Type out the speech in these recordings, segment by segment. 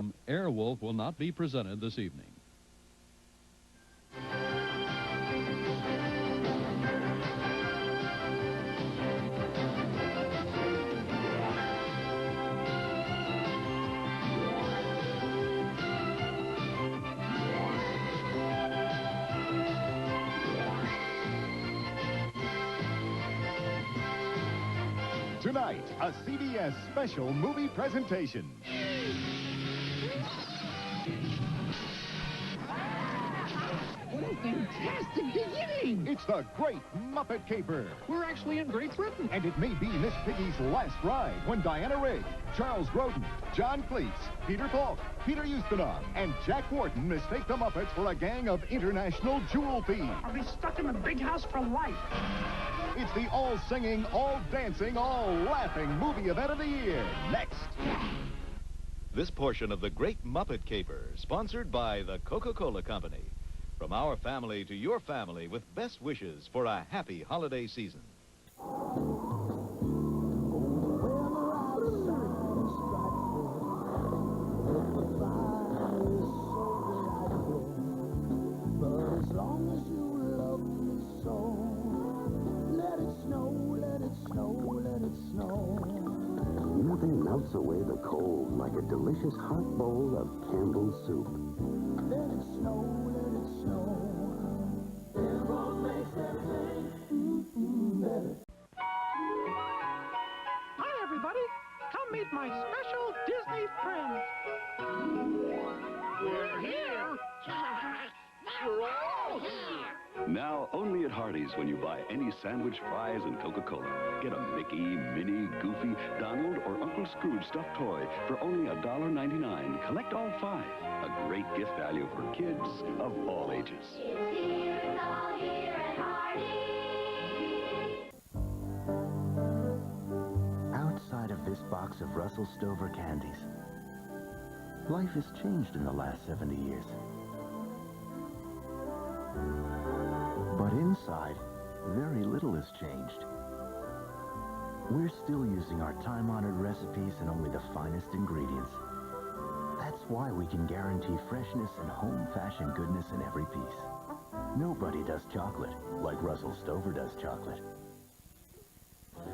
them, Airwolf will not be presented this evening. Tonight, a CBS special movie presentation. What a fantastic beginning! It's the Great Muppet Caper. We're actually in Great Britain. And it may be Miss Piggy's last ride when Diana Rigg, Charles Grodin, John Cleese, Peter Falk, Peter Ustinov, and Jack Wharton mistake the Muppets for a gang of international jewel thieves. I'll be stuck in the big house for life. It's the all-singing, all-dancing, all-laughing movie event of the year. Next. This portion of the Great Muppet Caper, sponsored by the Coca-Cola Company. From our family to your family, with best wishes for a happy holiday season. Nothing melts away the cold like a delicious hot bowl of Campbell's soup. Let it snow, let it snow. Campbell's makes everything better. Hi, everybody. Come meet my special Disney friends. We're here. We're all here. Now, only at Hardee's when you buy any sandwich, fries, and Coca-Cola. Get a Mickey, Minnie, Goofy, Donald, or Uncle Scrooge stuffed toy for only $1.99. Collect all 5. A great gift value for kids of all ages. It's here, it's all here at Hardee's. Outside of this box of Russell Stover candies, life has changed in the last 70 years. But inside, very little has changed. We're still using our time-honored recipes and only the finest ingredients. That's why we can guarantee freshness and home-fashioned goodness in every piece. Nobody does chocolate like Russell Stover does chocolate.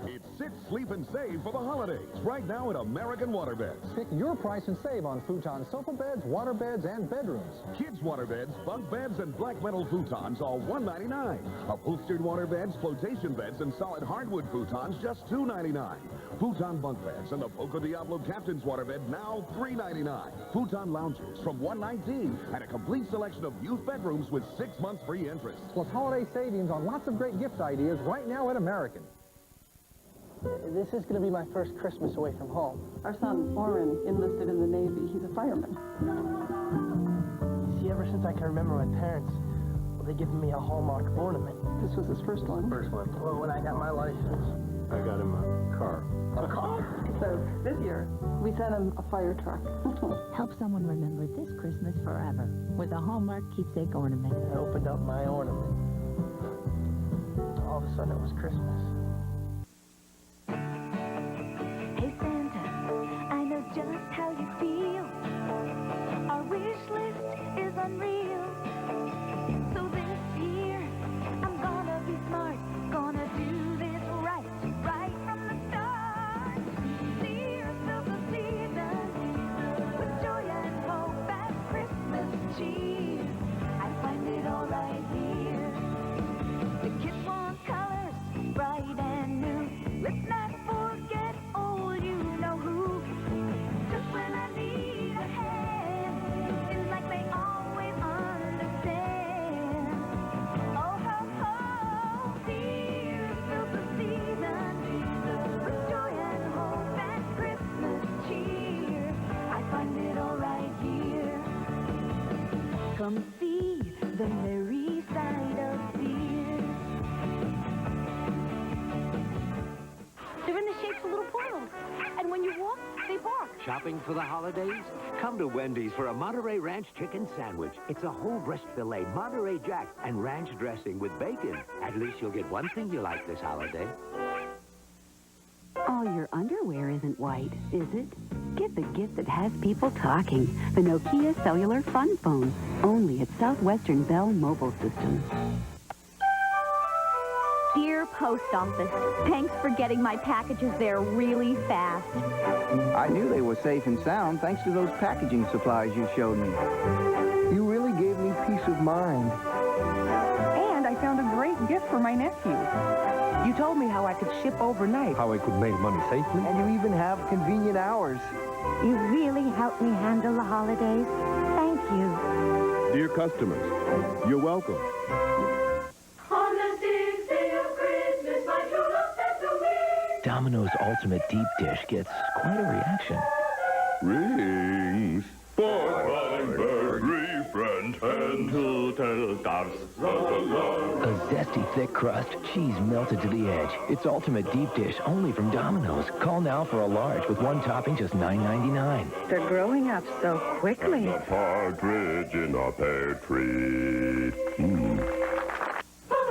It's Sit, Sleep, and Save for the holidays, right now at American Waterbeds. Pick your price and save on futon sofa beds, water beds, and bedrooms. Kids' waterbeds, bunk beds, and black metal futons, all $199. Upholstered waterbeds, flotation beds, and solid hardwood futons, just $299. Futon bunk beds and the Poco Diablo Captain's waterbed, now $399. Futon loungers from $119, and a complete selection of youth bedrooms with 6 months free interest. Plus holiday savings on lots of great gift ideas right now at American. This is going to be my first Christmas away from home. Our son, Soarin, enlisted in the Navy. He's a fireman. See, ever since I can remember my parents, they given me a Hallmark ornament. This was his first one. First one. Well, when I got my license, I got him a car. A car? So this year, we sent him a fire truck. Help someone remember this Christmas forever with a Hallmark keepsake ornament. I opened up my ornament. All of a sudden, it was Christmas. Hey Santa, I know just how you feel. Our wish list is unreal. So this year, I'm gonna be smart. Gonna do this right, right from the start. Tears of the season, with joy and hope and Christmas cheer. I find it all right here. The kids want colors, bright and new. Let's not forget old, you know who. Just when I need a hand, seems like they always understand. Oh ho ho, tears fill the season, with joy and hope and Christmas cheer. I find it all right here. Come see the merry side of beer. They're in the shapes of little portals, and when you walk, they bark. Shopping for the holidays? Come to Wendy's for a Monterey Ranch chicken sandwich. It's a whole breast filet, Monterey Jack, and ranch dressing with bacon. At least you'll get one thing you like this holiday. All your underwear isn't white, is it? Get the gift that has people talking. The Nokia Cellular Fun Phone. Only at Southwestern Bell Mobile Systems. Dear Post Office, thanks for getting my packages there really fast. I knew they were safe and sound thanks to those packaging supplies you showed me. You really gave me peace of mind. And I found a great gift for my nephew. You told me how I could ship overnight. How I could make money safely. And you even have convenient hours. You really helped me handle the holidays. Thank you. Dear customers, you're welcome. On the 6th day of Christmas, my true love said to me. Domino's Ultimate Deep Dish gets quite a reaction. Rings for every friend and to tell dogs. A zesty, thick crust, cheese melted to the edge. It's Ultimate Deep Dish, only from Domino's. Call now for a large with one topping, just $9.99. They're growing up so quickly. And a partridge in a pear tree.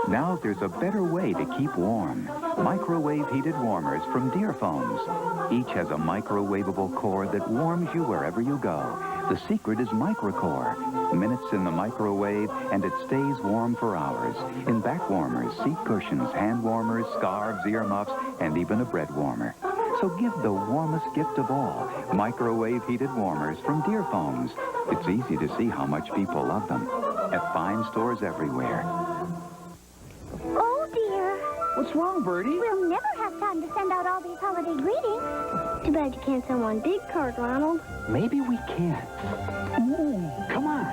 Now there's a better way to keep warm. Microwave heated warmers from Dearphones. Each has a microwavable core that warms you wherever you go. The secret is MicroCore. Minutes in the microwave and it stays warm for hours. In back warmers, seat cushions, hand warmers, scarves, earmuffs, and even a bread warmer. So give the warmest gift of all, microwave heated warmers from Dearphones. It's easy to see how much people love them. At fine stores everywhere. Oh, dear. What's wrong, Bertie? We'll never have time to send out all these holiday greetings. Too bad you can't send one big card, Ronald. Maybe we can. Come on.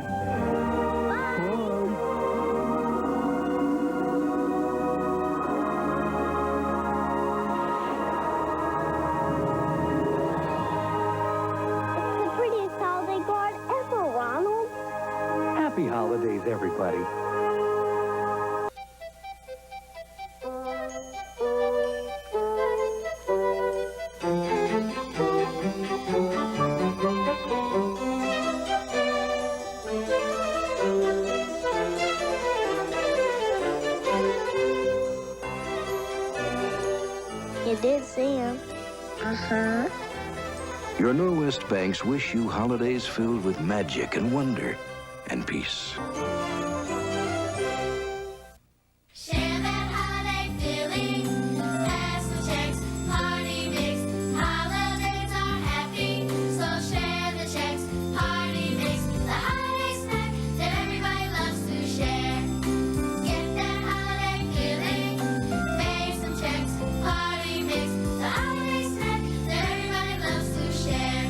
It's the prettiest holiday card ever, Ronald. Happy holidays, everybody. You did see him. Uh-huh. Your Norwest banks wish you holidays filled with magic and wonder and peace. Share that holiday feeling. Pass the checks, party mix. Holidays are happy, so share the checks, party mix. The holiday snack that everybody loves to share. Get that holiday feeling. Make some checks, party mix. The holiday snack that everybody loves to share.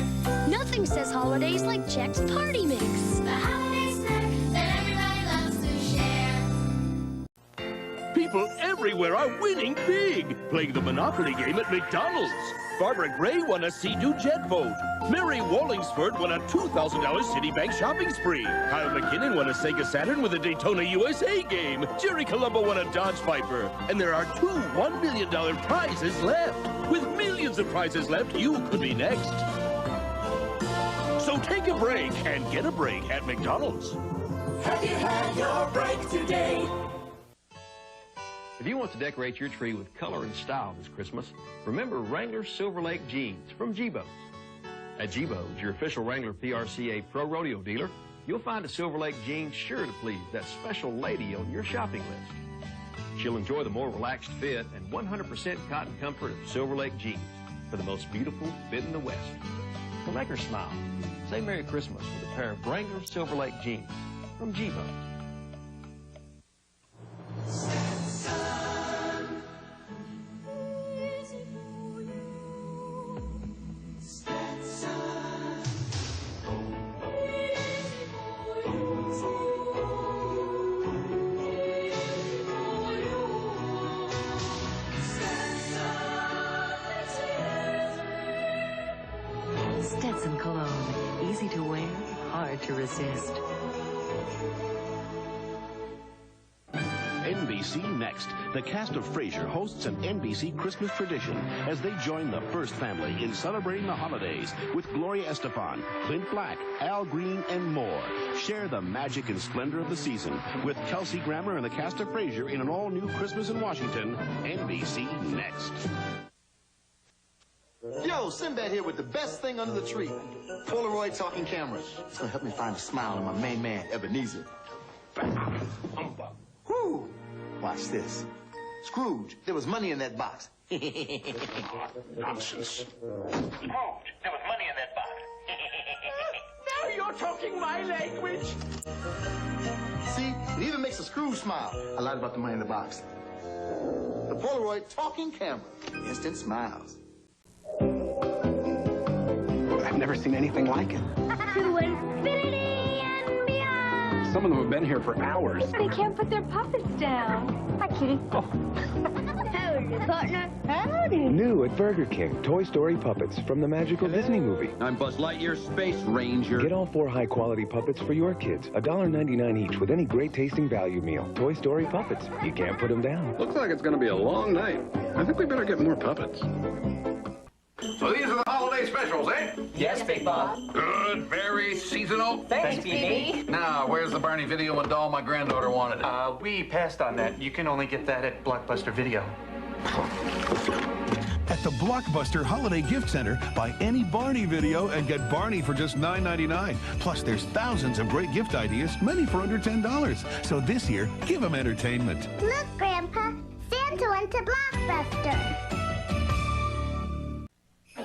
Nothing says holidays like Chex Party Mix. The holiday snack that everybody loves to share. People everywhere are winning big, playing the Monopoly game at McDonald's. Barbara Gray won a Sea-Doo jet boat. Mary Wallingsford won a $2,000 Citibank shopping spree. Kyle McKinnon won a Sega Saturn with a Daytona USA game. Jerry Colombo won a Dodge Viper. And there are 2 $1 million prizes left. With millions of prizes left, you could be next. So take a break and get a break at McDonald's. Have you had your break today? If you want to decorate your tree with color and style this Christmas, remember Wrangler Silver Lake jeans from G-Bo's. At G-Bo's, your official Wrangler PRCA Pro Rodeo dealer, you'll find a Silver Lake jean sure to please that special lady on your shopping list. She'll enjoy the more relaxed fit and 100% cotton comfort of Silver Lake jeans for the most beautiful fit in the West. To make her smile, say Merry Christmas with a pair of Wrangler Silver Lake jeans from G-Bo's. Stetson cologne. Easy to wear, hard to resist. NBC Next. The cast of Frasier hosts an NBC Christmas tradition as they join the First Family in celebrating the holidays with Gloria Estefan, Clint Black, Al Green, and more. Share the magic and splendor of the season with Kelsey Grammer and the cast of Frasier in an all-new Christmas in Washington. NBC Next. Yo, Sinbad here with the best thing under the tree. Polaroid talking camera. It's gonna help me find a smile in my main man, Ebenezer. Whoo! Watch this. Scrooge, there was money in that box. Nonsense. Scrooge, there was money in that box. Now you're talking my language. See, it even makes a Scrooge smile. I lied about the money in the box. The Polaroid talking camera. Instant smiles. I've never seen anything like it. To infinity and beyond. Some of them have been here for hours. They can't put their puppets down. Hi, kitty. Howdy, partner. Howdy. New at Burger King, Toy Story puppets from the magical Disney movie. I'm Buzz Lightyear, Space Ranger. Get all 4 high-quality puppets for your kids. $1.99 each with any great-tasting value meal. Toy Story puppets. You can't put them down. Looks like it's going to be a long night. I think we better get more puppets. So these are the holiday specials, eh? Yes, Big Bob. Good, very seasonal. Thanks, BB. Now, where's the Barney video and doll my granddaughter wanted? We passed on that. You can only get that at Blockbuster Video. At the Blockbuster Holiday Gift Center, buy any Barney video and get Barney for just $9.99. Plus, there's thousands of great gift ideas, many for under $10. So this year, give them entertainment. Look, Grandpa. Santa went to Blockbuster.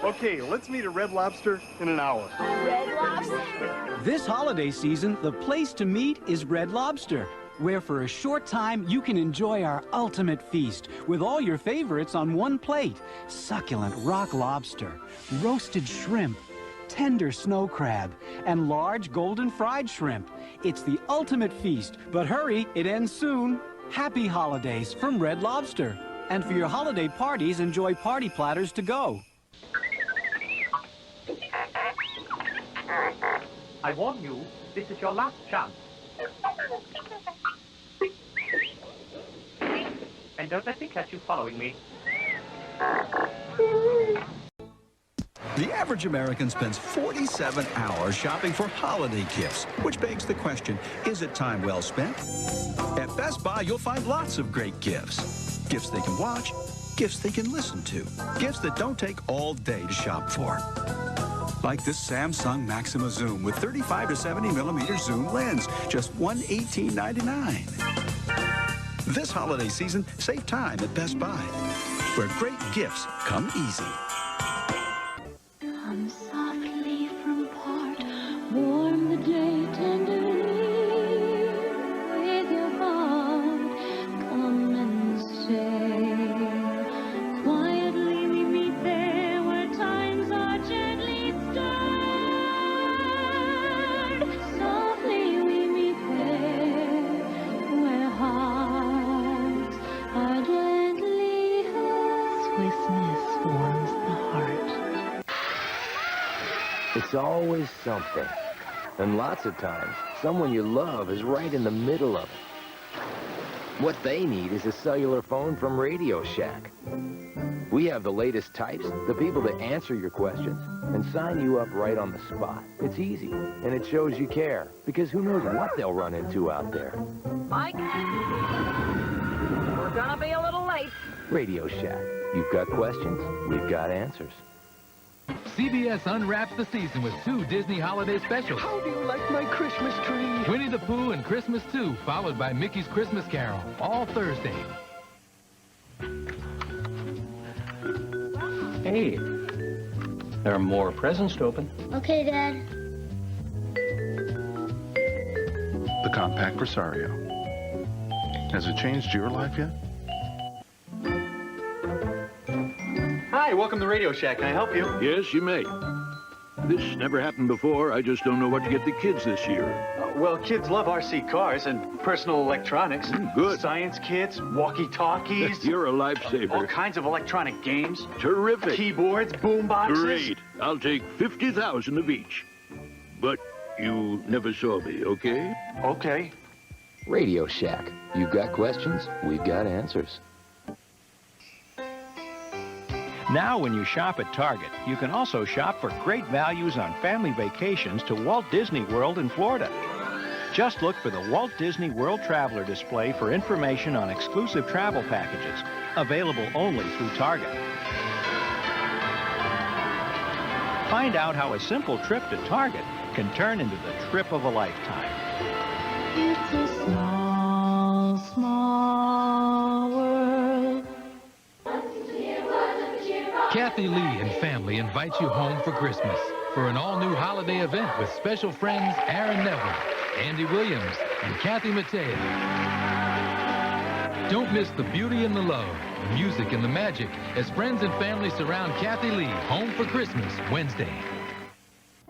Okay, let's meet at Red Lobster in an hour. Red Lobster? This holiday season, the place to meet is Red Lobster, where for a short time you can enjoy our ultimate feast with all your favorites on one plate. Succulent rock lobster, roasted shrimp, tender snow crab, and large golden fried shrimp. It's the ultimate feast, but hurry, it ends soon. Happy holidays from Red Lobster. And for your holiday parties, enjoy party platters to go. I warn you, this is your last chance. And don't let me catch you following me. The average American spends 47 hours shopping for holiday gifts, which begs the question, is it time well spent? At Best Buy, you'll find lots of great gifts. Gifts they can watch, gifts they can listen to, gifts that don't take all day to shop for. Like this Samsung Maxima Zoom with 35 to 70 millimeter zoom lens, just $118.99. This holiday season, save time at Best Buy, where great gifts come easy. Come softly from part, warm the day tenderly with your heart. Come and stay. Quietly we meet there where times are gently stirred. Softly we meet there where hearts are gently held. Swiftness warms the heart. It's always something. And lots of times, someone you love is right in the middle of it. What they need is a cellular phone from Radio Shack. We have the latest types, the people to answer your questions, and sign you up right on the spot. It's easy, and it shows you care, because who knows what they'll run into out there. Mike, we're gonna be a little late. Radio Shack. You've got questions, we've got answers. CBS unwraps the season with 2 Disney holiday specials. How do you like my Christmas tree? Winnie the Pooh and Christmas 2, followed by Mickey's Christmas Carol, all Thursday. Hey, there are more presents to open. Okay, Dad. The compact Presario. Has it changed your life yet? Hi, welcome to Radio Shack. Can I help you? Yes, you may. This never happened before. I just don't know what to get the kids this year. Well, kids love RC cars and personal electronics. Good. Science kits, walkie-talkies. You're a lifesaver. All kinds of electronic games. Terrific. Keyboards, boom boxes. Great. I'll take 50,000 of each. But you never saw me, okay? Okay. Radio Shack. You've got questions, we've got answers. Now when you shop at Target, you can also shop for great values on family vacations to Walt Disney World in Florida. Just look for the Walt Disney World Traveler display for information on exclusive travel packages, available only through Target. Find out how a simple trip to Target can turn into the trip of a lifetime. It's a small, small world. Kathy Lee and family invite you home for Christmas for an all-new holiday event with special friends Aaron Neville, Andy Williams, and Kathy Mattea. Don't miss the beauty and the love, the music and the magic as friends and family surround Kathy Lee home for Christmas Wednesday.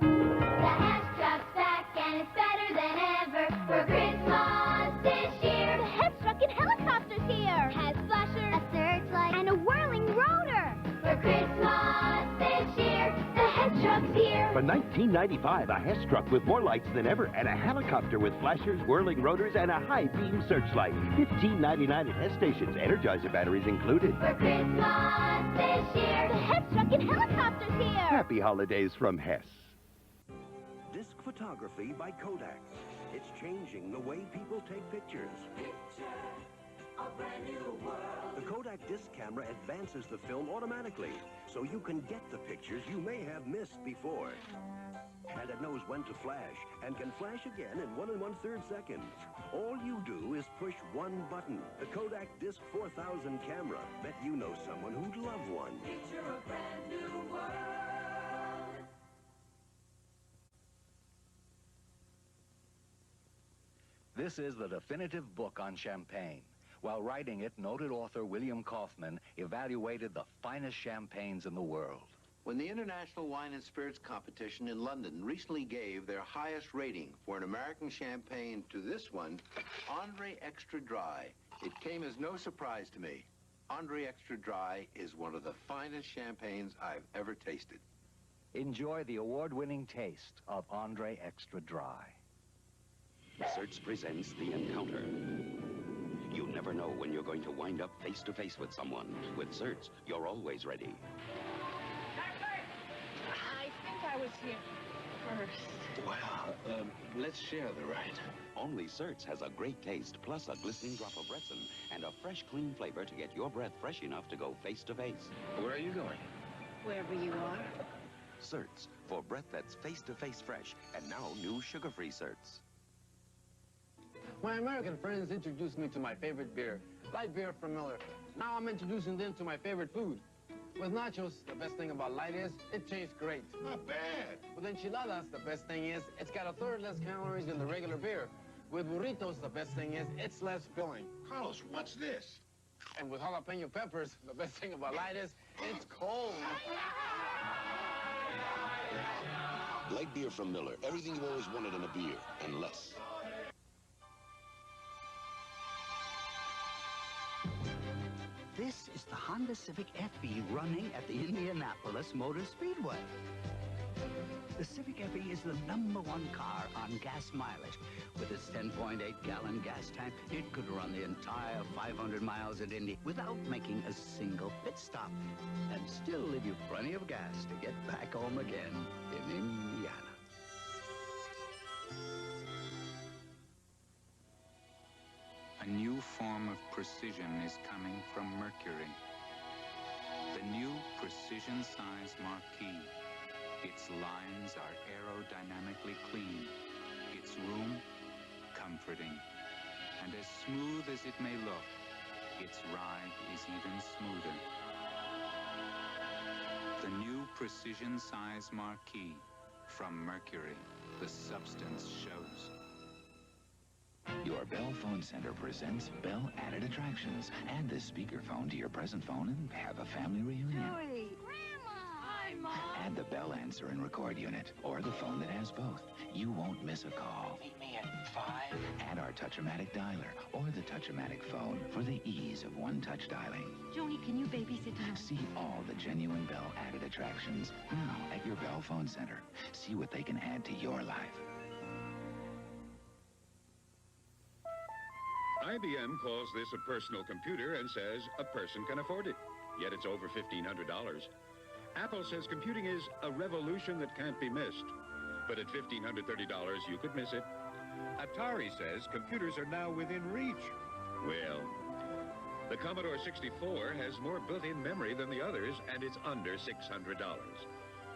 The Hess truck's back and it's better than ever for Christmas this year. The Hess truck and helicopter's here. Has flasher, a searchlight, and a whirling rotor. For Christmas this year, the Hess truck's here. For $19.95, a Hess truck with more lights than ever and a helicopter with flashers, whirling rotors, and a high-beam searchlight. $15.99 at Hess stations. Energizer batteries included. For Christmas this year, the Hess truck and helicopter's here. Happy holidays from Hess. Disc photography by Kodak. It's changing the way people take pictures. A brand new world. The Kodak disc camera advances the film automatically, so you can get the pictures you may have missed before. And it knows when to flash, and can flash again in 1 1/3 seconds. All you do is push one button. The Kodak Disc 4000 camera. Bet you know someone who'd love one. Picture a brand new world. This is the definitive book on champagne. While writing it, noted author William Kaufman evaluated the finest champagnes in the world. When the International Wine and Spirits Competition in London recently gave their highest rating for an American champagne to this one, Andre Extra Dry, it came as no surprise to me. Andre Extra Dry is one of the finest champagnes I've ever tasted. Enjoy the award-winning taste of Andre Extra Dry. Search presents The Encounter. You never know when you're going to wind up face-to-face with someone. With Search, you're always ready. I think I was here first. Well, let's share the ride. Only Search has a great taste, plus a glistening drop of resin and a fresh, clean flavor to get your breath fresh enough to go face-to-face. Where are you going? Wherever you are. Search, for breath that's face-to-face fresh, and now new sugar-free Search. My American friends introduced me to my favorite beer, light beer from Miller. Now I'm introducing them to my favorite food. With nachos, the best thing about light is it tastes great. Not bad. With enchiladas, the best thing is it's got 1/3 less calories than the regular beer. With burritos, the best thing is it's less filling. Carlos, what's this? And with jalapeno peppers, the best thing about light is it's cold. Light beer from Miller. Everything you've always wanted in a beer, and less. This is the Honda Civic FE running at the Indianapolis Motor Speedway. The Civic FE is the #1 car on gas mileage. With its 10.8-gallon gas tank, it could run the entire 500 miles at Indy without making a single pit stop, and still leave you plenty of gas to get back home again in Indiana. A new form of precision is coming from Mercury. The new precision size marquee. Its lines are aerodynamically clean. Its room, comforting. And as smooth as it may look, its ride is even smoother. The new precision size marquee from Mercury. The substance shows. Your Bell Phone Center presents Bell Added Attractions. Add this speakerphone to your present phone and have a family reunion. Joey. Grandma. Hi, Mom. Add the Bell answer and record unit, or the phone that has both. You won't miss a call. Meet me at 5. Add our Touch-O-Matic dialer, or the Touch-O-Matic phone for the ease of one-touch dialing. Joni, can you babysit tonight? See all the genuine Bell Added Attractions now at your Bell Phone Center. See what they can add to your life. IBM calls this a personal computer and says a person can afford it. Yet it's over $1,500. Apple says computing is a revolution that can't be missed. But at $1,530, you could miss it. Atari says computers are now within reach. Well, the Commodore 64 has more built-in memory than the others, and it's under $600.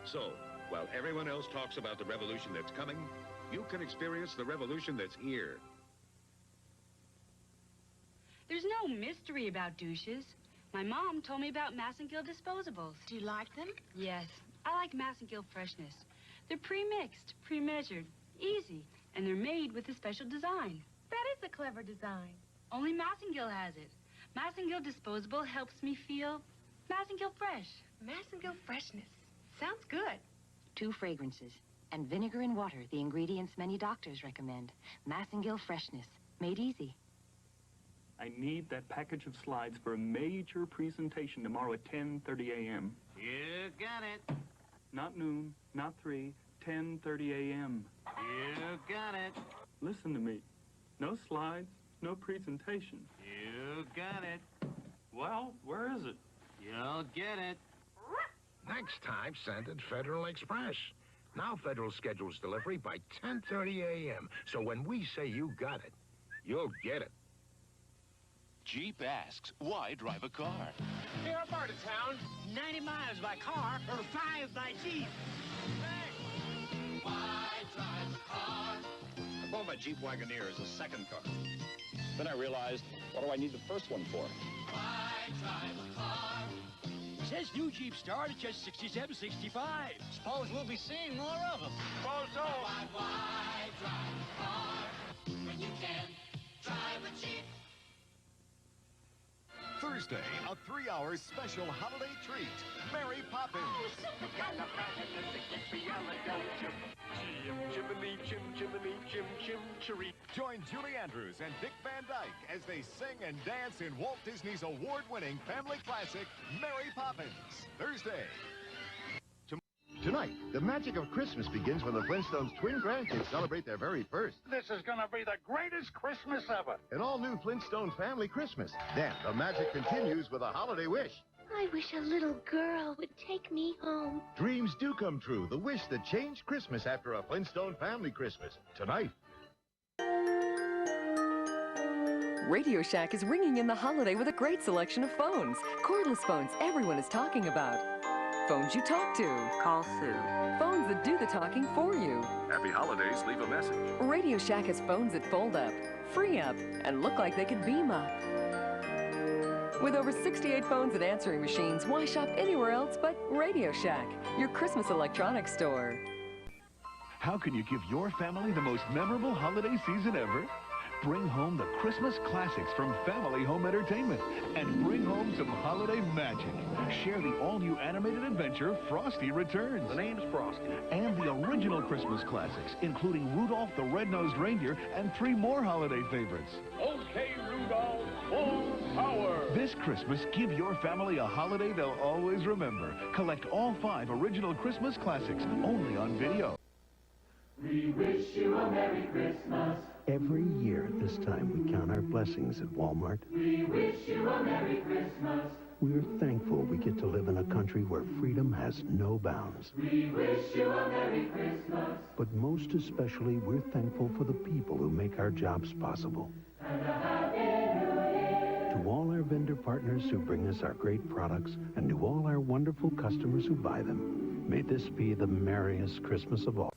So, While everyone else talks about the revolution that's coming, you can experience the revolution that's here. There's no mystery about douches. My mom told me about Massengill disposables. Do you like them? Yes, I like Massengill freshness. They're pre-mixed, pre-measured, easy, and they're made with a special design. That is a clever design. Only Massengill has it. Massengill disposable helps me feel Massengill fresh. Massengill freshness. Sounds good. 2 fragrances and vinegar and water, the ingredients many doctors recommend. Massengill freshness, made easy. I need that package of slides for a major presentation tomorrow at 10:30 a.m. You got it. Not noon, not 3, 10:30 a.m. You got it. Listen to me. No slides, no presentation. You got it. Well, where is it? You'll get it. Next time, send it Federal Express. Now Federal schedules delivery by 10:30 a.m. So when we say you got it, you'll get it. Jeep asks, why drive a car? Here at Bartertown, 90 miles by car or 5 by Jeep. Hey! Why drive a car? I bought my Jeep Wagoneer as a second car. Then I realized, what do I need the first one for? Why drive a car? Says new Jeep start at just $67.65. Suppose we'll be seeing more of them. Suppose so. Why drive a car when you can drive a Jeep? Thursday, a 3-hour special holiday treat. Mary Poppins. Join Julie Andrews and Dick Van Dyke as they sing and dance in Walt Disney's award-winning family classic, Mary Poppins. Thursday. Tonight, the magic of Christmas begins when the Flintstones' twin grandkids celebrate their very first. This is gonna be the greatest Christmas ever. An all-new Flintstone family Christmas. Then, the magic continues with a holiday wish. I wish a little girl would take me home. Dreams do come true. The wish that changed Christmas after a Flintstone family Christmas. Tonight. Radio Shack is ringing in the holiday with a great selection of phones. Cordless phones everyone is talking about. Phones you talk to. Call Sue. Phones that do the talking for you. Happy holidays, leave a message. Radio Shack has phones that fold up, free up, and look like they could beam up. With over 68 phones and answering machines, why shop anywhere else but Radio Shack, your Christmas electronics store? How can you give your family the most memorable holiday season ever? Bring home the Christmas classics from Family Home Entertainment and bring home some holiday magic. Share the all-new animated adventure, Frosty Returns. The name's Frosty. And the original Christmas classics, including Rudolph the Red-Nosed Reindeer and 3 more holiday favorites. Okay, Rudolph, full power. This Christmas, give your family a holiday they'll always remember. Collect all 5 original Christmas classics, only on video. We wish you a Merry Christmas. Every year at this time, we count our blessings at Walmart. We wish you a Merry Christmas. We're thankful we get to live in a country where freedom has no bounds. We wish you a Merry Christmas. But most especially, we're thankful for the people who make our jobs possible. And a Happy New Year. To all our vendor partners who bring us our great products, and to all our wonderful customers who buy them, may this be the merriest Christmas of all.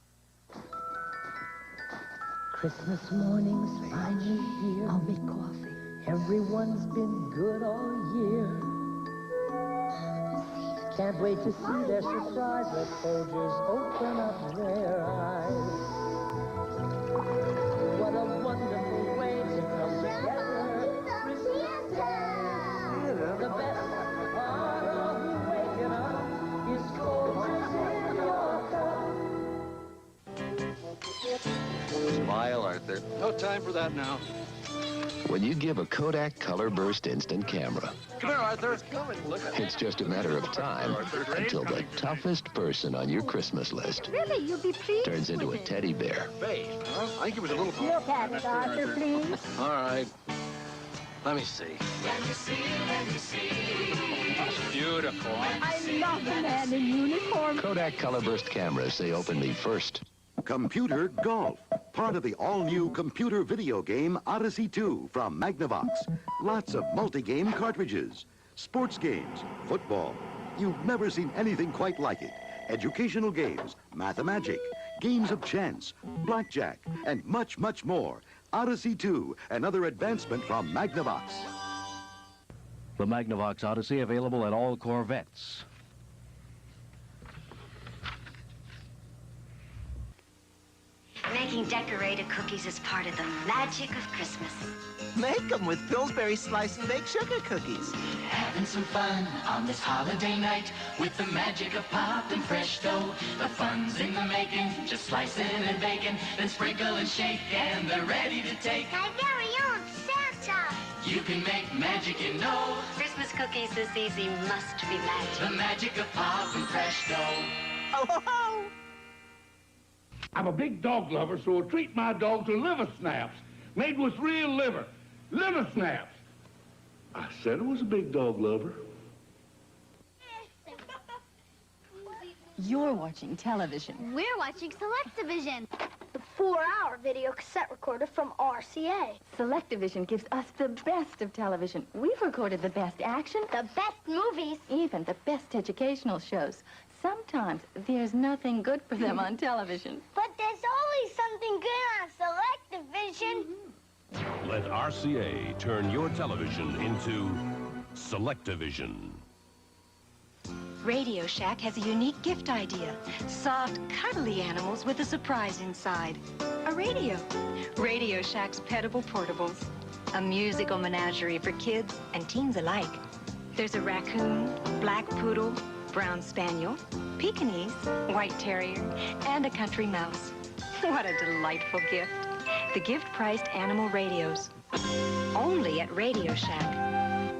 Christmas morning's finally here. I'll make coffee. Everyone's been good all year. Can't wait to see their surprise. Let soldiers open up their eyes. What a wonderful way to come together. Christmas Day. The best part of waking up is Folgers in your cup. Smile, Arthur. No time for that now. When you give a Kodak Color Burst instant camera, Come here, Arthur. it's just a matter of time until the toughest person on your Christmas list Really, you'll be pleased turns into a teddy bear. Face, huh? I think it was a little... Look at it, Arthur, please. All right. Let me see. Let me see. That's beautiful. I love the man in uniform. Kodak Color Burst cameras say open me first. Computer Golf, part of the all-new computer video game Odyssey 2 from Magnavox. Lots of multi-game cartridges, sports games, football. You've never seen anything quite like it. educational games, mathemagic, games of chance, blackjack, and much, much more. Odyssey 2, another advancement from Magnavox. The Magnavox Odyssey available at all Corvettes. Making decorated cookies is part of the magic of Christmas. Make them with Pillsbury Slice and Bake Sugar Cookies. Having some fun on this holiday night with the magic of pop and fresh dough. The fun's in the making, just slicing and baking, then sprinkle and shake, and they're ready to take. My very own Santa! You can make magic, you know. Christmas cookies this easy must be magic. The magic of pop and fresh dough. Ho, ho, ho! I'm a big dog lover, so I'll treat my dog to liver snaps, made with real liver. Liver snaps. I said I was a big dog lover. You're watching television. We're watching Select-O-Vision, the 4-hour video cassette recorder from RCA. Select-O-Vision gives us the best of television. We've recorded the best action, the best movies, even the best educational shows. Sometimes there's nothing good for them on television. But there's always something good on Select-O-Vision. Let RCA turn your television into Select-O-Vision. Radio Shack has a unique gift idea. Soft, cuddly animals with a surprise inside. A radio. Radio Shack's Petable Portables. A musical menagerie for kids and teens alike. There's a raccoon, black poodle, brown spaniel, Pekingese, white terrier, and a country mouse. What a delightful gift. The gift-priced animal radios. Only at Radio Shack,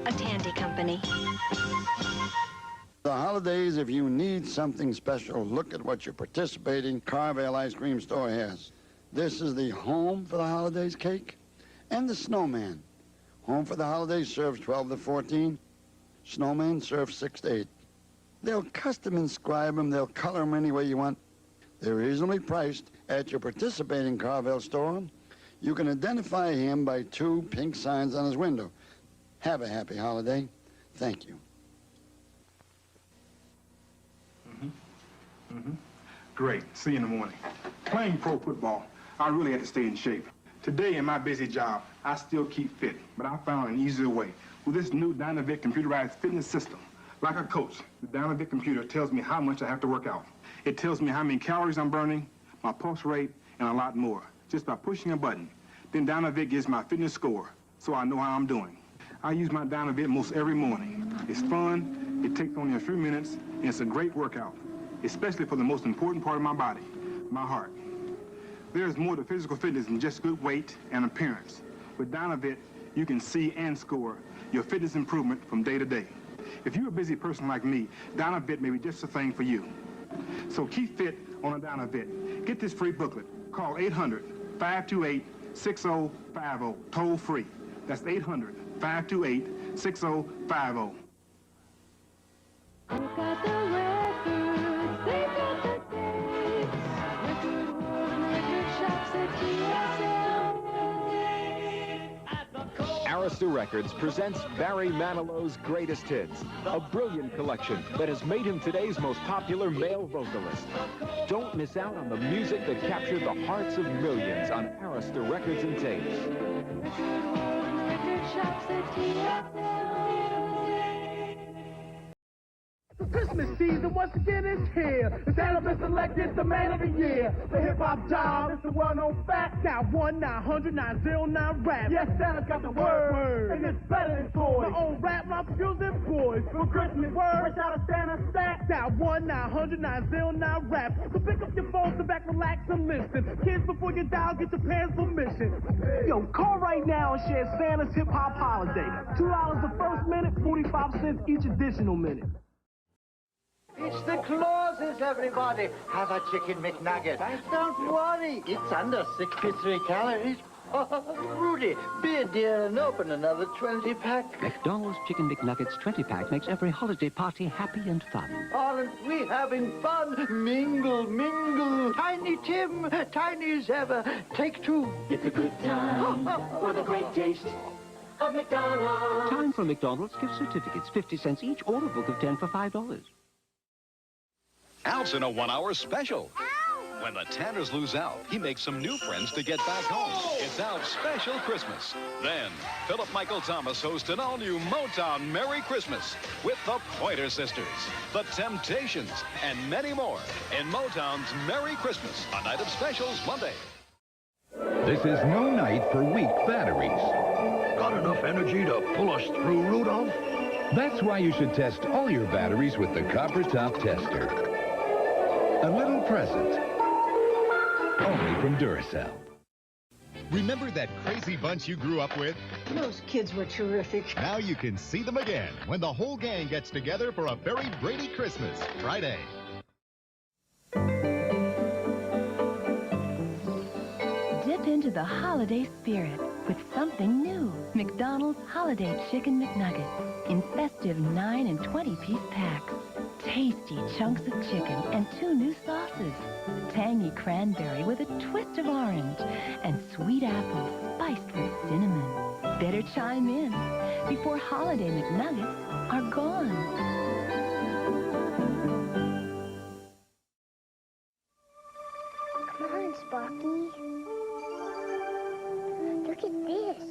a Tandy company. The holidays, if you need something special, look at what your participating Carvel ice cream store has. This is the Home for the Holidays cake and the Snowman. Home for the Holidays serves 12 to 14. Snowman serves 6 to 8. They'll custom inscribe them. They'll color them any way you want. They're reasonably priced at your participating Carvel store. You can identify him by 2 pink signs on his window. Have a happy holiday. Thank you. Great. See you in the morning. Playing pro football, I really had to stay in shape. Today, in my busy job, I still keep fit, but I found an easier way. With this new Dynavit computerized fitness system, like a coach, the Dynavit computer tells me how much I have to work out. It tells me how many calories I'm burning, my pulse rate, and a lot more, just by pushing a button. Then Dynavit gives my fitness score, so I know how I'm doing. I use my Dynavit most every morning. It's fun, it takes only a few minutes, and it's a great workout, especially for the most important part of my body, my heart. There's more to physical fitness than just good weight and appearance. With Dynavit, you can see and score your fitness improvement from day to day. If you're a busy person like me, Dynavit may be just the thing for you. So keep fit on a Dynavit. Get this free booklet. Call 800-528-6050, toll free. That's 800-528-6050. They got the records, they got the dates. Record World Record Shops at TSL. Arista Records presents Barry Manilow's Greatest Hits, a brilliant collection that has made him today's most popular male vocalist. Don't miss out on the music that captured the hearts of millions on Arista Records and Tapes. Record World Record Shops at TSL. The Christmas season once again is here. The Santa been selected the man of the year. The hip-hop job is the well-known fact. Got 1-900-909-RAP. Yes, Santa's got the word. And it's better than toys. My own rap, my music boys. For Christmas word, fresh out of Santa's stack. Got 1-900-909-RAP. So pick up your phone, sit back, relax, and listen. Kids, before you dial, get your parents' permission. Yo, call right now and share Santa's hip-hop holiday. $2 the first minute, 45 cents each additional minute. It's the Clauses, everybody. Have a chicken McNugget. Don't worry, it's under 63 calories. Rudy, be a dear and open another 20-pack. McDonald's Chicken McNuggets 20-pack makes every holiday party happy and fun. Aren't we having fun? Mingle, mingle. Tiny Tim, tiny as ever. Take 2. It's a good time for the great taste of McDonald's. Time for McDonald's gift certificates, 50 cents each, or a book of 10 for $5. Al's in a 1-hour special. When the Tanners lose Al, he makes some new friends to get back home. It's Al's special Christmas. Then, Philip Michael Thomas hosts an all-new Motown Merry Christmas with the Pointer Sisters, the Temptations, and many more in Motown's Merry Christmas, a night of specials Monday. This is no night for weak batteries. Got enough energy to pull us through, Rudolph? That's why you should test all your batteries with the Copper Top Tester. A little present. Only from Duracell. Remember that crazy bunch you grew up with? Those kids were terrific. Now you can see them again when the whole gang gets together for a very Brady Christmas, Friday. Dip into the holiday spirit with something new. McDonald's Holiday Chicken McNuggets in festive 9 and 20-piece packs. Tasty chunks of chicken and 2 new sauces. Tangy cranberry with a twist of orange and sweet apple spiced with cinnamon. Better chime in before holiday McNuggets are gone. Come on, Sparky. Look at this.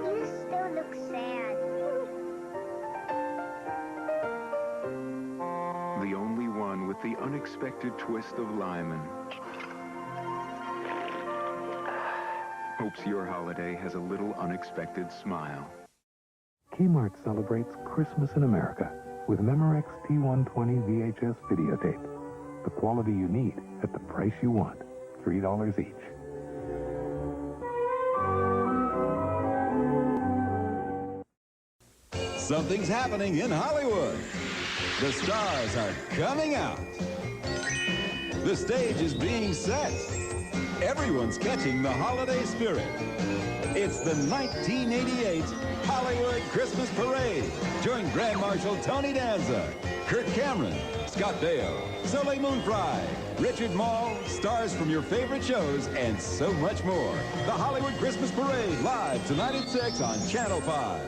You still look sad. The only one with the unexpected twist of Lyman. Hopes your holiday has a little unexpected smile. Kmart celebrates Christmas in America with Memorex T120 VHS videotape. The quality you need at the price you want. $3 each. Something's happening in Hollywood. The stars are coming out. The stage is being set. Everyone's catching the holiday spirit. It's the 1988 Hollywood Christmas Parade. Join Grand Marshal Tony Danza, Kirk Cameron, Scott Baio, Soleil Moonfry, Richard Mall, stars from your favorite shows, and so much more. The Hollywood Christmas Parade, live tonight at 6 on Channel 5.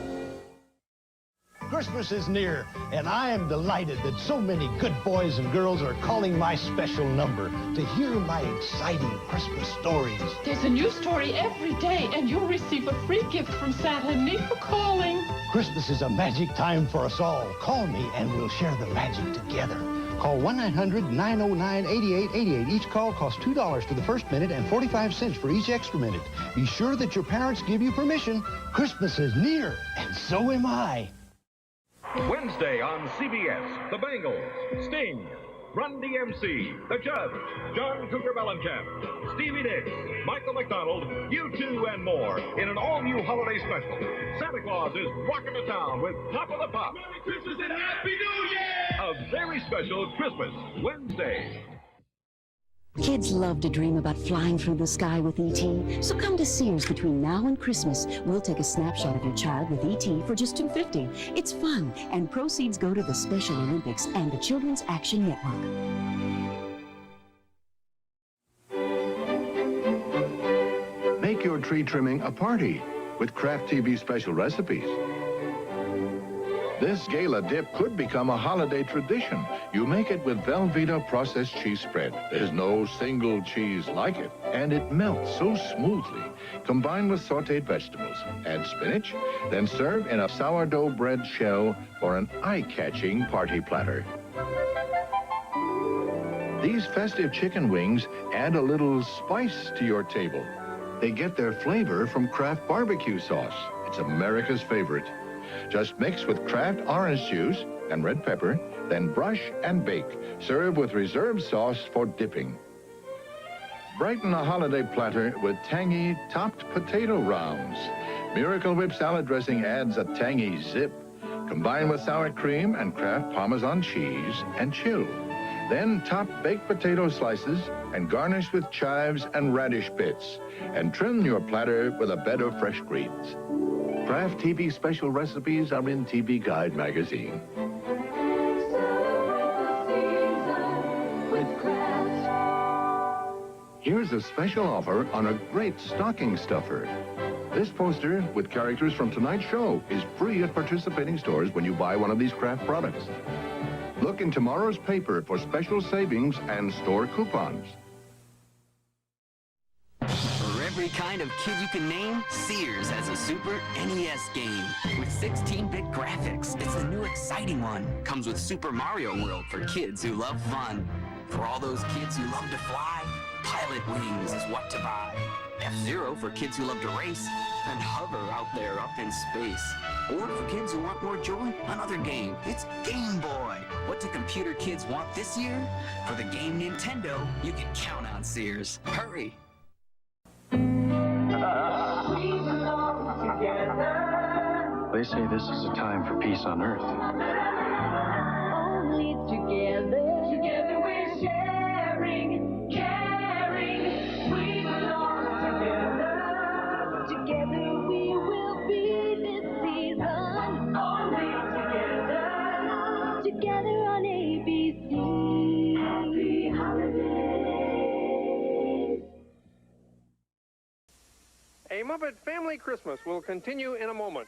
Christmas is near, and I am delighted that so many good boys and girls are calling my special number to hear my exciting Christmas stories. There's a new story every day, and you'll receive a free gift from Santa and me for calling. Christmas is a magic time for us all. Call me, and we'll share the magic together. Call 1-900-909-8888. Each call costs $2 for the first minute and 45 cents for each extra minute. Be sure that your parents give you permission. Christmas is near, and so am I. Wednesday on CBS, the Bengals, Sting, Run DMC, The Judge, John Cougar Mellencamp, Stevie Nicks, Michael McDonald, U2, and more in an all-new holiday special. Santa Claus is rocking the town with Top of the Pop. Merry Christmas and Happy New Year! A very special Christmas Wednesday. Kids love to dream about flying through the sky with E.T., so come to Sears between now and Christmas. We'll take a snapshot of your child with E.T. for just $2.50. It's fun, and proceeds go to the Special Olympics and the Children's Action Network. Make your tree trimming a party with Kraft TV special recipes. This gala dip could become a holiday tradition. You make it with Velveeta processed cheese spread. There's no single cheese like it, and it melts so smoothly. Combine with sautéed vegetables. Add spinach, then serve in a sourdough bread shell for an eye-catching party platter. These festive chicken wings add a little spice to your table. They get their flavor from Kraft barbecue sauce. It's America's favorite. Just mix with Kraft orange juice and red pepper, then brush and bake. Serve with reserve sauce for dipping. Brighten a holiday platter with tangy topped potato rounds. Miracle Whip salad dressing adds a tangy zip. Combine with sour cream and Kraft Parmesan cheese and chill. Then top baked potato slices and garnish with chives and radish bits. And trim your platter with a bed of fresh greens. Kraft TV special recipes are in TV Guide magazine. Here's a special offer on a great stocking stuffer. This poster, with characters from tonight's show, is free at participating stores when you buy one of these Kraft products. Look in tomorrow's paper for special savings and store coupons. For every kind of kid you can name, Sears has a Super NES game with 16-bit graphics. It's the new exciting one. Comes with Super Mario World for kids who love fun. For all those kids who love to fly, Pilot Wings is what to buy. F-Zero for kids who love to race and hover out there up in space. Or for kids who want more joy, another game. It's Game Boy. What do computer kids want this year? For the game Nintendo, you can count on Sears. Hurry! They say this is a time for peace on Earth. Only together. Together we're sharing, caring. We belong together. Together we will be this season. Only together. Together on ABC. Happy holidays. A Muppet Family Christmas will continue in a moment.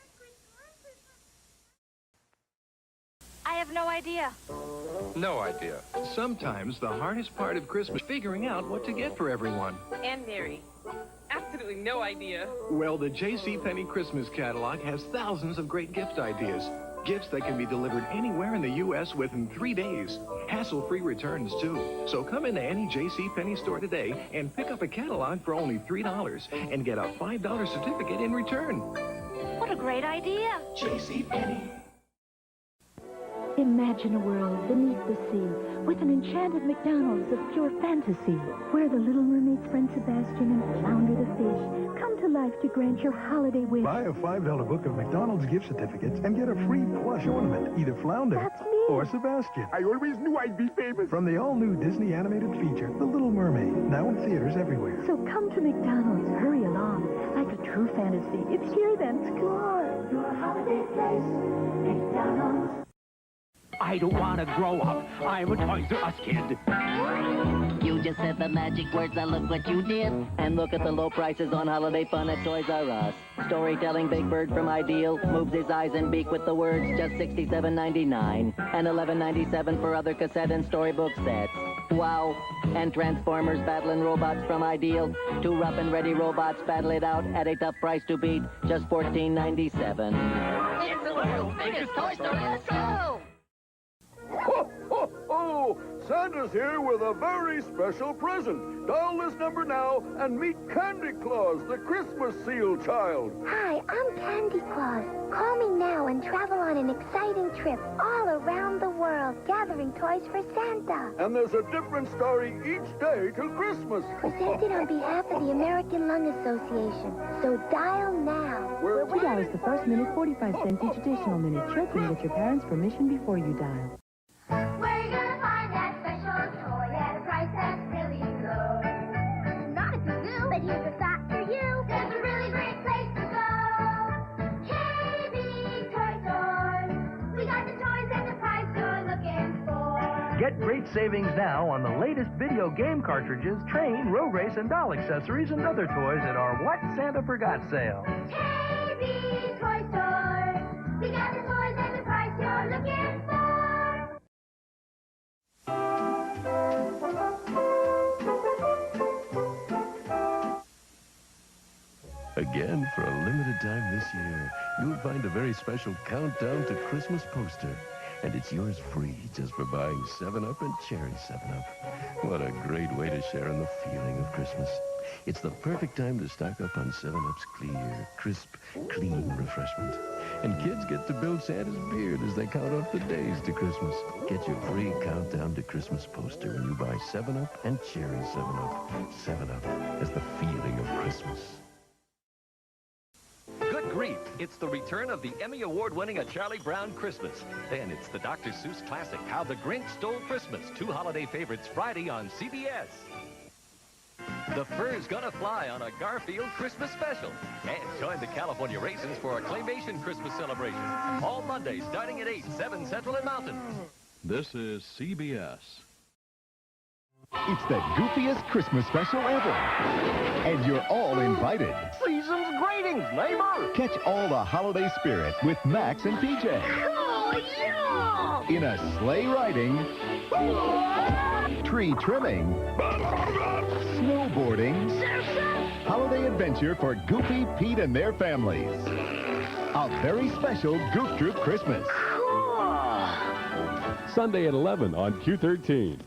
I have no idea. No idea. Sometimes the hardest part of Christmas is figuring out what to get for everyone. And Mary. Absolutely no idea. Well, the JCPenney Christmas catalog has thousands of great gift ideas. Gifts that can be delivered anywhere in the U.S. within 3 days. Hassle-free returns, too. So come into any JCPenney store today and pick up a catalog for only $3 and get a $5 certificate in return. What a great idea. JCPenney. Imagine a world beneath the sea with an enchanted McDonald's of pure fantasy, where the Little Mermaid's friend Sebastian and Flounder the fish come to life to grant your holiday wish. Buy a $5 book of McDonald's gift certificates and get a free plush ornament, either Flounder or Sebastian. I always knew I'd be famous. From the all-new Disney animated feature, The Little Mermaid, now in theaters everywhere. So come to McDonald's, hurry along. Like a true fantasy, it's here then, score. Your holiday place, McDonald's. I don't want to grow up. I'm a Toys R Us kid. You just said the magic words, now look what you did. And look at the low prices on holiday fun at Toys R Us. Storytelling Big Bird from Ideal moves his eyes and beak with the words, just $67.99. And $11.97 for other cassette and storybook sets. Wow. And Transformers Battling Robots from Ideal. 2 rough and ready robots battle it out at a tough price to beat, just $14.97. It's the world's biggest toy store. Let's go! Ho, ho, ho! Santa's here with a very special present. Dial this number now and meet Candy Claus, the Christmas seal child. Hi, I'm Candy Claus. Call me now and travel on an exciting trip all around the world, gathering toys for Santa. And there's a different story each day till Christmas. Presented on behalf of the American Lung Association. So dial now. $2 the first minute, 45 cents each additional minute. Children, get your parents' permission before you dial. Where you gonna find that special toy at a price that's really low? Not at the zoo, but here's a thought for you. There's a really great place to go. KB Toy Store. We got the toys and the price you're looking for. Get great savings now on the latest video game cartridges, train, road race, and doll accessories and other toys at our What Santa Forgot sale. KB Toy Store. We got the toys and the price you're looking for. Again, for a limited time this year, you'll find a very special countdown to Christmas poster. And it's yours free just for buying 7-Up and Cherry 7-Up. What a great way to share in the feeling of Christmas. It's the perfect time to stock up on 7-Up's clear, crisp, clean refreshment. And kids get to build Santa's beard as they count off the days to Christmas. Get your free countdown to Christmas poster when you buy 7-Up and Cherry 7-Up. 7-Up as the feeling of Christmas. Good grief, it's the return of the Emmy Award-winning A Charlie Brown Christmas. Then it's the Dr. Seuss classic, How the Grinch Stole Christmas. 2 holiday favorites Friday on CBS. The Fur's Gonna Fly on a Garfield Christmas special. And join the California Raisins for a Claymation Christmas celebration. All Monday starting at 8, 7 Central and Mountain. This is CBS. It's the goofiest Christmas special ever. And you're all invited. Season's greetings, neighbor. Catch all the holiday spirit with Max and PJ. Oh, yeah! In a sleigh riding, tree trimming, snowboarding, holiday adventure for Goofy, Pete, and their families. A very special Goof Troop Christmas. Sunday at 11 on Q13.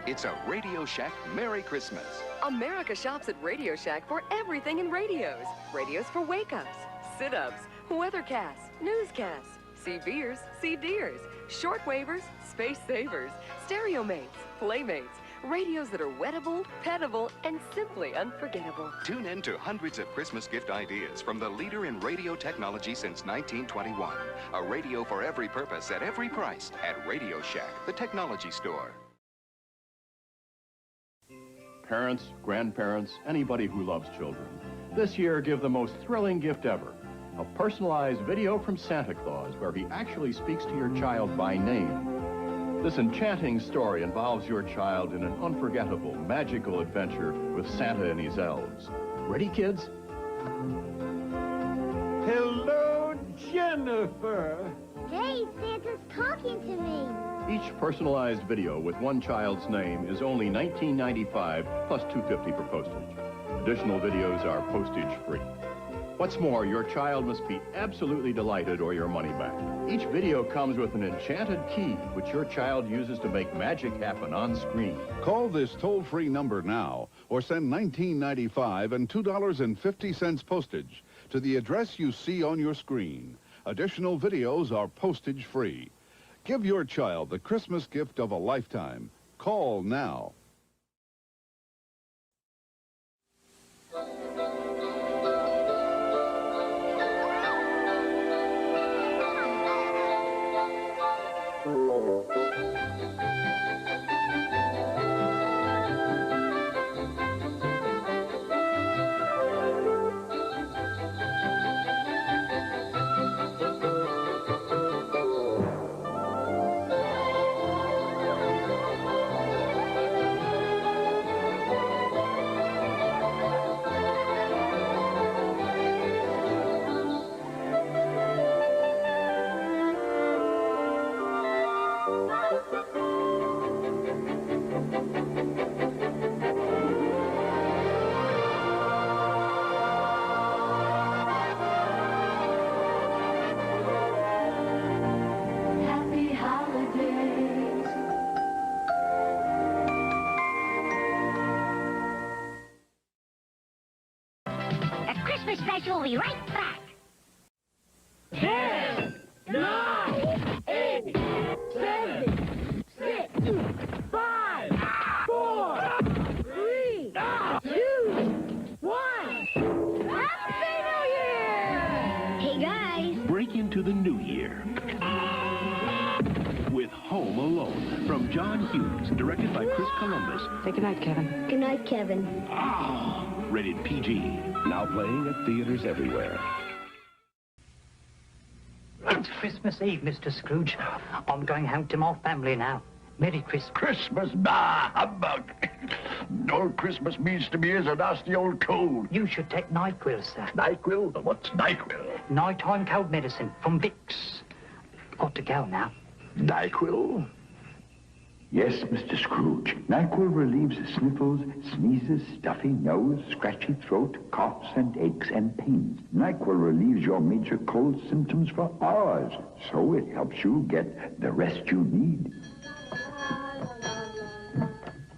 It's a Radio Shack Merry Christmas. America shops at Radio Shack for everything in radios. Radios for wake-ups, sit-ups, weathercasts, newscasts, CBers, CDers, shortwavers, space savers, stereo mates, playmates, radios that are wettable, petable, and simply unforgettable. Tune in to hundreds of Christmas gift ideas from the leader in radio technology since 1921. A radio for every purpose at every price at Radio Shack, the technology store. Parents, grandparents, anybody who loves children, this year give the most thrilling gift ever. A personalized video from Santa Claus where he actually speaks to your child by name. This enchanting story involves your child in an unforgettable, magical adventure with Santa and his elves. Ready, kids? Hello, Jennifer. Hey, Santa's talking to me. Each personalized video with one child's name is only $19.95 plus $2.50 for postage. Additional videos are postage free. What's more, your child must be absolutely delighted or your money back. Each video comes with an enchanted key, which your child uses to make magic happen on screen. Call this toll-free number now or send $19.95 and $2.50 postage to the address you see on your screen. Additional videos are postage free. Give your child the Christmas gift of a lifetime. Call now. Special, we'll be right back. 10, 9, 8, 7, 6, 5, 4, 3, 2, 1. Happy New Year! Hey, guys. Break into the new year with Home Alone from John Hughes, directed by Chris Columbus. Say goodnight, Kevin. Good night, Kevin. Rated PG. Now playing at theaters everywhere. It's Christmas Eve, Mr. Scrooge. I'm going home to my family now. Merry Christmas. Christmas? Bah, humbug. All Christmas means to me is a nasty old cold. You should take NyQuil, sir. NyQuil? What's NyQuil? Nighttime cold medicine from Vicks. Got to go now. NyQuil? Yes, Mr. Scrooge. NyQuil relieves sniffles, sneezes, stuffy nose, scratchy throat, coughs and aches and pains. NyQuil relieves your major cold symptoms for hours, so it helps you get the rest you need.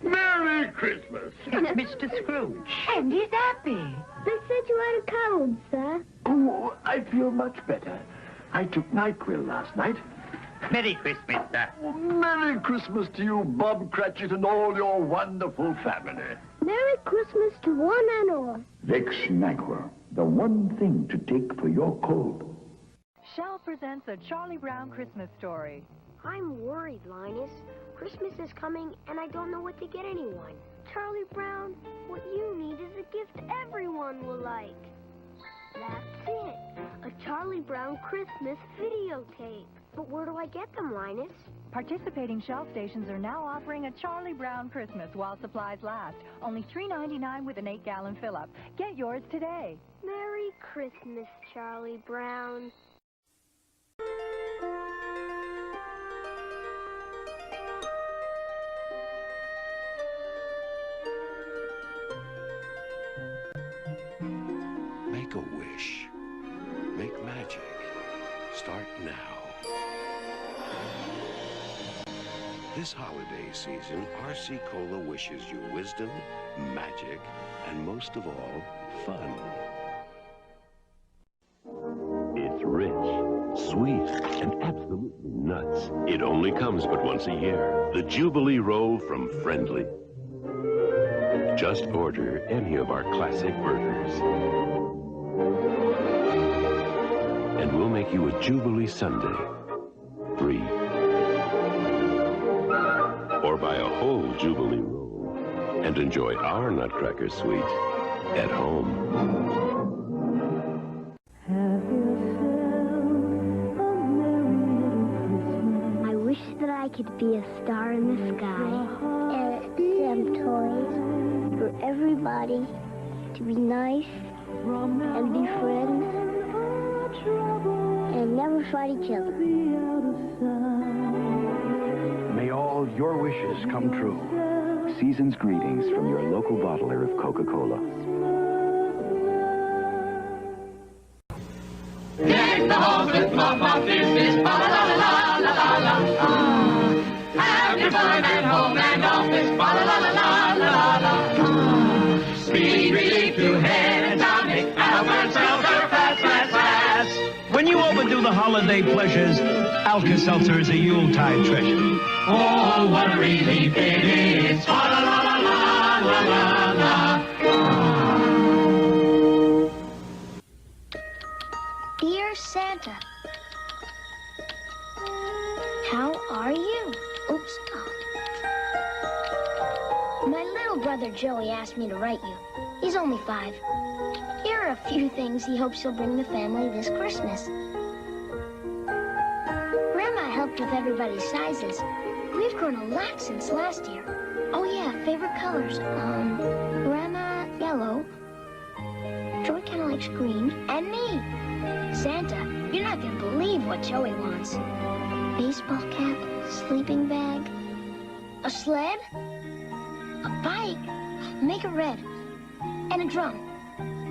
Merry Christmas! Mr. Scrooge. And he's happy. They said you had a cold, sir. Oh, I feel much better. I took NyQuil last night. Merry Christmas, sir. Oh, Merry Christmas to you, Bob Cratchit, and all your wonderful family. Merry Christmas to one and all. Vicks NyQuil, the one thing to take for your cold. Shell presents a Charlie Brown Christmas story. I'm worried, Linus. Christmas is coming, and I don't know what to get anyone. Charlie Brown, what you need is a gift everyone will like. That's it. A Charlie Brown Christmas videotape. But where do I get them, Linus? Participating Shell stations are now offering a Charlie Brown Christmas while supplies last. Only $3.99 with an 8-gallon fill-up. Get yours today. Merry Christmas, Charlie Brown. Make a wish. Make magic. Start now. This holiday season, RC Cola wishes you wisdom, magic, and most of all, fun. It's rich, sweet, and absolutely nuts. It only comes but once a year. The Jubilee Roll from Friendly. Just order any of our classic burgers. And we'll make you a Jubilee Sundae. Free. Or buy a whole Jubilee roll and enjoy our Nutcracker Sweet at home. I wish that I could be a star in the sky. And some toys for everybody to be nice and be friends and never fight each other. May all your wishes come true. Season's greetings from your local bottler of Coca-Cola. Deck the halls with pop-pop business, ba-la-la-la-la-la-la-la. Have your fun at home and office, ba-la-la-la-la-la-la. Speed relief to head and tonic, Alka-Seltzer, fast, fast, fast. When you overdo the holiday pleasures, Alka-Seltzer is a Yuletide treasure. Oh, what a relief it is, fa-la-la-la-la-la-la-la. Dear Santa, how are you? Oops. Oh. My little brother Joey asked me to write you. He's only 5. Here are a few things he hopes you'll bring the family this Christmas. Grandma helped with everybody's sizes. We've grown a lot since last year. Oh yeah, favorite colors. Grandma, yellow. Joey kind of likes green. And me. Santa, you're not gonna believe what Joey wants. Baseball cap, sleeping bag, a sled, a bike, make it red, and a drum.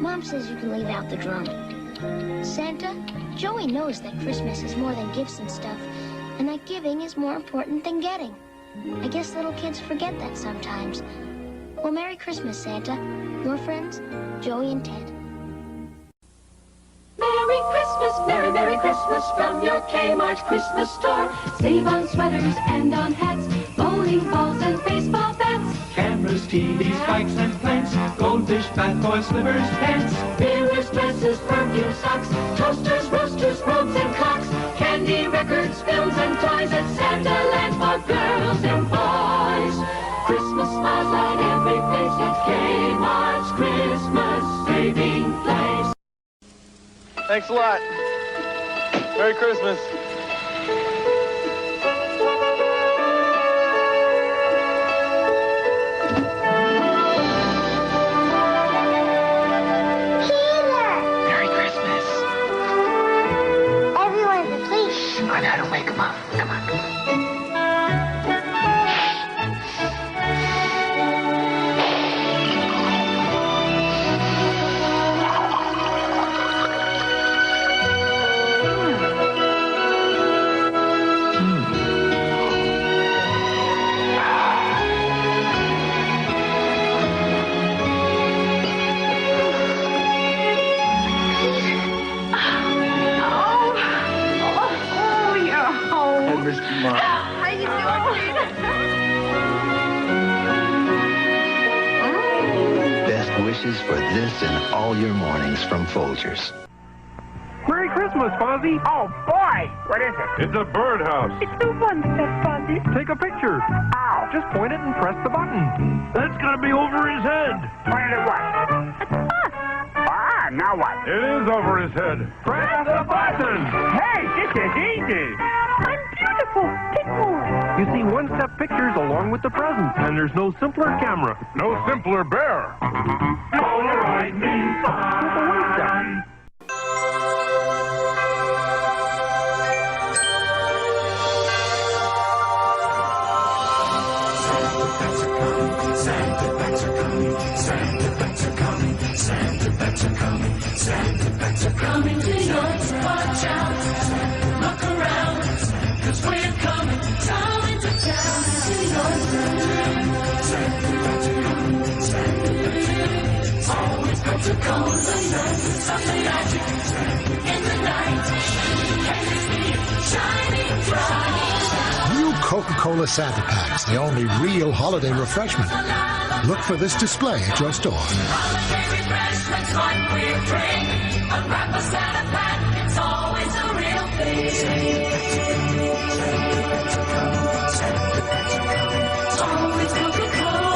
Mom says you can leave out the drum. Santa, Joey knows that Christmas is more than gifts and stuff, and that giving is more important than getting. I guess little kids forget that sometimes. Well, Merry Christmas, Santa. Your friends, Joey and Ted. Merry Christmas, Merry, Merry Christmas from your Kmart Christmas store. Save on sweaters and on hats, bowling balls and baseball bats. Cameras, TVs, bikes and plants, goldfish, bath toys, slippers, pants. Mirrors, dresses, perfume, socks, toasters, roasters, robes and clocks. Candy, records, films and toys at Santa Land for girls and boys. Christmas smiles light every face at Kmart's Christmas saving place. Thanks a lot. Merry Christmas. Merry Christmas. Everyone's asleep. I know how to wake them up. Come on. How you doing, Best wishes for this and all your mornings from Folgers. Merry Christmas, Fozzie. Oh, boy. What is it? It's a birdhouse. It's no fun, Pet Fozzie. Take a picture. Ow. Just point it and press the button. That's going to be over his head. Point at what? Ah, now what? It is over his head. Press the button. Hey, this is easy. beautiful. Take more. You see one-step pictures along with the presents, and there's no simpler camera. No simpler bear. Polaroid means fun. Santa Pets are coming, Santa Pets are coming, Santa Pets are coming, Santa Pets are coming to yours. Watch out, look around, 'cause we're coming to town to yours. Santa Pets are coming, Santa Pets are coming, always pets are coming, something magic in the night, and we see it shining bright. New Coca-Cola Santa Packs, the only real holiday refreshment. Look for this display at your store. Holiday refreshments like we're drinking. Unwrap a Santa Pack, it's always a real thing. Always Coca-Cola.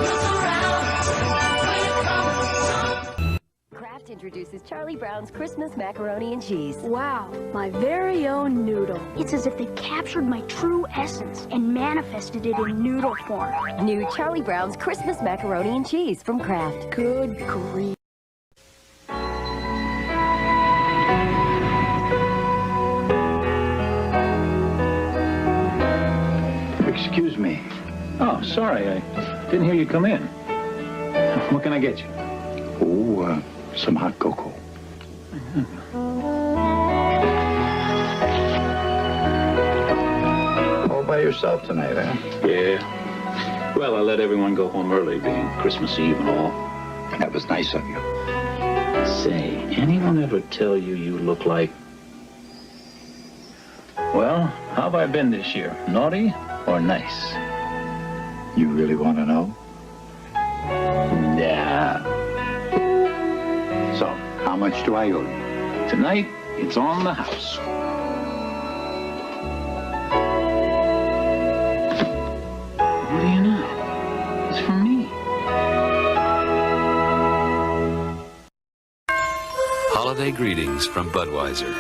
Look around, we're coming. Kraft introduces Charlie Brown's Christmas macaroni and cheese. Wow, my very own noodle. It's as if they captured my true essence and manifested it in noodle form. New Charlie Brown's Christmas macaroni and cheese from Kraft. Good grief. Excuse me. Oh, sorry, I didn't hear you come in. What can I get you? Oh, some hot cocoa. All by yourself tonight, eh? Yeah. Well, I let everyone go home early, being Christmas Eve and all. That was nice of you. Say, anyone ever tell you you look like... Well, how have I been this year? Naughty or nice? You really want to know? Nah. So, how much do I owe you? Tonight, it's on the house. What do you know? It's from me. Holiday greetings from Budweiser.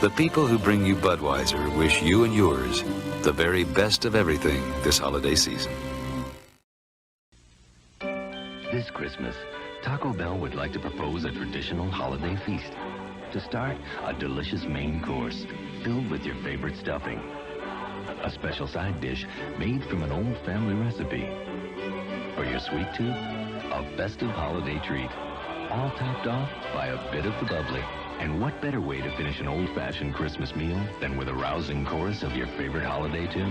The people who bring you Budweiser wish you and yours the very best of everything this holiday season. This Christmas, Taco Bell would like to propose a traditional holiday feast. To start, a delicious main course filled with your favorite stuffing. A special side dish made from an old family recipe. For your sweet tooth, a festive holiday treat. All topped off by a bit of the bubbly. And what better way to finish an old-fashioned Christmas meal than with a rousing chorus of your favorite holiday tune?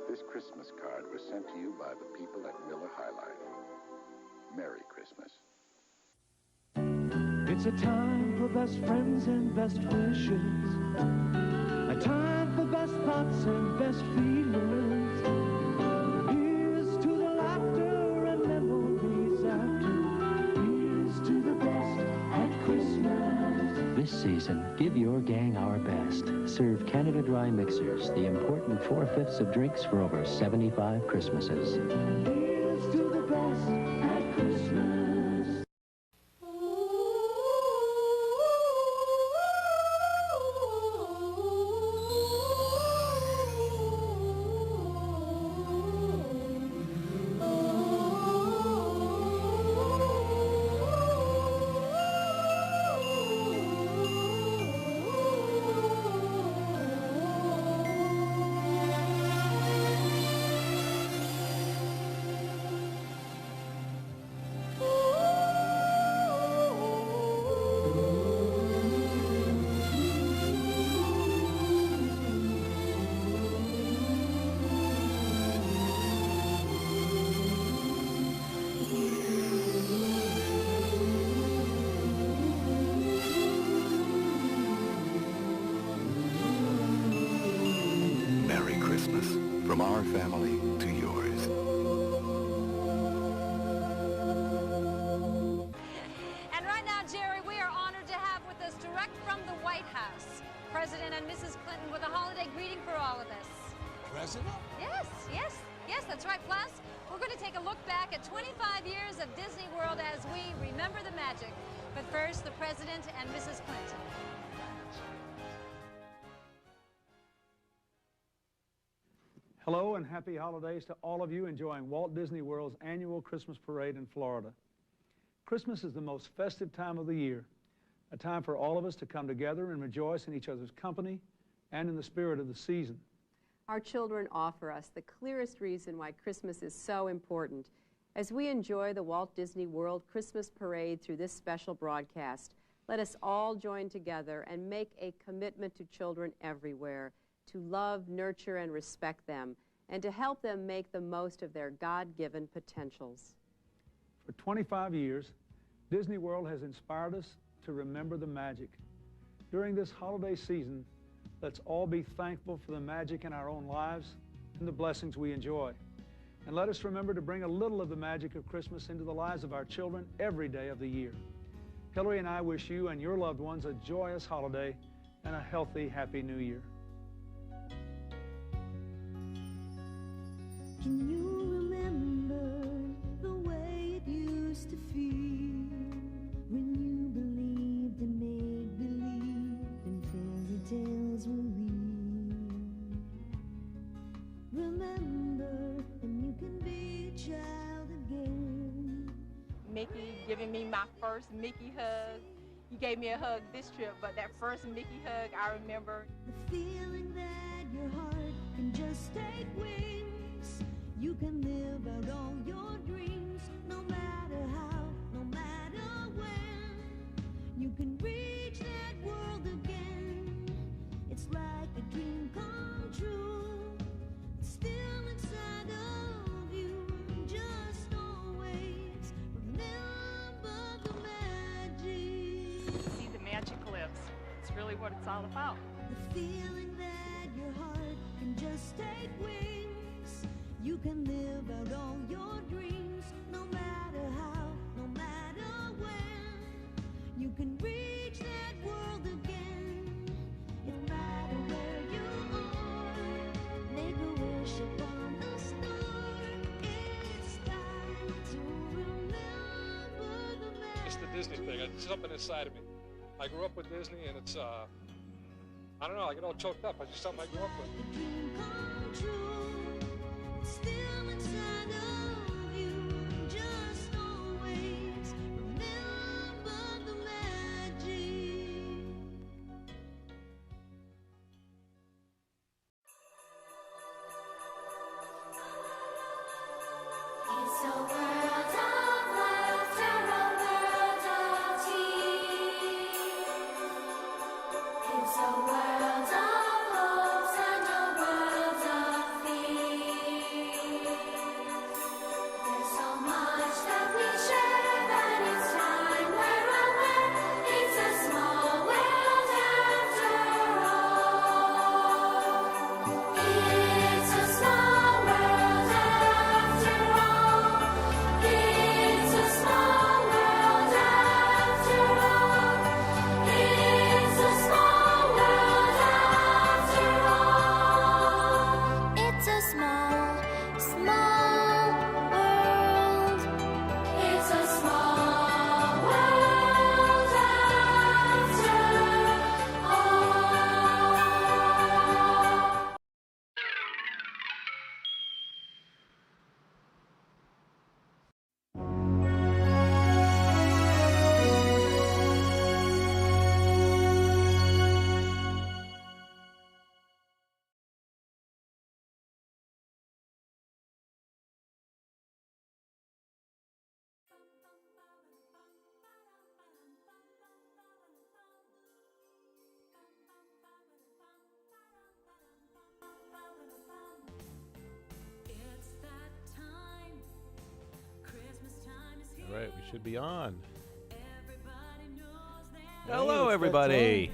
This Christmas card was sent to you by the people at Miller High Life. Merry Christmas. It's a time for best friends and best wishes. A time for best thoughts and best feelings. Here's to the laughter and memories after. Here's to the best at Christmas. This season, give your gang our best. Serve Canada Dry mixers, the important 4/5 of drinks for over 75 Christmases. Here's to the best at Christmas. Merry Christmas from our family to yours. And right now, Jerry, we are honored to have with us direct from the White House, President and Mrs. Clinton with a holiday greeting for all of us. President? Yes, that's right. Plus, we're going to take a look back at 25 years of Disney World as we remember the magic. But first, the President and Mrs. Clinton. Hello and happy holidays to all of you enjoying Walt Disney World's annual Christmas parade in Florida. Christmas is the most festive time of the year, a time for all of us to come together and rejoice in each other's company and in the spirit of the season. Our children offer us the clearest reason why Christmas is so important. As we enjoy the Walt Disney World Christmas parade through this special broadcast, let us all join together and make a commitment to children everywhere to love, nurture, and respect them, and to help them make the most of their God-given potentials. For 25 years, Disney World has inspired us to remember the magic. During this holiday season, let's all be thankful for the magic in our own lives and the blessings we enjoy. And let us remember to bring a little of the magic of Christmas into the lives of our children every day of the year. Hillary and I wish you and your loved ones a joyous holiday and a healthy, happy New Year. Can you remember the way it used to feel when you believed in make-believe and fairy tales were real? Remember, and you can be a child again. Mickey giving me my first Mickey hug. You gave me a hug this trip, but that first Mickey hug, I remember. The feeling that your heart can just take wings. You can live out all your dreams, no matter how, no matter when. You can reach that world again. It's like a dream come true. It's still inside of you. Just always remember the magic. See the magic lives. It's really what it's all about. The feeling that your heart can just take wings. You can live out all your dreams, no matter how, no matter when. You can reach that world again. It matter where you are. Make a wish upon the star. It's time to remember the magic. It's the Disney thing. It's something inside of me. I grew up with Disney, and it's I don't know. I get all choked up. It's just something I grew up with. The dream come true. Still inside of you, just always remember the magic. It's a world of laughter, a world of tears. It's a world of hopes and a world of fear. right, we should be on. Hello, everybody.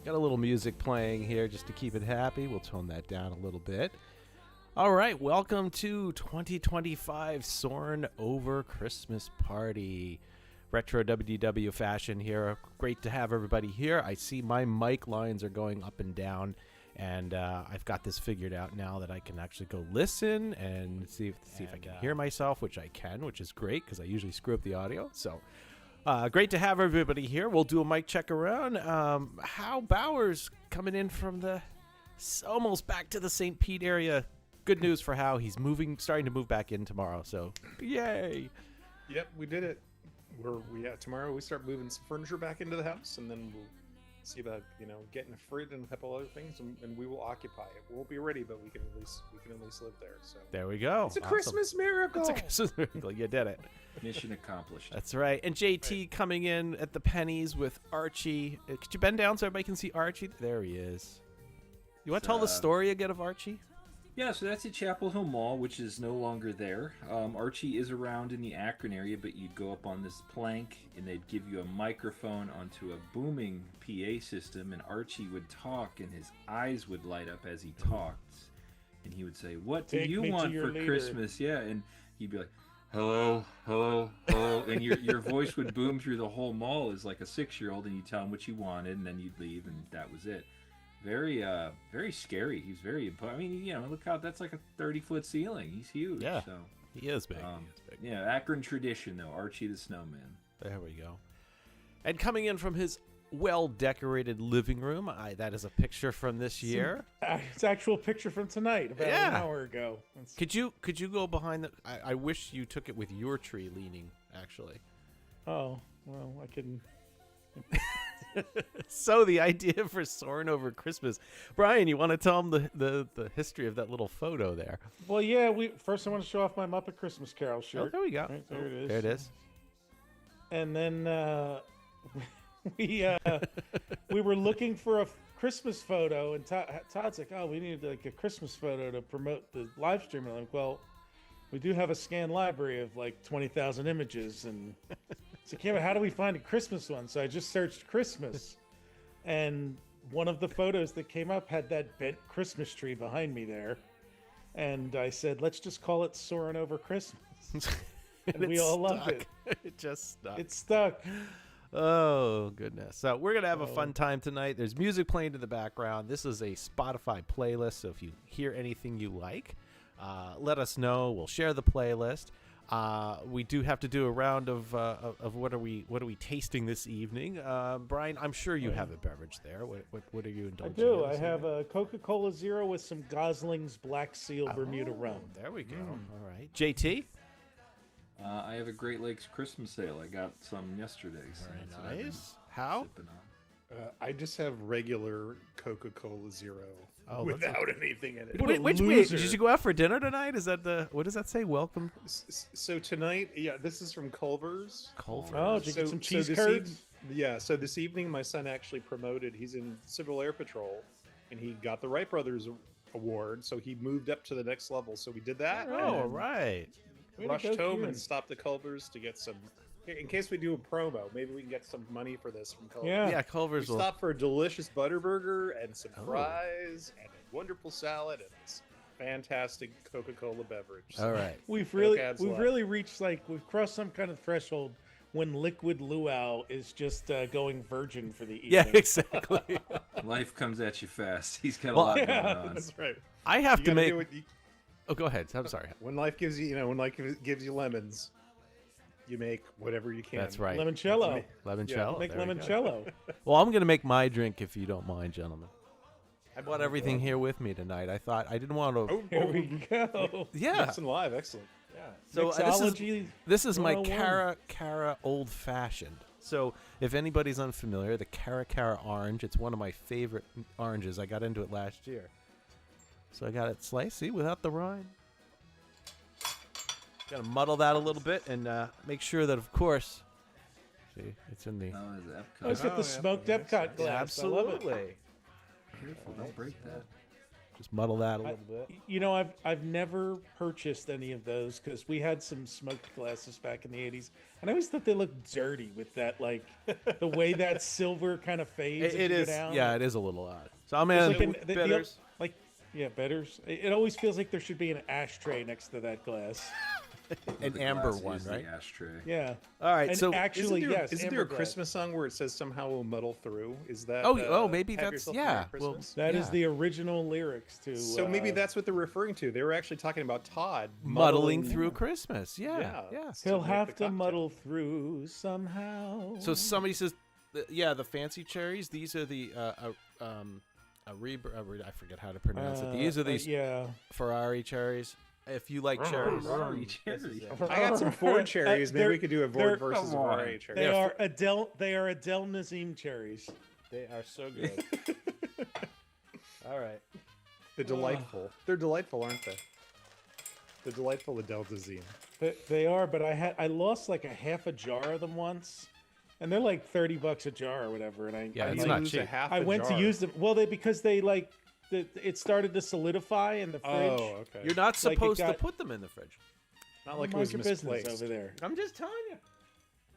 Got a little music playing here just to keep it happy. We'll tone that down a little bit. All right, welcome to 2025 Soarin' Over Christmas Party. RetroWDW fashion here. Great to have everybody here. I see my mic lines are going up and down, and I've got this figured out now that I can actually go listen and see if I can hear myself, which I can, which is great because I usually screw up the audio. So great to have everybody here. We'll do a mic check around. Hal Bowers coming in from the almost back to the St. Pete area. Good news for Hal. He's starting to move back in tomorrow. So yay! Yep, we did it. Tomorrow we start moving some furniture back into the house, and then we'll see about getting a fridge and a couple other things, and we will occupy it. We won't be ready, but we can at least live there. So there we go. It's a Christmas miracle. It's a Christmas miracle. You did it. Mission accomplished. That's right. And JT coming in at the pennies with Archie. Could you bend down so everybody can see Archie? There he is. You want to tell the story again of Archie? Yeah, so that's at Chapel Hill Mall, which is no longer there. Archie is around in the Akron area, but you'd go up on this plank, and they'd give you a microphone onto a booming PA system, and Archie would talk, and his eyes would light up as he talked. And he would say, "What do you want for Christmas?" Yeah, and he'd be like, "Hello, hello, hello." And your voice would boom through the whole mall as like a 6-year-old, and you'd tell him what you wanted, and then you'd leave, and that was it. Very scary. He's very important. I mean, look out, that's like a 30-foot ceiling. He's huge. Yeah, so. He is big. Yeah, Akron tradition, though. Archie the Snowman. There we go. And coming in from his well-decorated living room, that is a picture from this year. It's actual picture from tonight, about an hour ago. Could you go behind the... I wish you took it with your tree leaning, actually. Oh, well, I can... So the idea for Soarin' Over Christmas, Brian, you want to tell them the history of that little photo there? Well, yeah. First I want to show off my Muppet Christmas Carol shirt. Oh, there we go. Right, there it is. There it is. And then we were looking for a Christmas photo, and Todd's like, "Oh, we need like a Christmas photo to promote the live stream." And I'm like, "Well, we do have a scanned library of like 20,000 images," and it's like, "Yeah, but how do we find a Christmas one?" So I just searched Christmas, and one of the photos that came up had that bent Christmas tree behind me there. And I said, "Let's just call it Soarin' Over Christmas." And we all loved it. It just stuck. It stuck. Oh, goodness. So we're going to have a fun time tonight. There's music playing in the background. This is a Spotify playlist, so if you hear anything you like, let us know. We'll share the playlist. We do have to do a round of what are we tasting this evening. Brian, I'm sure you have a beverage there. What are you indulging in? I have a Coca-Cola Zero with some Gosling's Black Seal Bermuda rum. There we go. All right. JT? I have a Great Lakes Christmas ale. I got some yesterday. So very nice. How? I just have regular Coca-Cola Zero without anything in it. Wait, did you go out for dinner tonight? Is that what does that say? Welcome. So tonight, this is from Culver's. Culver's. Oh, did you get some cheese curds? So this evening my son actually promoted. He's in Civil Air Patrol, and he got the Wright Brothers Award, so he moved up to the next level. So we did that. Oh, all right. Rushed home and stopped at Culver's to get some. In case we do a promo, maybe we can get some money for this from Culver's. Yeah, Culver's will stop for a delicious Butterburger and some fries and a wonderful salad and this fantastic Coca-Cola beverage. All right, we've really reached we've crossed some kind of threshold when liquid luau is just going virgin for the evening. Yeah, exactly. Life comes at you fast. He's got a lot going on. That's right. I have to make. Oh, go ahead. I'm sorry. When life gives you, gives you lemons, you make whatever you can. That's right. Limoncello. Limoncello. Make limoncello. Well, I'm going to make my drink if you don't mind, gentlemen. I brought everything here with me tonight. I thought I didn't want to. Here we go. Yeah. Listen live. Excellent. Yeah. So this is my Cara Old Fashioned. So if anybody's unfamiliar, the Cara orange. It's one of my favorite oranges. I got into it last year. So I got it sliced, see, without the rind. Got to muddle that a little bit and make sure that, of course, see, it's in the... it's got the smoked Epcot glass. Absolutely. Careful, don't break that. Just muddle that a little bit. You know, I've never purchased any of those because we had some smoked glasses back in the 80s, and I always thought they looked dirty with that, like the way that silver kind of fades. It as you is. go down. Yeah, it is a little odd. So I'm in bitters. Bitters. It always feels like there should be an ashtray next to that glass. An amber one, right? The ashtray. Yeah. All right. And So actually, isn't there a Christmas song where it says somehow we'll muddle through? Is that? Maybe Have that's Yourself a Merry Well, Christmas? That is the original lyrics to. So maybe that's what they're referring to. They were actually talking about Todd muddling through Christmas. Yeah. He'll have to muddle through somehow. So somebody says, the fancy cherries. These are the I forget how to pronounce it. These are these Ferrari cherries. If you like cherries, I got some Ford cherries. Maybe we could do a Ford versus Ferrari cherry. They are Adele Nazim cherries. They are so good. All right. They're delightful. They're delightful, aren't they? The delightful Adele Nazim. They are, but I lost like a half a jar of them once. And they're like $30 a jar or whatever, and it's not cheap. I went to use them. Well, because it started to solidify in the fridge. Oh, okay. You're not supposed to put them in the fridge. Not like it was your misplaced. business over there. I'm just telling you.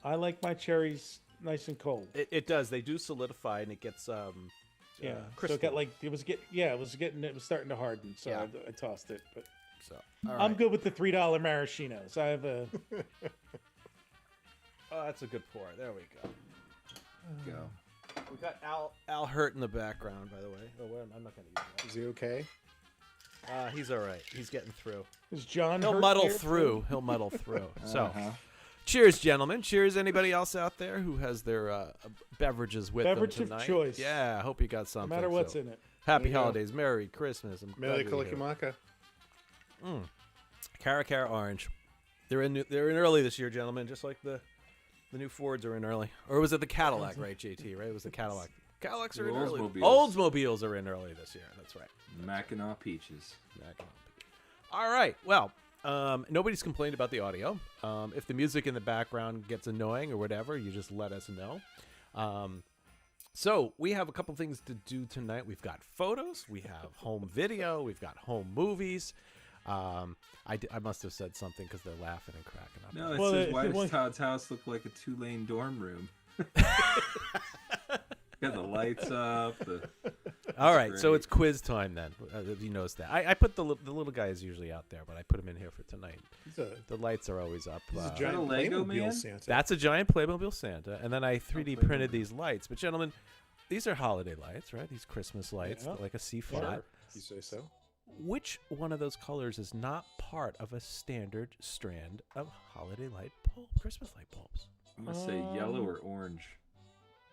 I like my cherries nice and cold. It does. They do solidify, and it gets yeah. crystal. So it got like it was starting to harden. So I tossed it. But all I'm right. good with the $3 maraschinos. I have a. Oh, that's a good pour. There we go. Go. We got Al Hurt in the background, by the way. Oh, well, I'm not going to use that. Is he okay? He's all right. He's getting through. Is John? He'll Hurt muddle there, through. too? He'll muddle through. So, cheers, gentlemen. Cheers, anybody else out there who has their beverages with Beverage them tonight. of choice. Yeah, I hope you got something. No matter what's in it. Happy There you go. holidays. Merry Christmas. I'm glad Mele you're here. Kalikimaka. Cara Orange. They're in early this year, gentlemen, just like the new Fords are in early. Or was it the Cadillac, right, JT, right? It was the Cadillac. Cadillacs are in early. Oldsmobiles are in early this year. That's right. Mackinac Peaches. All right. Well, nobody's complained about the audio. If the music in the background gets annoying or whatever, you just let us know. So we have a couple things to do tonight. We've got photos. We have home video. We've got home movies. I must have said something because they're laughing and cracking up. No, it says, why does Todd's house look like a 2-lane dorm room? Got the lights up. All right, so it's quiz time then. You noticed that. I put the little guy is usually out there, but I put him in here for tonight. The lights are always up. This is a giant Lego Playmobil man? Santa. That's a giant Playmobil Santa, and then I 3D printed these lights. But gentlemen, these are holiday lights, right? These Christmas lights, like a C5. Sure. You say so. Which one of those colors is not part of a standard strand of holiday light Christmas light bulbs? I'm going to say yellow or orange.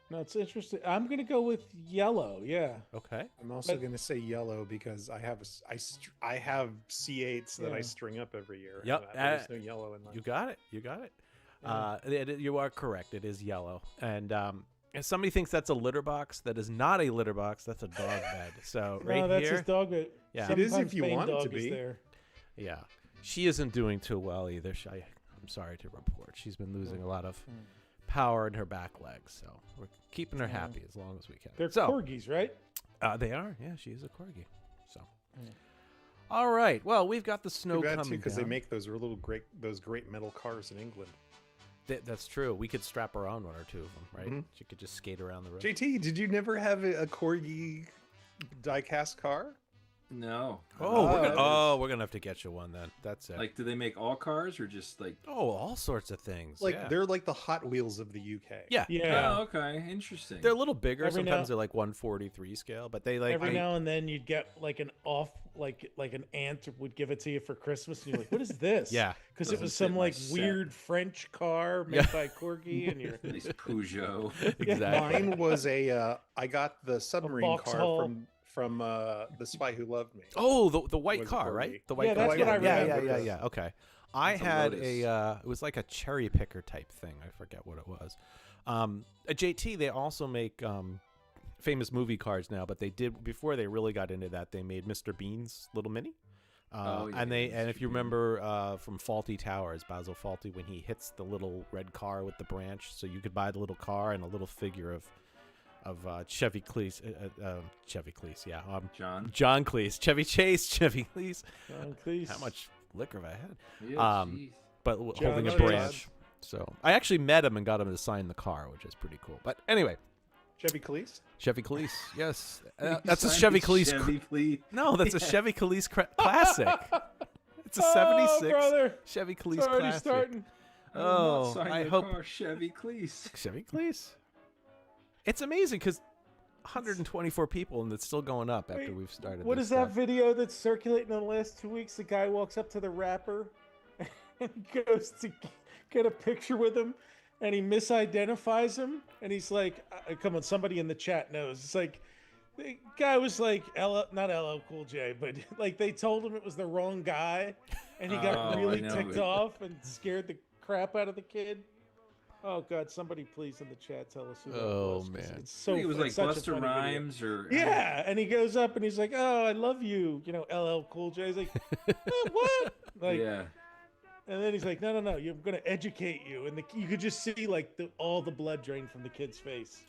No, it's interesting. I'm gonna go with yellow. Yeah. Okay. I'm also going to say yellow because I have C8s that I string up every year. Yep. There's no yellow in mine. You got it. You got it. You are correct. It is yellow. And if somebody thinks that's a litter box, that is not a litter box. That's a dog bed. So No, that's his dog bed. Yeah. It is if Sometimes you Bane want it dog to is be. there. Yeah. She isn't doing too well either. I'm sorry to report. She's been losing a lot of power in her back legs. So we're keeping her happy as long as we can. They're corgis, right? They are. Yeah, she is a corgi. So. All right. Well, we've got the snow Too bad coming too because they down. make those great metal cars in England. That's true. We could strap her on one or two of them, right? Mhm. She could just skate around the road. JT, did you never have a corgi die-cast car? No. We're gonna have to get you one then. That's it. Like, do they make all cars or just like? All sorts of things. Like yeah. they're like the Hot Wheels of the UK. Yeah. Oh, okay. Interesting. They're a little bigger. Every Sometimes now- they're like 143 scale, but they like Every now and then you'd get like like an aunt would give it to you for Christmas, and you're like, "What is this?" Yeah. because it Doesn't was fit some my like set. weird French car made by Corgi, and you're Nice Peugeot. Exactly. Mine was I got the submarine car Vauxhall. from The Spy Who Loved Me. Oh, the white Was a car, Corgi. right? The white Yeah, car. that's what I remember. Yeah. Okay. I That's a had Lotus. it was like a cherry picker type thing. I forget what it was. At JT, they also make famous movie cars now, but they did before they really got into that. They made Mr. Bean's Little Mini. And if you remember from Fawlty Towers, Basil Fawlty, when he hits the little red car with the branch, so you could buy the little car and a little figure of Chevy Cleese. Chevy Cleese, yeah. John Cleese. Chevy Chase, Chevy Cleese. John Cleese. How much liquor have I had? Yeah, jeez. But holding a Chase. branch. So I actually met him and got him to sign the car, which is pretty cool. But anyway. Chevy Cleese? Chevy Cleese, yes. You That's a signed Chevy the Cleese. Chevy Cleese. No, that's a Chevy Cleese classic. It's a 76 Chevy Cleese it's already classic. starting. Oh, I hope Chevy Cleese. Chevy Cleese. It's amazing because 124 people and it's still going up after we've started. What this is that stuff. video that's circulating in the last 2 weeks? The guy walks up to the rapper and goes to get a picture with him, and he misidentifies him, and he's like, "Come on, somebody in the chat knows." It's like the guy was like, not LL Cool J, but like they told him it was the wrong guy, and he got really ticked off and scared the crap out of the kid. Oh God! Somebody please in the chat tell us who that was. 'Cause man. it's so. It was it's like such a Busta funny Rhymes video. or Yeah, and he goes up and he's like, "Oh, I love you," LL Cool J. He's like, "What?" Like, yeah. And then he's like, "No, I'm gonna educate you," and you could just see like all the blood drain from the kid's face.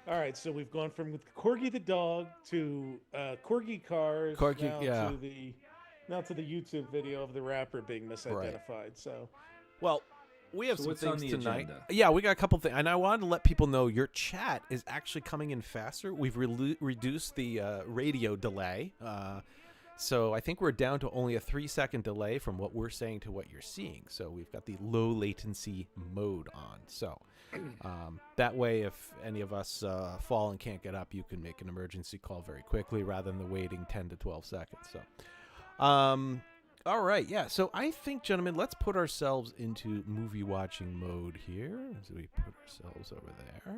All right, so we've gone from Corgi the dog to Corgi cars. Corgi, now yeah. Now to the YouTube video of the rapper being misidentified. So, well, we have So some what's on things the tonight. agenda? Yeah, we got a couple things, and I wanted to let people know your chat is actually coming in faster. We've reduced the radio delay, so I think we're down to only a 3-second delay from what we're saying to what you're seeing. So we've got the low latency mode on. So that way, if any of us fall and can't get up, you can make an emergency call very quickly rather than the waiting 10 to 12 seconds. So. All right, yeah. So I think, gentlemen, let's put ourselves into movie watching mode here. So we put ourselves over there.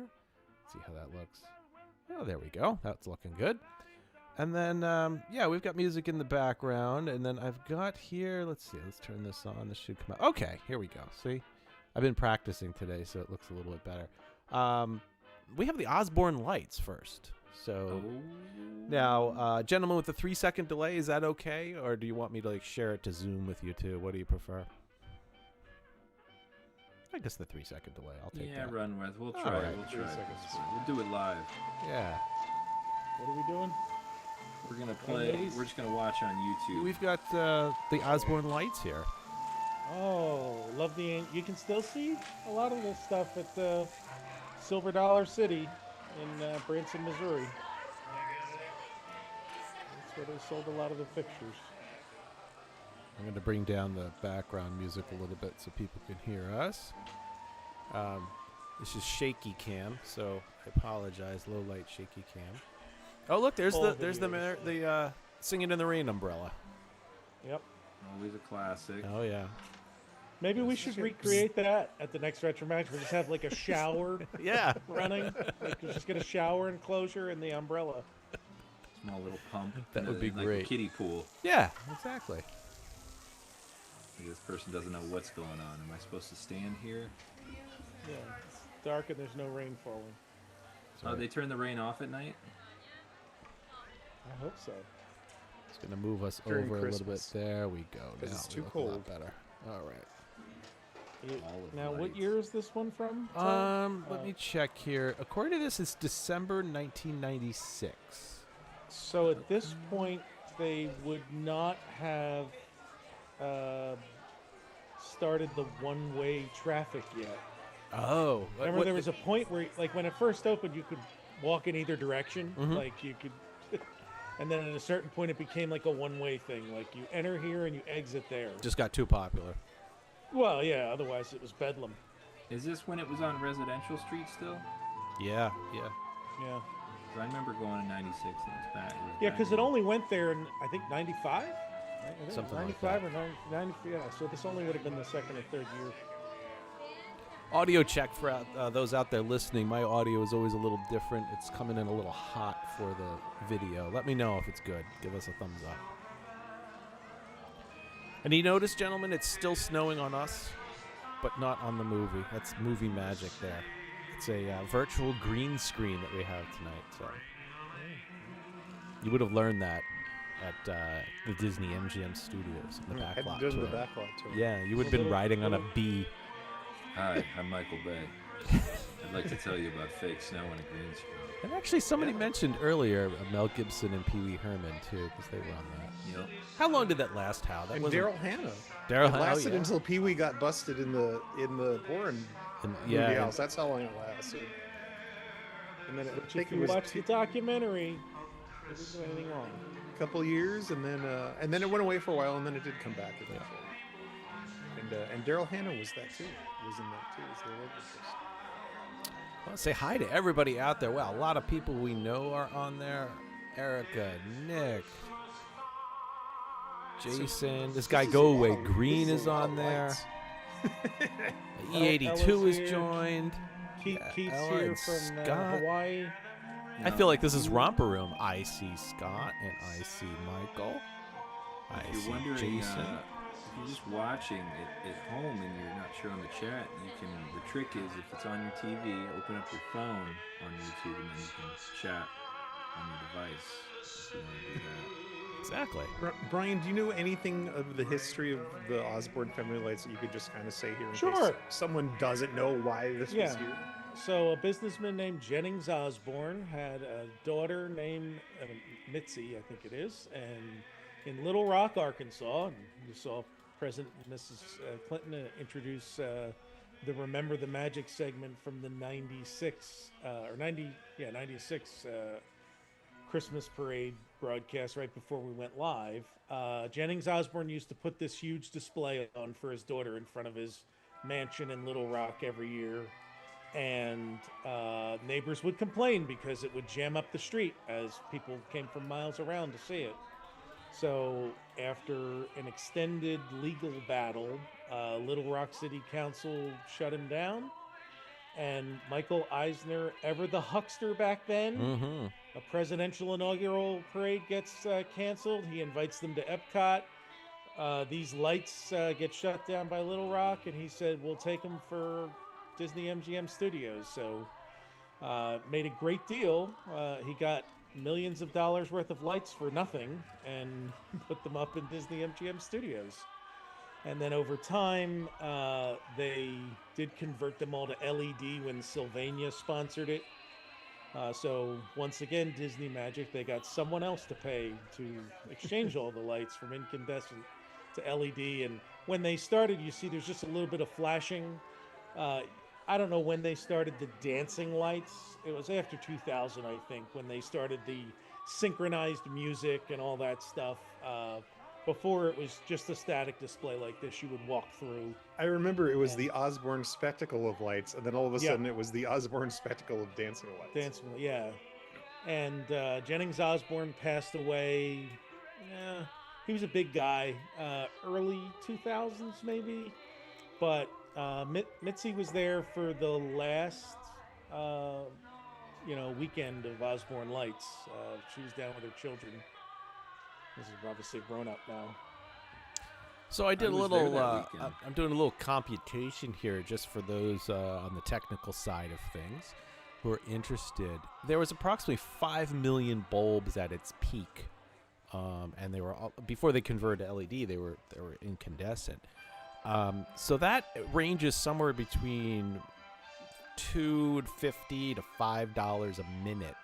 See how that looks. Oh, there we go. That's looking good. And then, yeah, we've got music in the background. And then I've got here, let's see, let's turn this on. This should come out. Okay, here we go. See? I've been practicing today, so it looks a little bit better. We have the Osborne lights first. So now, gentlemen, with the 3-second delay, is that okay? Or do you want me to share it to Zoom with you too? What do you prefer? I guess the 3-second delay. I'll take that. Yeah, run with. We'll All try. right. We'll try. We'll do it live. Yeah. what are we doing? We're gonna play. We're just gonna watch on YouTube. We've got the Osborne lights here. Oh, love the. You can still see a lot of this stuff at the Silver Dollar City in Branson, Missouri. That's where they sold a lot of the fixtures. I'm going to bring down the background music a little bit so people can hear us. This is shaky cam, so I apologize. Low light shaky cam. Oh, look, there's the Singing in the Rain umbrella. Yep. Always a classic. Oh yeah. Maybe we should recreate that at the next Retro Match. We'll just have like a shower Yeah. running. Like, just get a shower enclosure and the umbrella. Small little pump. That would be like great. A kiddie pool. Yeah, exactly. This person doesn't know what's going on. Am I supposed to stand here? Yeah, it's dark and there's no rain falling. Oh, they turn the rain off at night? I hope so. It's going to move us During over Christmas. a little bit. There we go. 'Cause Now it's we too look a lot cold. better. All right. Now, what year is this one from? Let me check here. According to this, it's December 1996. So at this point, they would not have started the one-way traffic yet. Oh, Remember, there was a point where, like, when it first opened, you could walk in either direction. Mhm. Like, you could... And then at a certain point, it became like a one-way thing. Like, you enter here and you exit there. Just got too popular. Well, yeah, otherwise it was bedlam. Is this when it was on Residential Street still? Yeah, yeah. Yeah. 'Cause I remember going in '96 and it was back. Yeah, because it only went there in, I think, 95? Something like 95 or 90, yeah, so this only would have been the second or third year. Audio check for those out there listening. My audio is always a little different. It's coming in a little hot for the video. Let me know if it's good. Give us a thumbs up. And you notice, gentlemen, it's still snowing on us, but not on the movie. That's movie magic there. It's a virtual green screen that we have tonight. So you would have learned that at the Disney MGM Studios in the back Hadn't lot. done tour. the back lot tour. Yeah, you would have been riding on a bee. Hi, I'm Michael Bay. I'd like to tell you about fake snow in a green screen. And actually, somebody mentioned earlier Mel Gibson and Pee Wee Herman too, because they were on that. Yep. How long did that last? Hal? That And was Daryl Hannah. Daryl It Hannah lasted until Pee Wee got busted in the Warren movie house. That's how long it lasted. And then If you watch the documentary, it didn't do anything wrong. A couple years, and then it went away for a while, and then it did come back eventually. And Daryl Hannah was that too. Was in that too. Was the love interest. Well, say hi to everybody out there. Well, a lot of people we know are on there. Erica, Nick, Jason. This guy Go Away Green is on there. E82 is joined. Keith's Ella here and from Scott. Hawaii. I feel like this is Romper Room. I see Scott and I see Michael. I If see you're wondering, Jason. if you're just watching it at home and you're not sure on the chat, the trick is if it's on your TV, open up your phone on YouTube and then you can chat on your device. If you want to do that. Exactly. Brian, do you know anything of the history of the Osborne family lights that you could just kind of say here in Sure. case someone doesn't know why this was here? So a businessman named Jennings Osborne had a daughter named Mitzi, I think it is, and in Little Rock, Arkansas, and you saw President Mrs. Clinton introduce the Remember the Magic segment from the 96 Christmas parade broadcast right before we went live. Jennings Osborne used to put this huge display on for his daughter in front of his mansion in Little Rock every year. And neighbors would complain because it would jam up the street as people came from miles around to see it. So after an extended legal battle, Little Rock City Council shut him down. And Michael Eisner, ever the huckster back then, a presidential inaugural parade gets canceled. He invites them to Epcot. These lights get shut down by Little Rock, and he said, we'll take them for Disney MGM Studios. So made a great deal. He got millions of dollars worth of lights for nothing and put them up in Disney MGM Studios. And then over time, they did convert them all to LED when Sylvania sponsored it. So once again, Disney Magic, they got someone else to pay to exchange all the lights from incandescent to LED. And when they started, you see there's just a little bit of flashing. I don't know when they started the dancing lights. It was after 2000, I think, when they started the synchronized music and all that stuff. Before it was just a static display like this you would walk through. I remember it was the Osborne Spectacle of Lights, and then all of a sudden it was the Osborne Spectacle of Dancing Lights. Dancing, yeah. And Jennings Osborne passed away. He was a big guy, early 2000s maybe. But Mitzi was there for the last, weekend of Osborne Lights. She was down with her children. This is obviously grown up now. So I did a little, I'm doing a little computation here just for those on the technical side of things who are interested. There was approximately 5 million bulbs at its peak. And they were all, before they converted to LED, they were incandescent. So that ranges somewhere between $2.50 to $5 a minute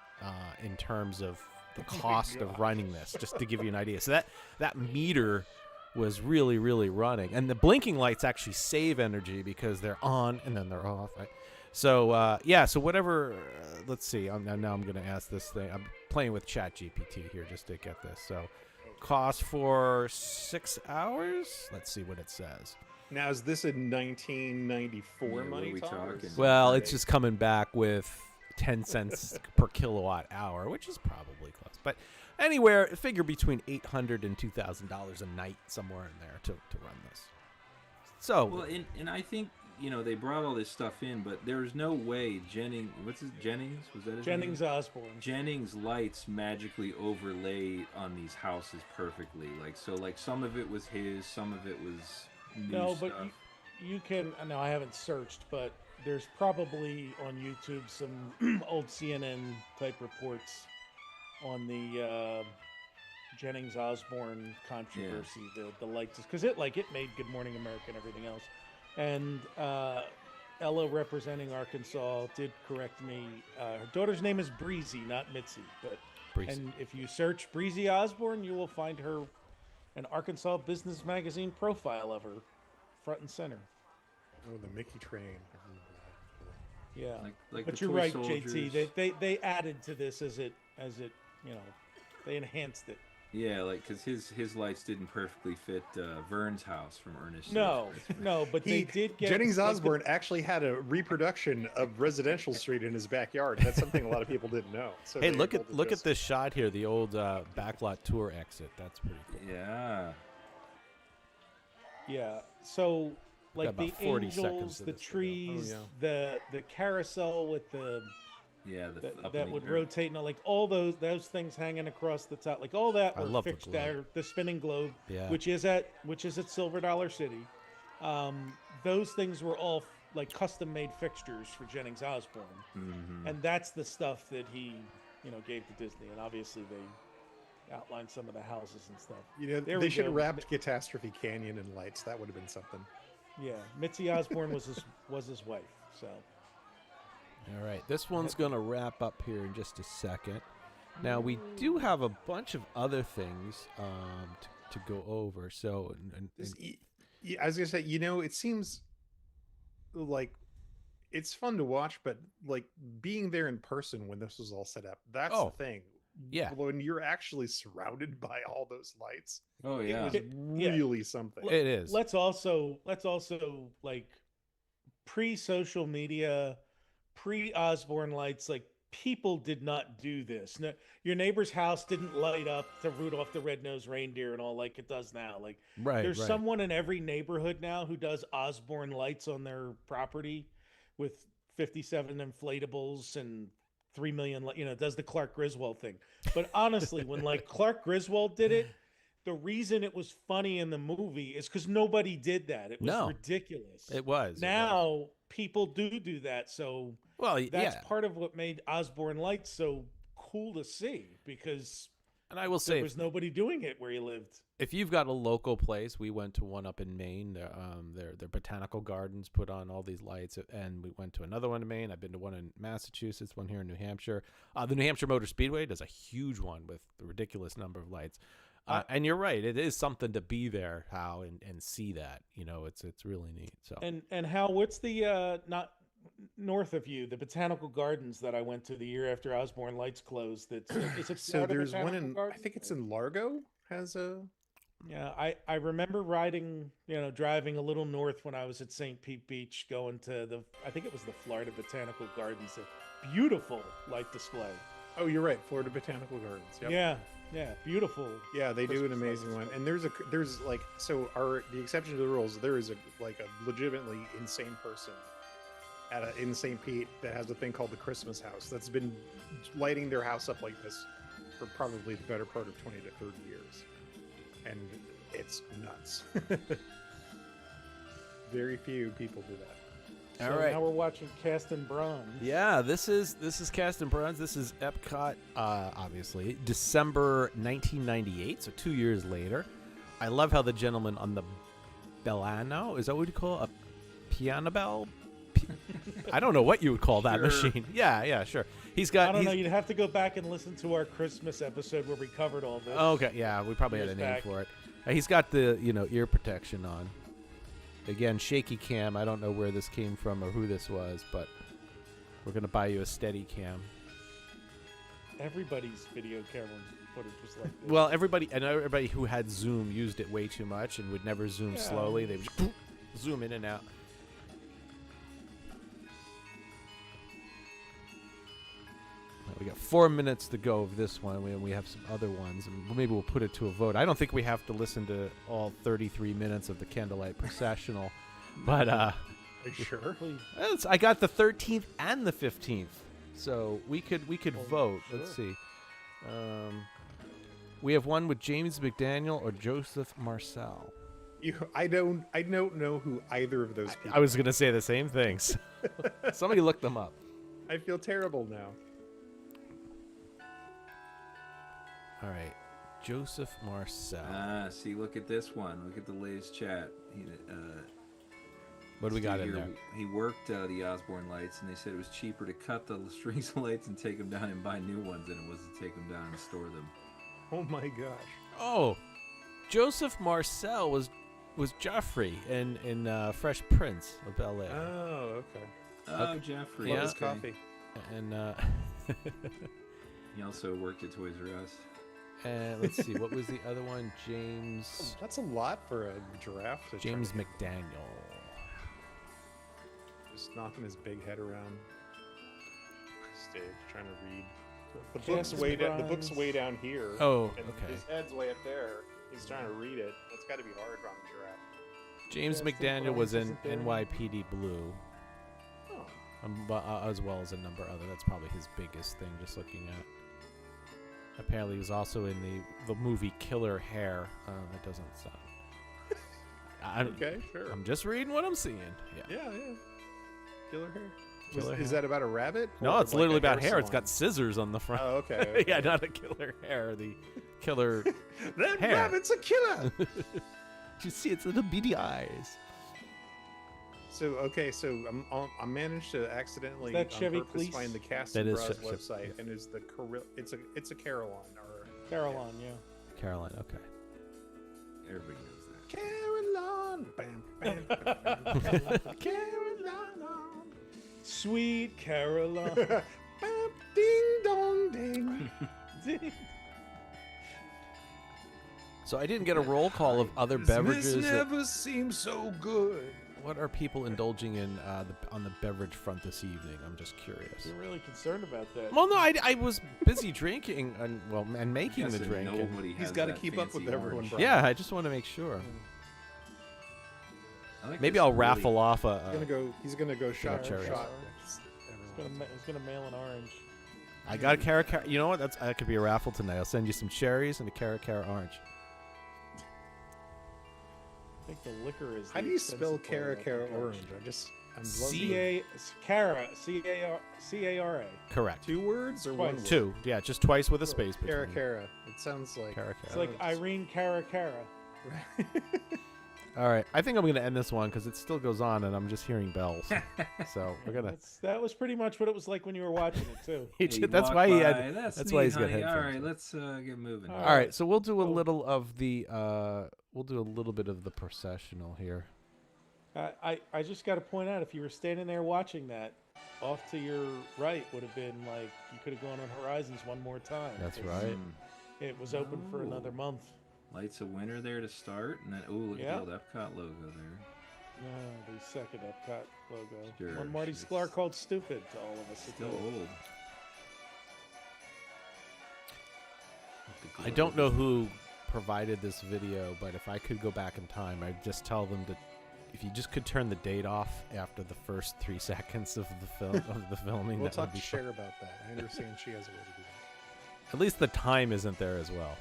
in terms of the cost of running this, just to give you an idea. So that meter was really, really running. And the blinking lights actually save energy because they're on and then they're off. Right? So, so whatever, let's see. Now I'm going to ask this thing. I'm playing with ChatGPT here just to get this. So cost for 6 hours? Let's see what it says. Now, is this a 1994 money talk? Well, it's just coming back with 10 cents per kilowatt hour, which is probably close. But anywhere, figure between $800 and $2,000 a night, somewhere in there to run this. So, well, and I think they brought all this stuff in, but there's no way Jennings. Was that his Jennings name? Osborne. Jennings lights magically overlaid on these houses perfectly. Like some of it was his, some of it was new but stuff. you can. No, I haven't searched, but there's probably on YouTube some old CNN type reports on the Jennings Osborne controversy, the lights, because it made Good Morning America and everything else. And Ella, representing Arkansas, did correct me. Her daughter's name is Breezy, not Mitzi. But Breezy. And if you search Breezy Osborne, you will find her an Arkansas Business Magazine profile of her, front and center. Oh, the Mickey train. Yeah, Like but the you're toy right, soldiers. JT. They added to this as it they enhanced it. Yeah, like because his lights didn't perfectly fit Vern's house from Ernest. No, but they did get Jennings Osborne actually had a reproduction of Residential Street in his backyard. That's something a lot of people didn't know. So Hey, they look able to at just- this shot here, the old backlot tour exit. That's pretty cool. Yeah. Yeah. So like Got the about 40 seconds angels, of the this video. trees, Oh, the carousel with the up that in would the air. rotate, like all those things hanging across the top, like all that I were love the fixed globe. there. The spinning globe, Yeah. which is at Silver Dollar City. Those things were all like custom made fixtures for Jennings Osborne, and that's the stuff that he gave to Disney. And obviously they outlined some of the houses and stuff. There they we should have go. wrapped Catastrophe Canyon in lights. That would have been something. Yeah, Mitzi Osborne was his wife. So All right, this one's going to wrap up here in just a second. Now, we do have a bunch of other things to go over. So, I was going to say, it seems like it's fun to watch, but like being there in person when this was all set up, that's the thing. Yeah. When you're actually surrounded by all those lights. Oh, yeah. It was really something. It is. Let's also like pre-social media, pre-Osborne lights, like people did not do this. No, your neighbor's house didn't light up to Rudolph the Red-Nosed Reindeer and all like it does now. Like there's someone in every neighborhood now who does Osborne lights on their property with 57 inflatables and 3 million, does the Clark Griswold thing. But honestly, when like Clark Griswold did it, the reason it was funny in the movie is because nobody did that. It was ridiculous. It was. Now people do that. So that's yeah. part of what made Osborne Lights so cool to see, because and I will say there was nobody doing it where he lived. If you've got a local place, we went to one up in Maine. Their botanical gardens put on all these lights, and we went to another one in Maine. I've been to one in Massachusetts, one here in New Hampshire. The New Hampshire Motor Speedway does a huge one with a ridiculous number of lights. And you're right, it is something to be there, Hal, and see that. It's really neat. So and Hal, what's the not north of you, the botanical gardens that I went to the year after Osborne Lights closed? Is it So Florida there's one Botanical in, Gardens? I think it's in Largo, has a... Yeah, I remember driving a little north when I was at St. Pete Beach, going to I think it was the Florida Botanical Gardens, a beautiful light display. Oh, you're right, Florida Botanical Gardens. Yep. Yeah, beautiful. Yeah, they do an Christmas amazing lights. one. And there's like, so the exception to the rules, there is a legitimately insane person in St. Pete that has a thing called the Christmas House that's been lighting their house up like this for probably the better part of 20 to 30 years. And it's nuts. Very few people do that. So All right. now we're watching Cast in Bronze. yeah, this is Cast in Bronze. This is Epcot, obviously, December 1998, so 2 years later. I love how the gentleman on the Bellano, is that what you call a piano bell? I don't know what you would call that machine. Yeah, sure. He's got. I don't know. You'd have to go back and listen to our Christmas episode where we covered all this. Okay, yeah, we probably had a years name back. for it. He's got the ear protection on. Again, shaky cam. I don't know where this came from or who this was, but we're gonna buy you a steady cam. Everybody's video camera footage was like this. Well, everybody who had Zoom used it way too much and would never zoom slowly. They would just zoom in and out. We got 4 minutes to go of this one. We have some other ones, and maybe we'll put it to a vote. I don't think we have to listen to all 33 minutes of the Candlelight Processional, but Are you sure? I got the 13th and the 15th, so we could vote. Sure. Let's see. We have one with James McDaniel or Joseph Marcel. I don't know who either of those people. I was gonna say the same things. Somebody look them up. I feel terrible now. All right, Joseph Marcel. See, look at this one. Look at the latest chat. What do we got in Here, there? He worked the Osborne lights, and they said it was cheaper to cut the strings of lights and take them down and buy new ones than it was to take them down and store them. Oh my gosh. Oh, Joseph Marcel was Joffrey in Fresh Prince of Bel-Air. Oh, okay. Oh, Jeffrey. Love his coffee. And he also worked at Toys R Us. And let's see, what was the other one? James. Oh, that's a lot for a giraffe. To James try to- McDaniel. Just knocking his big head around stage, trying to read. The James book's way down. The Grimes. book's way down here. Oh, and okay. His head's way up there. He's trying to read it. That's got to be hard on a giraffe. James Yes, McDaniel was in isn't there? NYPD Blue, Oh. as well as a number of other. That's probably his biggest thing. Just looking at. Apparently, he was also in the movie Killer Hair. That doesn't sound. Okay, sure. I'm just reading what I'm seeing. Yeah. Yeah. Killer hair. Killer Is hair. that about a rabbit? No, or it's like literally a about hair. It's salon? got scissors on the front. Oh, okay. Yeah, not a killer hair. The killer. That hair. rabbit's a killer. You see its little beady eyes. So I managed to accidentally Is that on Chevy purpose Cleese? find the Cast That and is Bras Chevy- website, and is the it's a Caroline or Caroline, yeah. Caroline. Okay. Everybody knows that. Caroline. Bam, bam, bam, bam. Caroline. Sweet Caroline. Bam, ding dong ding. So I didn't get a roll call of other beverages. This that- never seems so good. What are people indulging in on the beverage front this evening? I'm just curious. You're really concerned about that. Well, no, I was busy drinking and making Yes, the and drink. nobody He's has got to that keep up fancy with everyone. orange. Brian. Yeah, I just want to make sure. I like Maybe this I'll really- raffle off a. He's gonna go shot for cherries. shot. He's gonna mail an orange. I got a Cara. You know what? That could be a raffle tonight. I'll send you some cherries and a Cara orange. I think the liquor is. How the do you spell expensive Cara part of that orange? I'm Cara, C-A-R-A. Correct. 2 words or 1 word? 2. Yeah, just twice with a space between. Cara. It sounds like Cara. It's like Irene Cara. All right, I think I'm gonna end this one because it still goes on and I'm just hearing bells. So we're gonna. That was pretty much what it was like when you were watching it too. That's why he had. That's why he's got headphones. All right, let's get moving. All right, so we'll do a little of the. We'll do a little bit of the processional here. I just got to point out, if you were standing there watching that, off to your right would have been like you could have gone on Horizons one more time. That's 'cause right. It was open for another month. Lights a winner there to start, and then look Yeah. at the old Epcot logo there. No, the second Epcot logo. Sure, One Marty she's Sklar called stupid to all of us. Still old. I don't know who provided this video, but if I could go back in time, I'd just tell them to, if you just could turn the date off after the first 3 seconds of the film of the filming. We'll that would talk be to fun. Cher about that. I understand she has a way to do that. At least the time isn't there as well.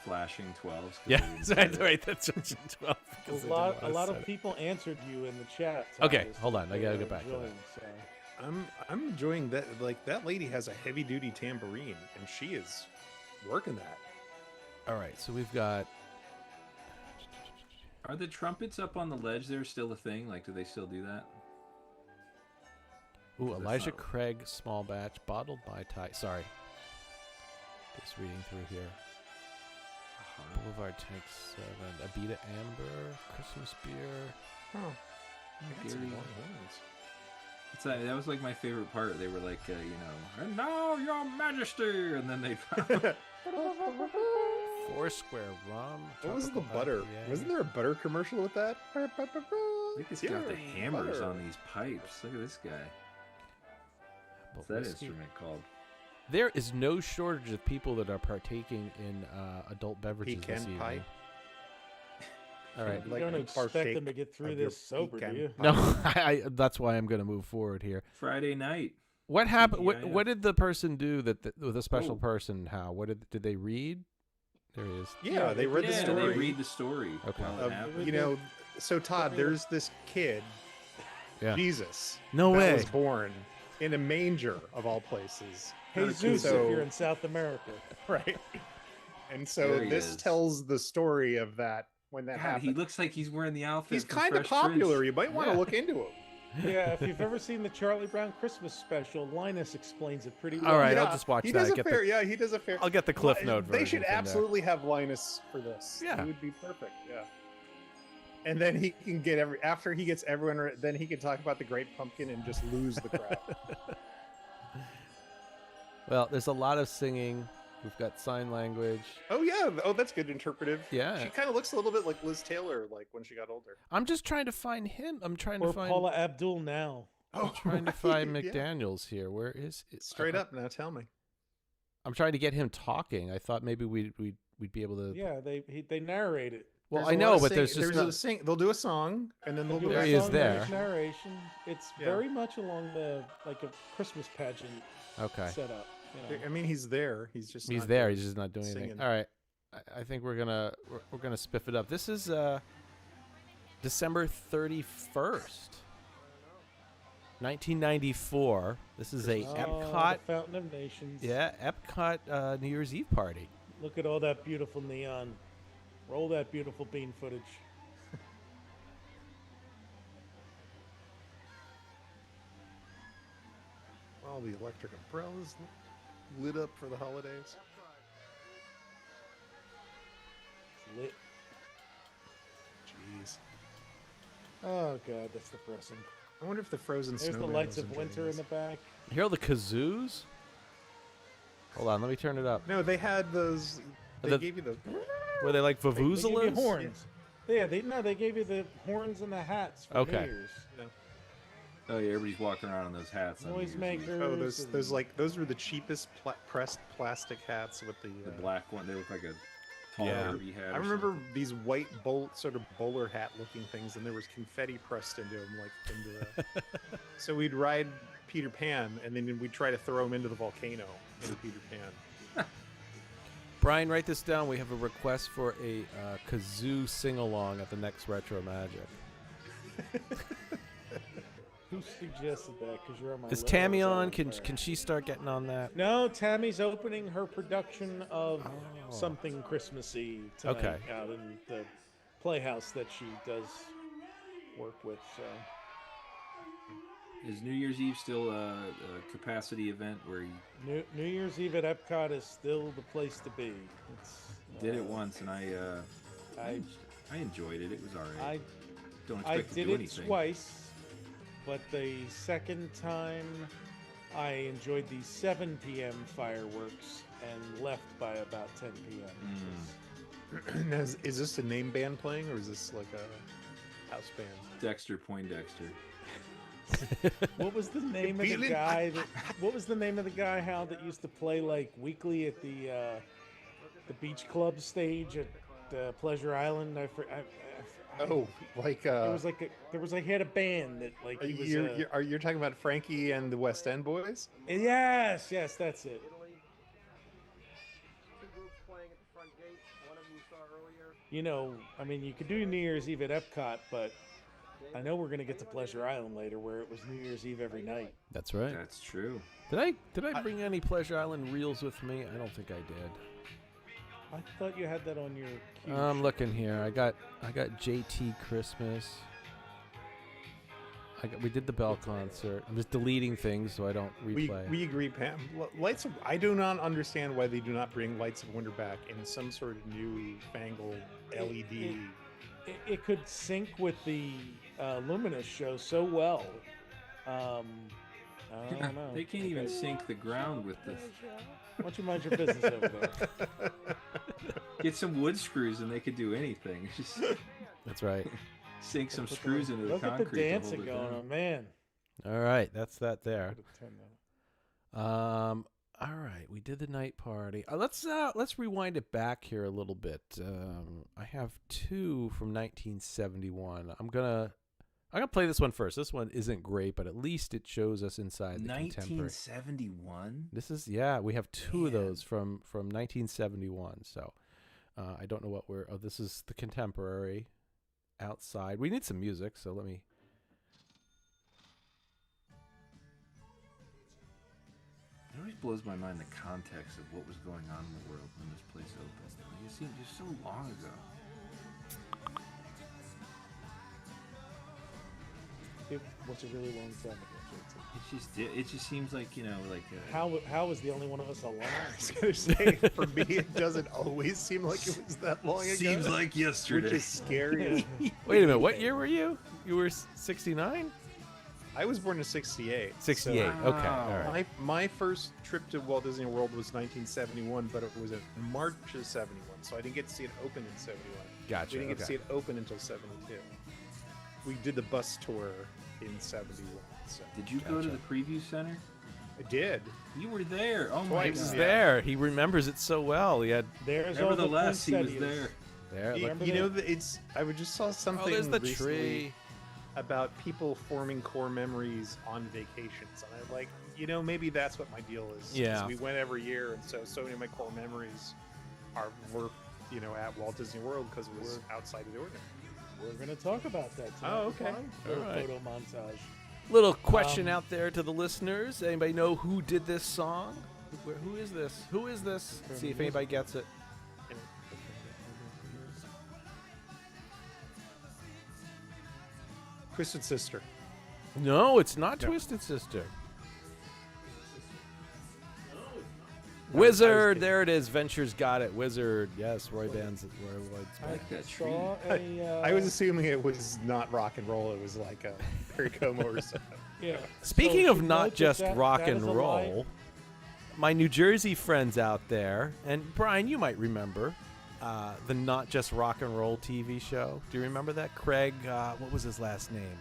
Flashing 12s. Yeah, right. That's 12. because A they lot didn't wanna set of it. people answered you in the chat. Okay, Thomas, hold on. I that gotta they get back to were that. enjoying, so. I'm enjoying that. Like, that lady has a heavy duty tambourine, and she is working that. All right, so we've got. Are the trumpets up on the ledge there still a thing? Like, do they still do that? Ooh, That's Elijah not- Craig, small batch, bottled by Ty. Sorry. Just reading through here. Boulevard Tank 7. Abita Amber, Christmas beer. Oh. That's Gary. long ones. It's that was like my favorite part. They were like, and now your majesty, and then they Foursquare rum. What was the tropical butter? IPA. Wasn't there a butter commercial with that? Look, it's got the Yeah, hammers butter. on these pipes. Look at this guy. What's that whiskey. instrument called? There is no shortage of people that are partaking in adult beverages this Pecan evening. pie? All right. You don't expect them to get through this sober, do you? No, that's why I'm going to move forward here. Friday night. What happened? TGIF. What did the person do that with a special Oh. person? How? What did they read? There he is. Yeah, they read the story. They read the story. Okay. while it happens. You know, so Todd, there's this kid, Yeah. Jesus. No that way. was born in a manger of all places. Jesus, So- if you're in South America. Right. And There so he this is. tells the story of that when that God, happened. he looks like he's wearing the outfit. He's from kind of Fresh popular. Prince. You might want to look into him. Yeah, if you've ever seen the Charlie Brown Christmas special, Linus explains it pretty well. All right, Yeah, I'll just watch he that. Does a Get fair, the, yeah, he does a fair. I'll get the Cliff Note version. They should from there. absolutely have Linus for this. Yeah. He would be perfect. Yeah. And then he can get after he gets everyone. Then he can talk about the Great Pumpkin and just lose the crowd. Well, there's a lot of singing. We've got sign language. Oh yeah. Oh, that's good interpretive. Yeah. She kind of looks a little bit like Liz Taylor, like when she got older. I'm just trying to find him. I'm trying Or to find Paula Abdul now. I'm trying to find McDaniels here. Where is it? Straight up now, tell me. I'm trying to get him talking. I thought maybe we'd be able to. Yeah, they narrate it. Well, There's I a lot know, of but sing- there's just a sing. They'll do a song, and then they'll do There a he is song. there. There's narration. It's very much along the like a Christmas pageant Okay. setup. You know. I mean, he's there. He's just He's not there. He's just not doing anything. singing. All right. I think we're gonna spiff it up. This is December 31st, 1994. This is a Epcot the Fountain of Nations. Yeah, Epcot New Year's Eve party. Look at all that beautiful neon. Roll that beautiful bean footage. All the electric umbrellas lit up for the holidays. It's lit. Jeez. Oh god, that's depressing. I wonder if the frozen There's the snowman lights was of enjoying winter in this. the back. Hear all the kazoos? Hold on, let me turn it up. No, they had those. They gave you the. Were they like They gave you vuvuzelas? horns. Yeah, they gave you the horns and the hats for Okay. New Year's. Oh yeah, everybody's walking around in those hats. on New Year's Eve. Noisemakers. Oh, those were the cheapest pressed plastic hats with the black one. They look like a tall derby hat. I or remember these white sort of bowler hat looking things, and there was confetti pressed into them, So we'd ride Peter Pan, and then we'd try to throw him into the volcano into Peter Pan. Brian, write this down. We have a request for a kazoo sing-along at the next Retro Magic. Who suggested that? Because you're on my Is list. Tammy on? Can she start getting on that? No, Tammy's opening her production of something Christmassy tonight Okay. out in the playhouse that she does work with. So Is New Year's Eve still a capacity event where you New Year's Eve at Epcot is still the place to be. It's, did it once and I enjoyed it. It was all right. Don't expect I to did do it anything. twice, but the second time I enjoyed the 7 p.m. fireworks and left by about 10 p.m. Now, is this a name band playing, or is this like a house band? Dexter Poindexter. What was the name of the guy? What was the name of the guy, Hal, that used to play like weekly at the beach club stage at Pleasure Island? He had a band that like he was. You're talking about Frankie and the West End Boys? Yes, that's it. You know, I mean, you could do New Year's Eve at Epcot, but I know we're gonna get to Pleasure Island later, where it was New Year's Eve every night. That's right. That's true. Did I bring any Pleasure Island reels with me? I don't think I did. I thought you had that on your queue. I'm looking here. I got JT Christmas. We did the Bell concert. I'm just deleting things so I don't replay. We agree, Pam. I do not understand why they do not bring Lights of Winter back in some sort of new fangled LED. It could sync with the Luminous show so well. I don't know. They can't even sink the ground with the. Why don't you mind your business over there? Get some wood screws and they could do anything. Just That's right. sink some screws into the Look concrete. at the dancing going on, man. All right, that's that there. Turn that on. All right, we did the night party. Let's rewind it back here a little bit. I have two from 1971. I'm gonna play this one first. This one isn't great, but at least it shows us inside the contemporary. 1971. This is we have two of those from 1971. So I don't know what we're. Oh, this is the contemporary. Outside, we need some music, so let me. It always blows my mind the context of what was going on in the world when this place opened. Like, it seemed just so long ago. It was a really long time ago. It just seems like, you know, like How was the only one of us alive? I was gonna say, for me, it doesn't always seem like it was that long ago. Seems like yesterday. Which is scary. Wait a minute. What year were you? You were 69? I was born in 68. 68. so- Okay. All right. My first trip to Walt Disney World was 1971, but it was in March of 71, so I didn't get to see it open in 71. Gotcha, We didn't get to okay. see it open until 72. We did the bus tour in 71. So. Did you go to the preview center? I did. You were there. Oh my He god. was there. He remembers it so well. He had. There's all the Nevertheless, he was poinsettias. there. There. look. You know, it's. I just saw something. there's the recently tree. about people forming core memories on vacations, and I'm like, you know, maybe that's what my deal is. Yeah. We went every year, and so many of my core memories were, you know, at Walt Disney World because it was outside of the ordinary. We're going to talk about that tonight. Oh, okay. Little All right. photo montage. Little question out there to the listeners. Anybody know who did this song? Who is this? Who is this? See if anybody gets it. Twisted Sister. No, it's not No. Twisted Sister. Wizard, there it is. Ventures got it. Wizard, yes. Roy Band's. I like that tree. saw a. I was assuming it was not rock and roll. It was like a Perry Como or something. Yeah. Speaking So of should not note that just that- rock that and is a roll, lie. my New Jersey friends out there, and Brian, you might remember the Not Just Rock and Roll TV show. Do you remember that? Craig, what was his last name?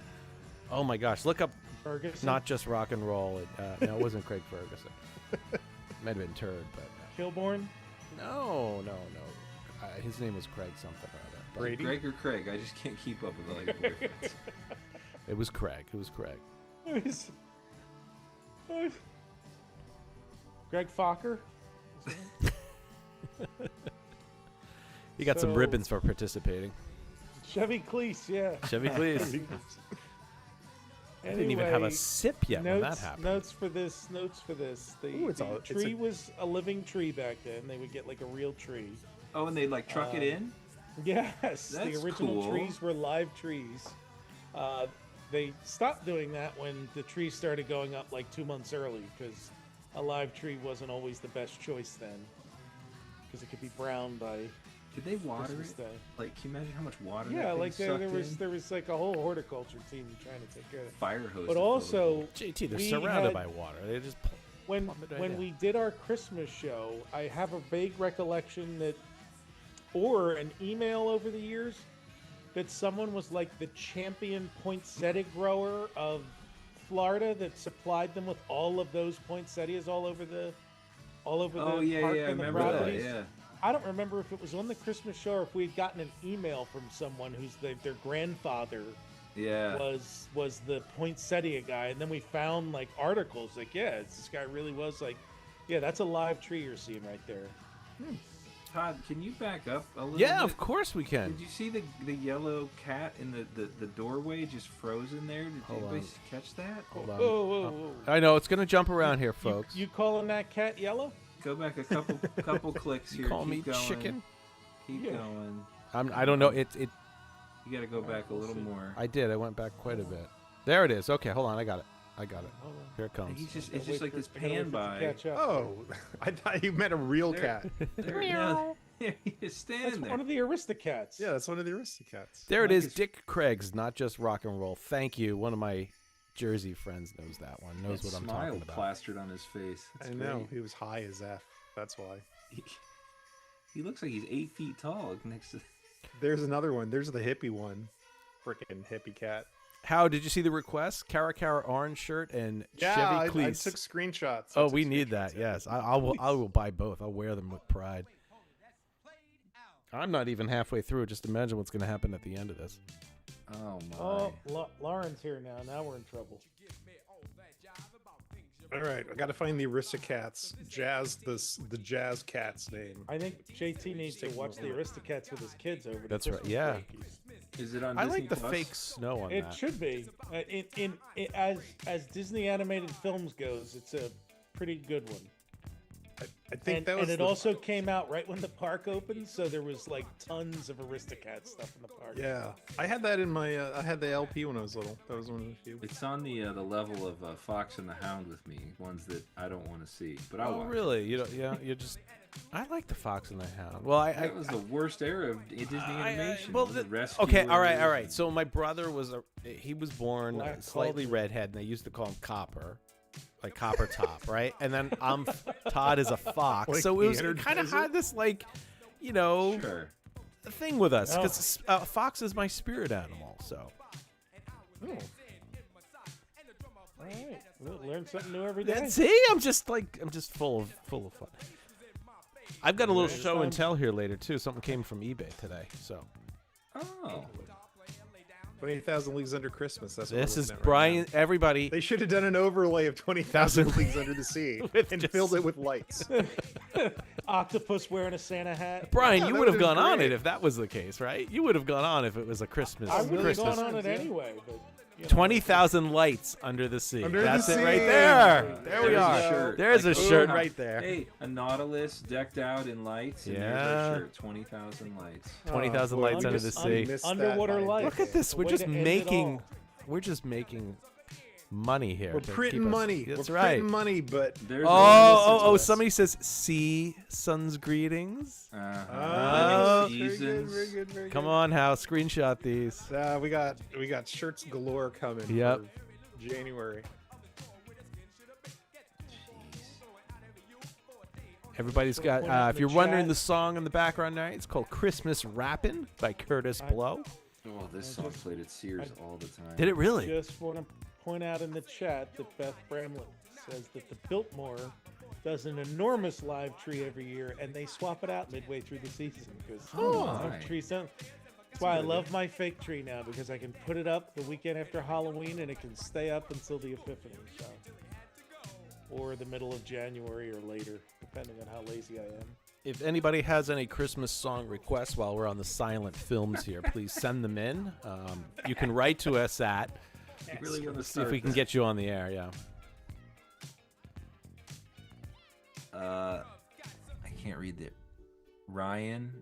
Oh my gosh, look up Ferguson? Not Just Rock and Roll. No, it wasn't Craig Ferguson. Might have been Turd, but Kilborn? no. His name was Craig something or other. But Brady? Greg or Craig? I just can't keep up with all your boyfriends. It was Craig. It was Craig. Greg Fokker? He got some So- ribbons for participating. Chevy Cleese, yeah. Chevy Cleese. I didn't even have a Anyway, sip yet when that happened. Notes for this. The, Ooh, it's the all- it's tree a- was a living tree back then. They would get like a real tree. Oh, and they like truck it in? Yes, That's the original cool. trees were live trees. They stopped doing that when the trees started going up like 2 months early because a live tree wasn't always the best choice then because it could be browned by. Did they water Christmas it? Day. Like, can you imagine how much water? Yeah, that like thing there sucked was in? there was like a whole horticulture team trying to take care of it. Fire hose. But also, JT, they're we surrounded had- by water. They just when plumb it right when down. we did our Christmas show, I have a vague recollection that, or an email over the years, that someone was like the champion poinsettia grower of Florida that supplied them with all of those poinsettias all over the Oh, the yeah, park yeah, I and the remember that, properties. yeah. I don't remember if it was on the Christmas show or if we had gotten an email from someone who's their grandfather Yeah. was the poinsettia guy, and then we found like articles like, yeah, this guy really was like, yeah, that's a live tree you're seeing right there. Todd, can you back up a little Yeah, bit? of course we can. Did you see the yellow cat in the doorway just frozen there? Did Hold anybody on. catch that? Hold on. Whoa. I know it's gonna jump around here, folks. You calling that cat yellow? Go back a couple clicks here. Call Keep me going. chicken? Keep Yeah. going. I don't know. It. You got to go back a little more. I did. I went back quite a bit. There it is. Okay, hold on. I got it. Here it comes. It's just like this pan by. Oh, I thought you meant a real cat. Meow. He's standing That's there. one of the Aristocats. Yeah, that's one of the Aristocats. There it is. Dick Craig's Not Just Rock and Roll. Thank you. One of my Jersey friends knows that one. Knows That what I'm smile talking about. plastered on his face. That's I know. great. He was high as F. That's why. He looks like he's 8 feet tall next to. There's another one. There's the hippie one. Frickin' hippie cat. How did you see the request? Cara orange shirt and Yeah, Chevy I Cleese. took screenshots. Oh, we need that. Yes, I will buy both. I'll wear them with pride. I'm not even halfway through. Just imagine what's going to happen at the end of this. Oh my. Oh, Lauren's here now. Now we're in trouble. All right, I got to find the Aristocats. The jazz cat's name. I think JT needs to watch the Aristocats with his kids over. the That's right. Christmas Yeah. break. Is it on I Disney like the Plus? fake snow on It that. should be. As Disney animated films goes, it's a pretty good one. I think and, that was and it the- also came out right when the park opened, so there was like tons of Aristocats stuff in the park. Yeah, I had that in my. I had the LP when I was little. That was one of the few. It's on the level of Fox and the Hound with me, ones that I don't want to see, but I'll Oh, watch. really? You don't? Yeah, you just. I like the Fox and the Hound. Well, That was the worst era of Disney animation. well, Was it okay, Rescuers all right. and- So my brother was he was born Black slightly culture. redhead, and they used to call him Copper, like Copper Top, right? And then Todd is a fox, Like so it was the kind of desert? had this like, Sure. thing with us Oh. because fox is my spirit animal. So Oh. All right, we'll learn something new every day. see, I'm just full of fun. I've got a little Next show and time. tell here later too. Something came from eBay today, so. Oh. 20,000 Leagues Under Christmas. That's what This we're is looking at right Brian. now. Everybody, They should have done an overlay of 20,000 Leagues Under the Sea With and just- filled it with lights. Octopus wearing a Santa hat. Brian, Yeah, you that would have would've gone been on great. it if that was the case, right? You would have gone on if it was a Christmas. I would have Christmas. gone on it anyway, but 20,000 lights under the sea. Under the That's it sea. right there. There There's we a are. shirt. There's Like, a shirt oh, right there. Hey, a Nautilus decked out in lights. And Yeah. there's our shirt. 20,000 lights. 20,000 boy, lights we under just the sea. missed that Underwater by a lights. Look at this. The We're way just to end it making. all. We're just making money here. We're to printing keep us- money. That's We're right. printing money, but There's Oh! Somebody says, "See, sun's greetings." Oh, very good, seasons. very good, very Come good. on, Hal, screenshot these. We got shirts galore coming. Yep. For January. Everybody's got. Point out in If the you're wondering chat. the song in the background tonight, it's called "Christmas Rappin'" by Curtis Blow. Oh, this song played at Sears all the time. Did it really? Just want to point out in the chat that Beth Bramlett says that the Biltmore does an enormous live tree every year, and they swap it out midway through the season because my. trees don't. That's why I love my fake tree now, because I can put it up the weekend after Halloween and it can stay up until the Epiphany, so. Or the middle of January or later, depending on how lazy I am. If anybody has any Christmas song requests while we're on the silent films here, please send them in. You can write to us at. Really gonna See if start we can this. get you on the air. Yeah. I can't read that. Ryan,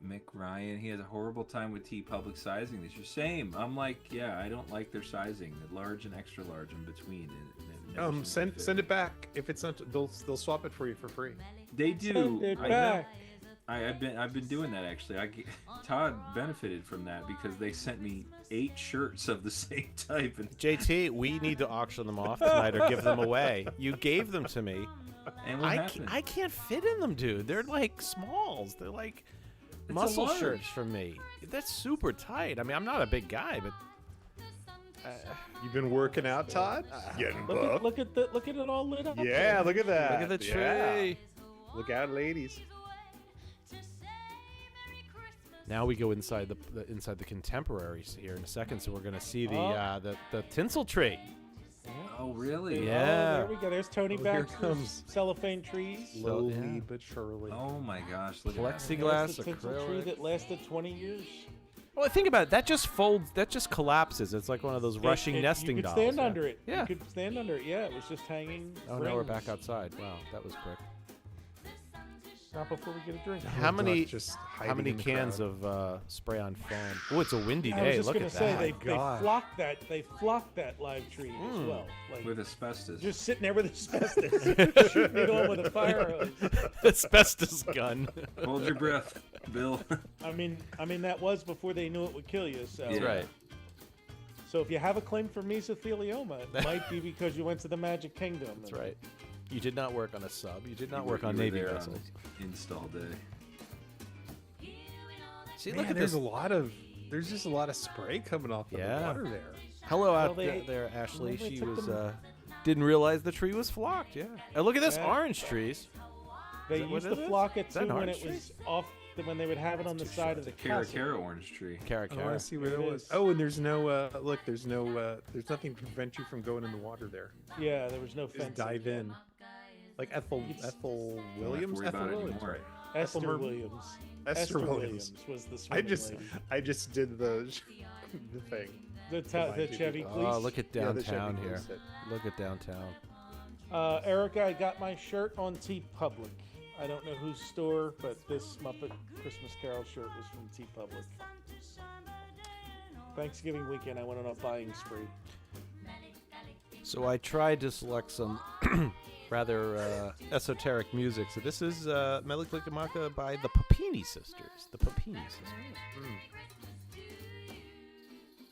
Mick Ryan, he has a horrible time with T Public sizing this year. Same. I'm like, yeah, I don't like their sizing, the large and extra large in between. It never seems to fit. Send it back. If it's not, they'll swap it for you for free. They do. Send it I know. back. I've been doing that actually. Todd benefited from that because they sent me 8 shirts of the same type. And JT, we need to auction them off tonight or give them away. You gave them to me. And what happened? I can't fit in them, dude. They're like smalls. They're like a muscle large. shirts for me. That's super tight. I mean, I'm not a big guy, but You've been working out, Todd? Getting buff. Look at it all lit up. Yeah, look at that. look at the Yeah. tree. Look out, ladies. Now we go inside the contemporaries here in a second, so we're gonna see the tinsel tree. Oh, really? Yeah. Oh, there we go. There's Tony Well, here Baxter's comes cellophane trees. Slowly yeah. but surely. Oh my gosh! Look at that. Plexiglass, There's the tinsel tree acrylic. that lasted 20 years. Well, think about it. That just folds. That just collapses. It's like one of those Russian nesting You dolls. could stand yeah. under it. Yeah. You could stand under it. Yeah, it was just hanging. Oh, now we're rings. back outside. Wow, that was quick. Not before we get a drink. How many? just How hiding many in the cans crowd. of spray-on foam? Oh, it's a windy I was day. just Look gonna at say that. they flocked that. They flocked that live tree as well. Like With asbestos. just sitting there with asbestos, shooting it on with a fire hose. Asbestos gun. Hold your breath, Bill. I mean that was before they knew it would kill you. So That's right. So if you have a claim for mesothelioma, it might be because you went to the Magic Kingdom. That's right. You did not work on a sub. You did not You work were on Navy there vessels. Install day. See, Man, look at there's this. there's just a lot of spray coming off of Yeah. the water there. Hello out they- there, Ashley. they She took was them- didn't realize the tree was flocked. Yeah. And look at this Yeah. orange trees. They Is that what used it to is? flock it Is that too an when orange it was off. When they would have it on the side of the Cara castle. Cara orange tree. Cara I want Cara. to see what Here it it was. is. Oh, and there's no there's nothing to prevent you from going in the water there. Yeah, there was no Just fence. dive in. Like Ethel Williams. worry Ethel about it Williams, anymore. right? Esther Ethel Mer- Williams. Esther Williams. was the I swimming lady. just did the thing. The Chevy Police. Oh, look at Yeah, the Chevy downtown here. Police. Look at downtown. Erica, I got my shirt on T Public. I don't know whose store, but this Muppet Christmas Carol shirt was from T Public. Thanksgiving weekend, I went on a buying spree. So I tried to select some rather esoteric music. So this is Meliklikamaka by the Papini Sisters. The Papini Sisters.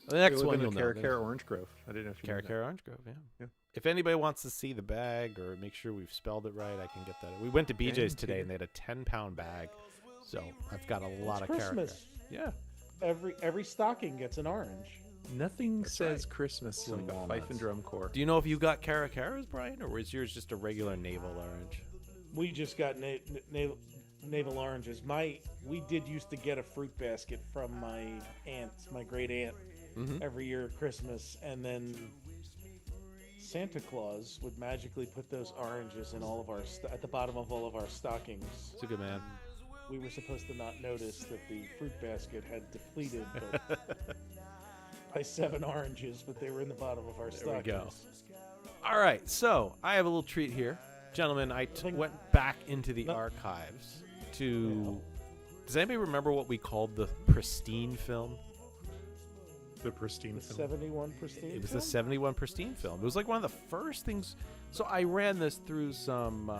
The next one you'll know. Cara Orange Grove. I didn't know if you knew Cara Orange Grove, yeah. If anybody wants to see the bag or make sure we've spelled it right, I can get that. We went to BJ's today and they had a 10-pound bag. So I've got a lot of Christmas. Yeah. Every stocking gets an orange. Nothing says Christmas like a fife and drum corps. Do you know if you got Caracaras, Brian, or was yours just a regular navel orange? We just got navel oranges. We did used to get a fruit basket from my aunt, my great aunt, every year at Christmas, and then Santa Claus would magically put those oranges in all of our at the bottom of all of our stockings. It's a good man. We were supposed to not notice that the fruit basket had depleted by 7 oranges, but they were in the bottom of our stockings. There we go. All right, so I have a little treat here. Gentlemen, I went back into the archives to... Does anybody remember what we called the Pristine film? The Pristine film? 71 Pristine It was the 71 Pristine film. It was like one of the first things... So I ran this through some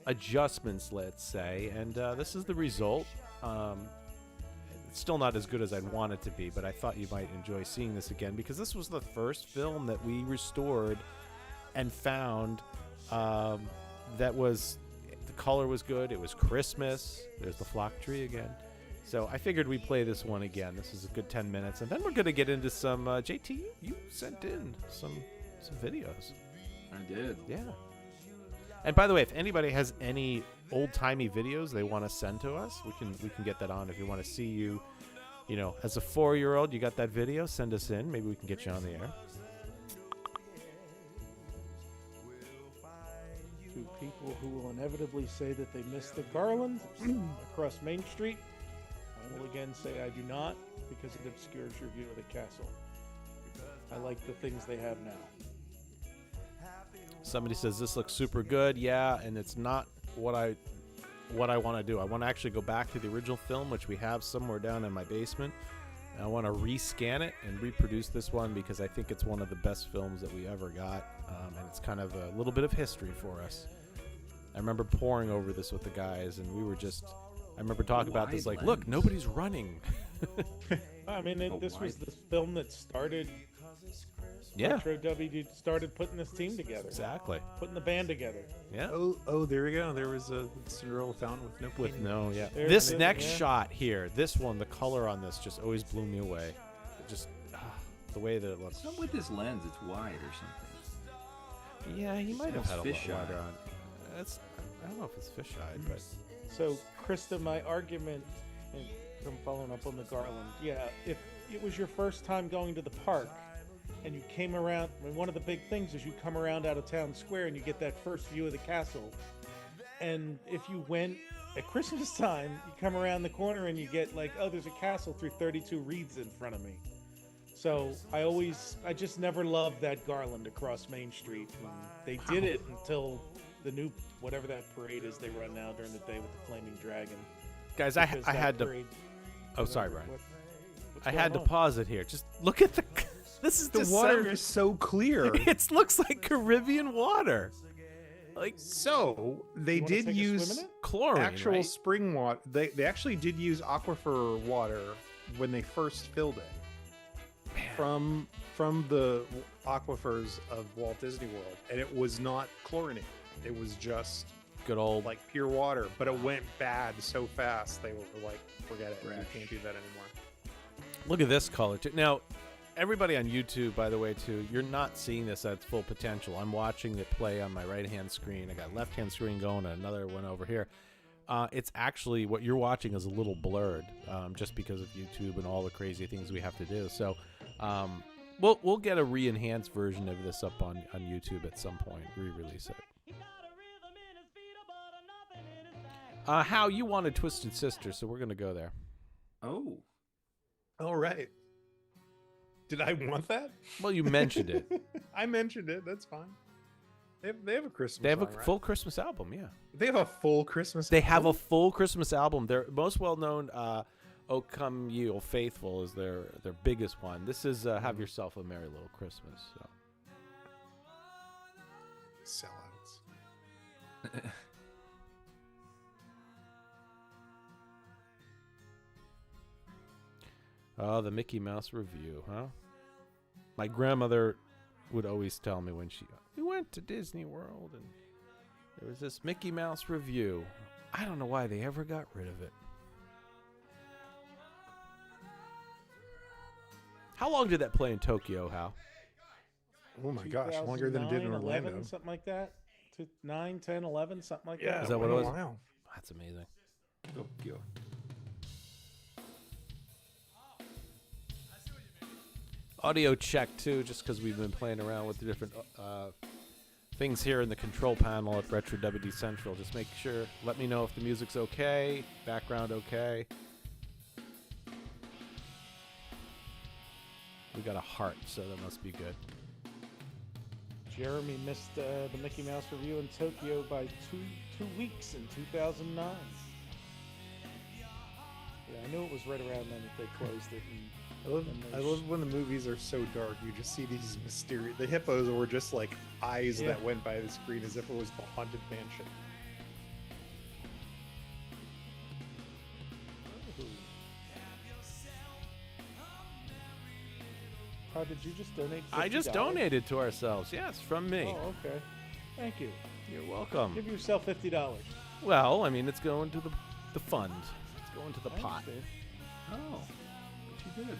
adjustments, let's say, and this is the result. It's still not as good as I'd want it to be, but I thought you might enjoy seeing this again because this was the first film that we restored and found that was... The color was good. It was Christmas. There's the flock tree again. So I figured we'd play this one again. This is a good 10 minutes. And then we're going to get into some... JT, you sent in some videos. I did. Yeah. And by the way, if anybody has any old-timey videos they want to send to us, we can get that on. If you want to see you know, as a 4-year-old, you got that video, send us in. Maybe we can get you on the air. To people who will inevitably say that they missed the garland across Main Street, I will again say I do not, because it obscures your view of the castle. I like the things they have now. Somebody says this looks super good. Yeah, and it's not what I want to do. I want to actually go back to the original film, which we have somewhere down in my basement. And I want to rescan it and reproduce this one because I think it's one of the best films that we ever got, and it's kind of a little bit of history for us. I remember poring over this with the guys, and we were just... I remember talking about this, like, look, nobody's running. I mean, this was the film that started... Yeah. RetroWDW started putting this team together. Exactly. Putting the band together. Yeah. Oh, there we go. There was a Cinderella fountain with no yeah. This next shot here, this one, the color on this just always blew me away. It just the way that it looks. It's not with this lens, it's wide or something. Yeah, he might have had a lot fisheye. wider on. I don't know if it's fisheye, but so Krista, my argument, and from following up on the garland, yeah, if it was your first time going to the park. And you came around, and one of the big things is you come around out of town square and you get that first view of the castle. And if you went at Christmas time, you come around the corner and you get like, oh, there's a castle through 32 reeds in front of me. So I just never loved that garland across Main Street. And they did it until the new, whatever that parade is they run now during the day with the Flaming Dragon. Guys, I had to... Oh, sorry, Brian. I had to pause it here. Just look at the... This is the water is so clear. It looks like Caribbean water. Like so, they did use chlorine, actual right? spring water. They actually did use aquifer water when they first filled it from the aquifers of Walt Disney World, and it was not chlorinated. It was just good old like pure water. But it went bad so fast they were like, forget it. We can't do that anymore. Look at this color too. Now. Everybody on YouTube, by the way, too, you're not seeing this at its full potential. I'm watching it play on my right-hand screen. I got left-hand screen going and another one over here. It's actually, what you're watching is a little blurred just because of YouTube and all the crazy things we have to do. So we'll get a re-enhanced version of this up on YouTube at some point, re-release it. How you wanted Twisted Sister, so we're going to go there. Oh. All right. Did I want that? Well, you mentioned it. I mentioned it. That's fine. They have a Christmas. They have song, a right? full Christmas album. Yeah. They have a full Christmas. They have a album? full Christmas album. Their most well-known, "O Come Ye, O Faithful," is their biggest one. This is "Have Yourself a Merry Little Christmas." So. Sellouts. Oh, the Mickey Mouse Review, huh? My grandmother would always tell me when we went to Disney World and there was this Mickey Mouse Review. I don't know why they ever got rid of it. How long did that play in Tokyo, Hal? Oh my gosh, longer than it did in 11, Orlando. something like that. 9, 10, 11, something like Yeah, that. Is that what it was? Wow. That's amazing. Tokyo. Audio check too, just because we've been playing around with the different things here in the control panel at RetroWD Central. Just make sure, let me know if the music's okay, background okay. We got a heart, so that must be good. Jeremy missed the Mickey Mouse Review in Tokyo by two weeks in 2009. Yeah, I knew it was right around then that they closed it. I love when the movies are so dark. You just see these mysterious. The hippos were just like eyes that went by the screen as if it was the Haunted Mansion. How did you just donate? I just $50? donated to ourselves. Yes, from me. Oh, okay. Thank you. You're welcome. Give yourself $50. Well, I mean, it's going to the fund. It's going to the pot. Oh, what you did?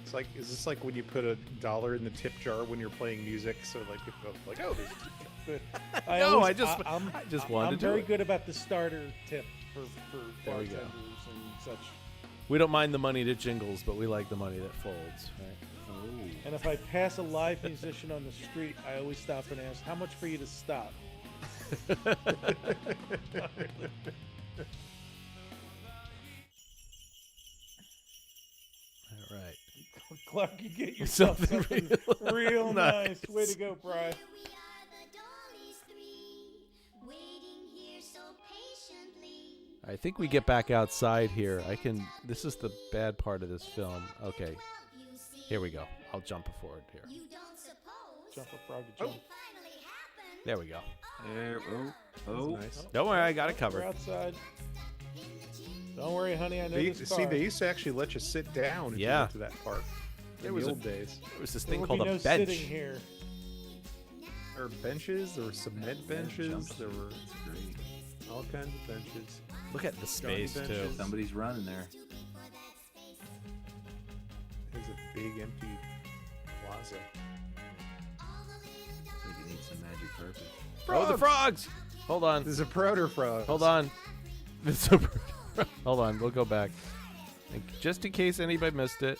It's like, is this like when you put $1 in the tip jar when you're playing music? So like people go like, oh, there's a tip jar. I just wanted I'm to. very good about the starter tip for There we bartenders go. and such. We don't mind the money that jingles, but we like the money that folds. Right? Oh. And if I pass a live musician on the street, I always stop and ask, "How much for you to stop?" All right. Clark, you get yourself something real nice. Way to go, Brian. I think we get back outside here. This is the bad part of this film. Okay. Here we go. I'll jump forward here. Jump a frog to jump. There we go. There. Oh. Nice. Don't worry, I got it We're covered. outside. Don't worry, honey. I know They, this see, car. they used to actually let you sit down if you Yeah. went to that park. There In was the a- old days. There was this There thing will called be a no bench. sitting here. There were benches. There were cement benches. There were That's great. all kinds of benches. Look at the space, Johnny too. benches. Somebody's running there. There's a big empty plaza. Looks like it needs some magic carpet. Oh, the frogs! Hold on. There's a prouder frog. Hold on. Hold on. We'll go back. And just in case anybody missed it,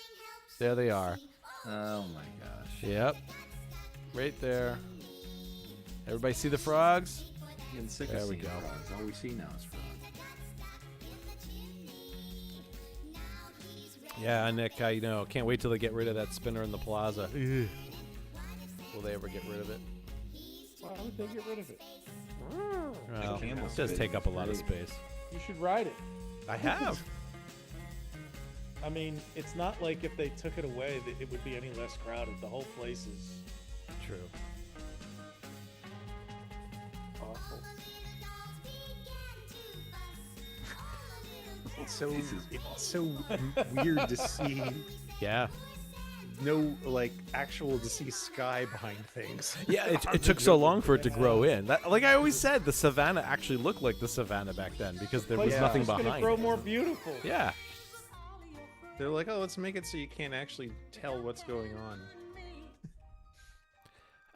there they are. Oh my gosh. Yep. Right there. Everybody see the frogs? Getting sick There of we seeing go. frogs. All we see now is frogs. Yeah, Nick, I know. Can't wait till they get rid of that spinner in the plaza. Will they ever get rid of it? Why would they get rid of it? Well, Campbell it does spin. take up a lot of Great. space. You should ride it. I have. I mean, it's not like if they took it away that it would be any less crowded. The whole place is True. awful. It's so weird to see. Yeah. No, like, actual to see sky behind things. Yeah, it took so long for it to grow in. Like I always said, the savannah actually looked like the savannah back then because there was Place is nothing just gonna behind grow it. more beautiful. Yeah. They're like, oh, let's make it so you can't actually tell what's going on.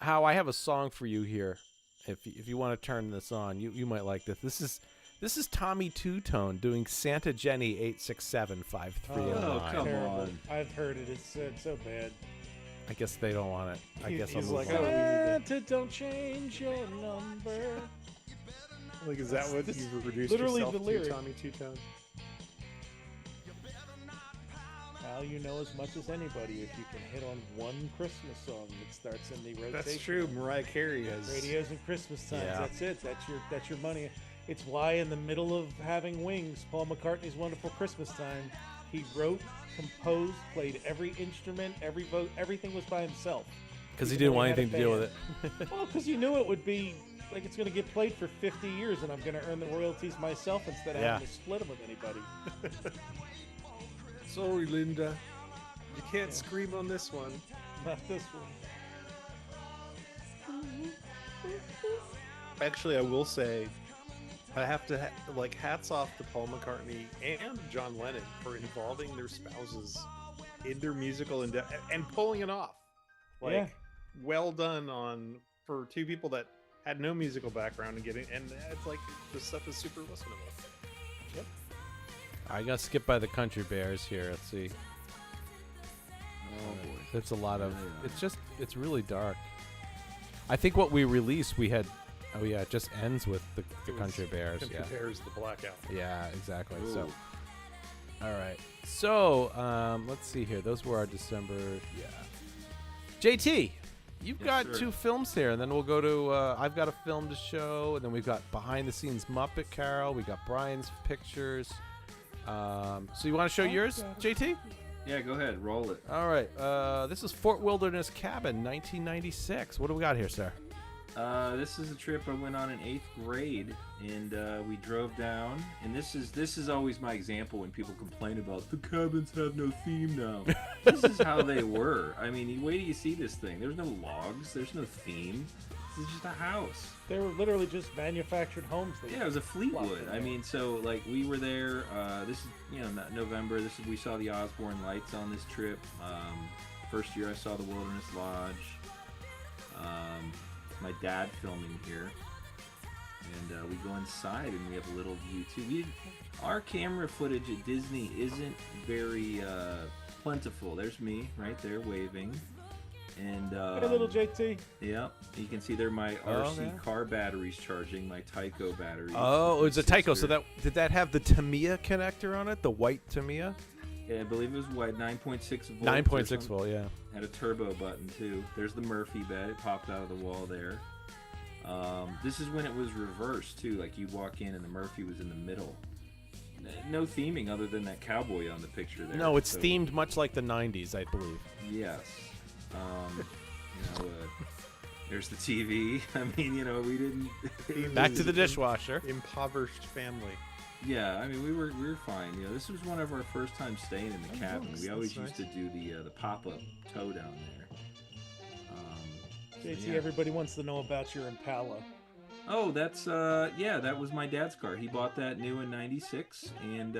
How I have a song for you here. If you want to turn this on, you might like this. This is Tommy Two Tone doing Santa Jenny 8675309. Oh, come Terrible. on. I've heard it. It's so bad. I guess they don't want it. I guess I'll he's move like, on. oh, Santa, don't change your number. Like, is that what This- you've reduced literally yourself the to, lyric. Tommy Two Tone? Al, you know as much as anybody if you can hit on one Christmas song that starts in the rotation. That's true. Mariah Carey has Radios and Christmas times. Yeah. That's it. That's your money. It's why in the middle of having Wings, Paul McCartney's Wonderful Christmas Time, he wrote, composed, played every instrument, everything was by himself. Because he didn't want anything to do with it. Well, because you knew it would be like it's going to get played for 50 years, and I'm going to earn the royalties myself instead of having to split them with anybody. Sorry, Linda. You can't scream on this one. Not this one. Actually, I will say, I have to hats off to Paul McCartney and John Lennon for involving their spouses in their musical and pulling it off. Well done for two people that had no musical background and it's like the stuff is super listenable. Yep. I got skipped by the Country Bears here. Let's see. Oh boy, it's a lot of. It's really dark. I think what we released, we had. Oh yeah, it just ends with the Country Bears. Country Bears, the blackout. Yeah, exactly. Ooh. So, all right. So let's see here. Those were our December. Yeah. JT, you've got two films here, and then we'll go to. I've got a film to show, and then we've got behind the scenes Muppet Carol. We got Brian's pictures. So you want to show yours, JT? Yeah, go ahead, roll it. All right. This is Fort Wilderness Cabin, 1996. What do we got here, sir? This is a trip I went on in 8th grade, and we drove down. And this is always my example when people complain about the cabins have no theme now. This is how they were. I mean, wait till you see this thing. There's no logs. There's no theme. This is just a house. They were literally just manufactured homes. Yeah, it was a Fleetwood. I mean, so like we were there. This is November. We saw the Osborne lights on this trip. First year I saw the Wilderness Lodge. My dad filming here, and we go inside and we have a little view too. Our camera footage at Disney isn't very plentiful. There's me right there waving, and hey, little JT. Yeah, you can see there my RC car batteries charging, my Tyco batteries. Oh, it's a Tyco. So did that have the Tamiya connector on it? The white Tamiya? Yeah, I believe it was white, 9.6 volt. 9.6 volt, yeah. Had a turbo button too. There's the Murphy bed. It popped out of the wall there. This is when it was reversed too. Like you'd walk in and the Murphy was in the middle. No theming other than that cowboy on the picture there. No, it's themed much like the 90s, I believe. Yes. There's the TV. I mean, we didn't. Back to the dishwasher. Impoverished family. Yeah, I mean, we were fine. This was one of our first times staying in the cabin. We always used to do the pop-up tow down there. JT, everybody wants to know about your Impala. Oh, that's that was my dad's car. He bought that new in '96, and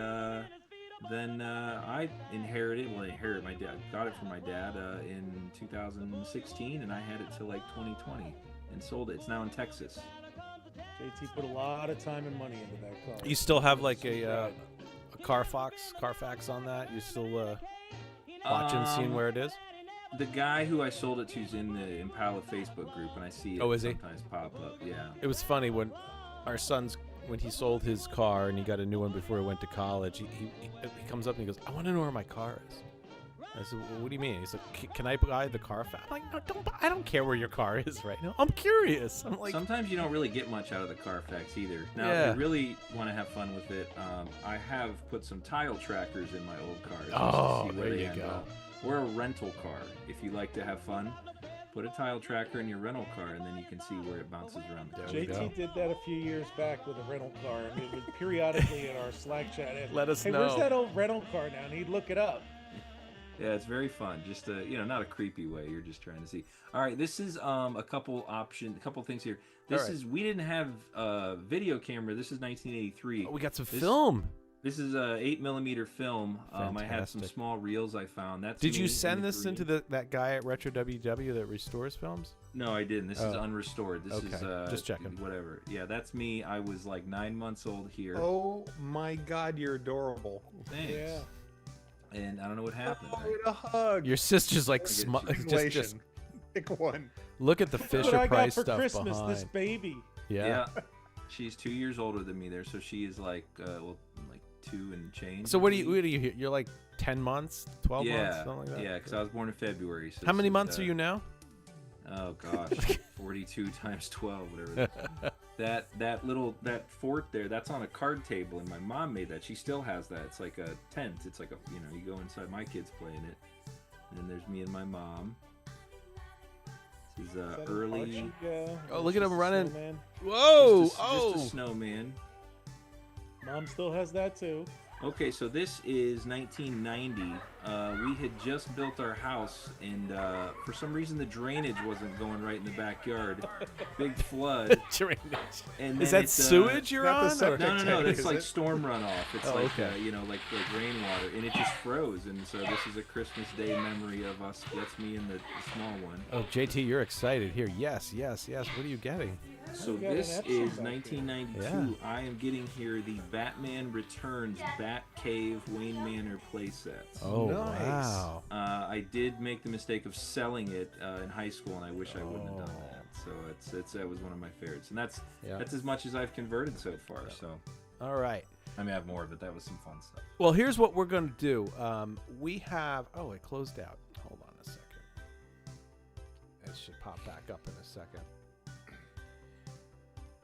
then I inherited. Well, my dad got it from my dad in 2016, and I had it till like 2020 and sold it. It's now in Texas. JT put a lot of time and money into that car. You still have like a Carfax on that? You still watching, seeing where it is? The guy who I sold it to is in the Impala Facebook group, and I see it sometimes pop up. Yeah. It was funny when our son's when he sold his car and he got a new one before he went to college. He comes up and he goes, "I want to know where my car is." I said, well, "What do you mean?" He's like, "Can I buy the Carfax?" I'm like, "No, I don't care where your car is right now. I'm curious." I'm like, sometimes you don't really get much out of the Carfax either. Now, if you really want to have fun with it, I have put some tile trackers in my old cars. Oh, there you go. Or a rental car. If you like to have fun, put a tile tracker in your rental car, and then you can see where it bounces around the JT did that a few years back with a rental car, and it would periodically in our Slack chat, let us know. Hey, where's that old rental car now? And he'd look it up. Yeah, it's very fun. Just not a creepy way. You're just trying to see. All right, this is a couple things here. We didn't have a video camera. This is 1983. Oh, we got some film. This is a 8mm film. I had some small reels I found. Did you send this into that guy at RetroWDW that restores films? No, I didn't. This is unrestored. This is just checking. Whatever. Yeah, that's me. I was like 9 months old here. Oh my God, you're adorable. Thanks. Yeah. And I don't know what happened. A hug. Your sister's like just pick one. Look at the Fisher Price stuff Christmas, behind. this baby. Yeah. She's 2 years older than me there, so she is like 2 and change. So what do you hear? You're like 10 months, 12 months, something like that? Yeah, because I was born in February. So how many months are you now? Oh gosh, 42 times 12, whatever. That fort there, that's on a card table, and my mom made that. She still has that. It's like a tent. It's like a, you go inside. My kids play in it, and then there's me and my mom. This is early. Oh, look at him running! Snowman. Whoa! Just a snowman. Mom still has that too. Okay, so this is 1990. We had just built our house, and for some reason the drainage wasn't going right in the backyard. Big flood. Drainage. And is then that sewage you're on? No. That's like storm runoff. It's like okay. like rainwater, and it just froze. And so this is a Christmas Day memory of us. That's me and the small one. Oh, JT, you're excited here. Yes. What are you getting? So this is 1992. Yeah. I am getting here the Batman Returns Batcave Wayne Manor playsets. Oh, nice. Wow. I did make the mistake of selling it in high school, and I wish I wouldn't have done that. So that was one of my favorites, and that's as much as I've converted so far. So. All right. I mean, I have more of it. That was some fun stuff. Well, here's what we're going to do. We have... Oh, it closed out. Hold on a second. It should pop back up in a second.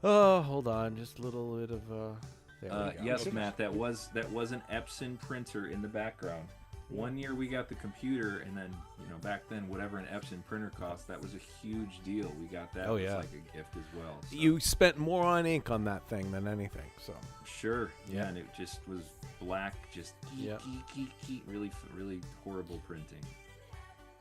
Oh, hold on, just a little bit of there we go. Yes, Matt, that was an Epson printer in the background. One year we got the computer, and then back then whatever an Epson printer cost, that was a huge deal. We got that as like a gift as well. So. You spent more on ink on that thing than anything, so sure, yeah, and it just was black, just really horrible printing.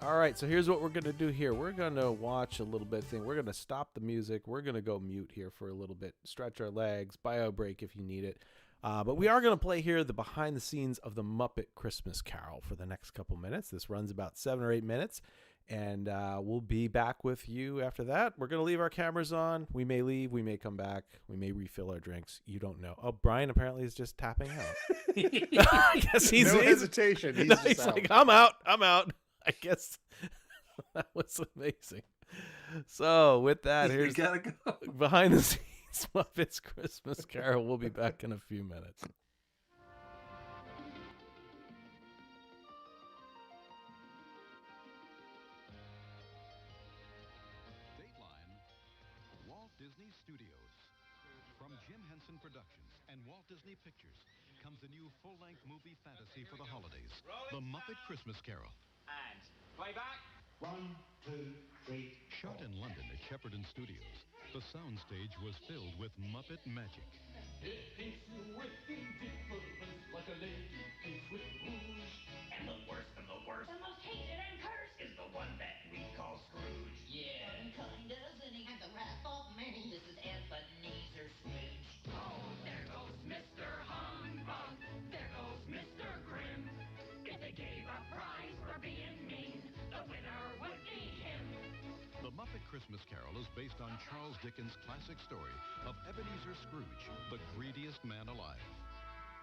All right, so here's what we're going to do here. We're going to watch a little bit thing. We're going to stop the music. We're going to go mute here for a little bit, stretch our legs, bio break if you need it. But we are going to play here the behind the scenes of the Muppet Christmas Carol for the next couple minutes. This runs about 7 or 8 minutes, and we'll be back with you after that. We're going to leave our cameras on. We may leave. We may come back. We may refill our drinks. You don't know. Oh, Brian apparently is just tapping out. I guess he's no hesitation. He's out. like, I'm out. I guess that was amazing. So with that, here's gotta go. Behind the Scenes Muppets Christmas Carol. We'll be back in a few minutes. Dateline, Walt Disney Studios. From Jim Henson Productions and Walt Disney Pictures comes a new full-length movie fantasy for the holidays, The Muppet Christmas Carol. And play back. 1, 2, 3. Shot in London at Shepperton Studios, the soundstage was filled with Muppet magic. It paints you with indifference like a lady paints with rouge. And the worst of the worst, the most hated and cursed, is the one that we call Scrooge. Yeah, kind of, and he had the wrath of many. This is Ebenezer Scrooge. Oh, there goes Mr. Humbug. There goes Mr. Grim. If they gave a prize for being mean, the winner would be him. The Muppet Christmas Carol is based on Charles Dickens' classic story of Ebenezer Scrooge, the greediest man alive.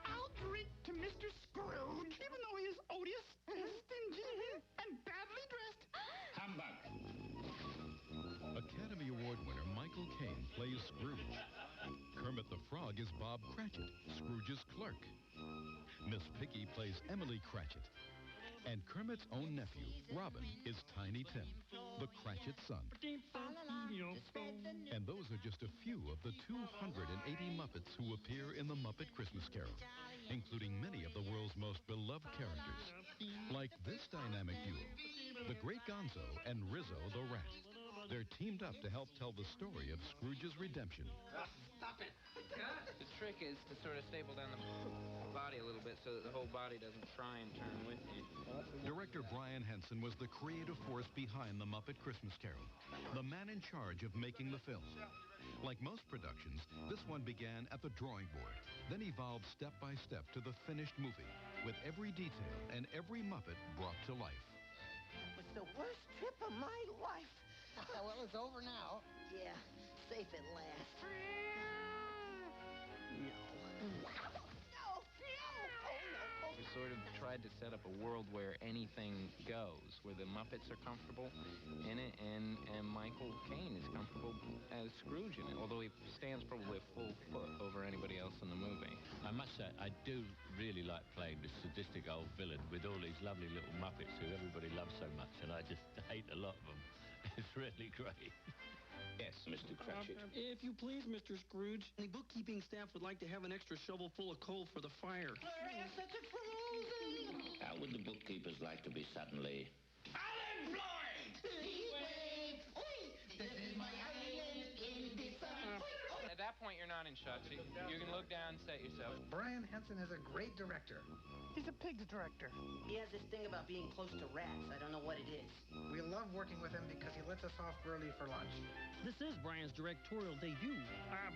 I'll drink to Mr. Scrooge, even though he is odious and stingy and badly dressed. Humbug. Academy Award winner Michael Caine plays Scrooge. Kermit the Frog is Bob Cratchit, Scrooge's clerk. Miss Piggy plays Emily Cratchit. And Kermit's own nephew, Robin, is Tiny Tim, the Cratchit son. And those are just a few of the 280 Muppets who appear in the Muppet Christmas Carol, including many of the world's most beloved characters, like this dynamic duo, the Great Gonzo and Rizzo the Rat. They're teamed up to help tell the story of Scrooge's redemption. Stop it. The trick is to sort of stable down the body a little bit so that the whole body doesn't try and turn with you. Director Brian Henson was the creative force behind the Muppet Christmas Carol, the man in charge of making the film. Like most productions, this one began at the drawing board, then evolved step by step to the finished movie, with every detail and every Muppet brought to life. It was the worst trip of my life. Well, it's over now. Yeah, safe at last. No. You're so sort of tried to set up a world where anything goes, where the Muppets are comfortable in it, and Michael Caine is comfortable as Scrooge in it, although he stands probably a full foot over anybody else in the movie. I must say, I do really like playing this sadistic old villain with all these lovely little Muppets who everybody loves so much, and I just hate a lot of them. It's really great. Yes, Mr. Cratchit. If you please, Mr. Scrooge, the bookkeeping staff would like to have an extra shovel full of coal for the fire. How would the bookkeepers like to be suddenly unemployed? This is my island in the sun. At that point, you're not in shots. You can look down and set yourself. Brian Henson is a great director. He's a pig's director. He has this thing about being close to rats. I don't know what it is. We love working with him because he lets us off early for lunch. This is Brian's directorial debut,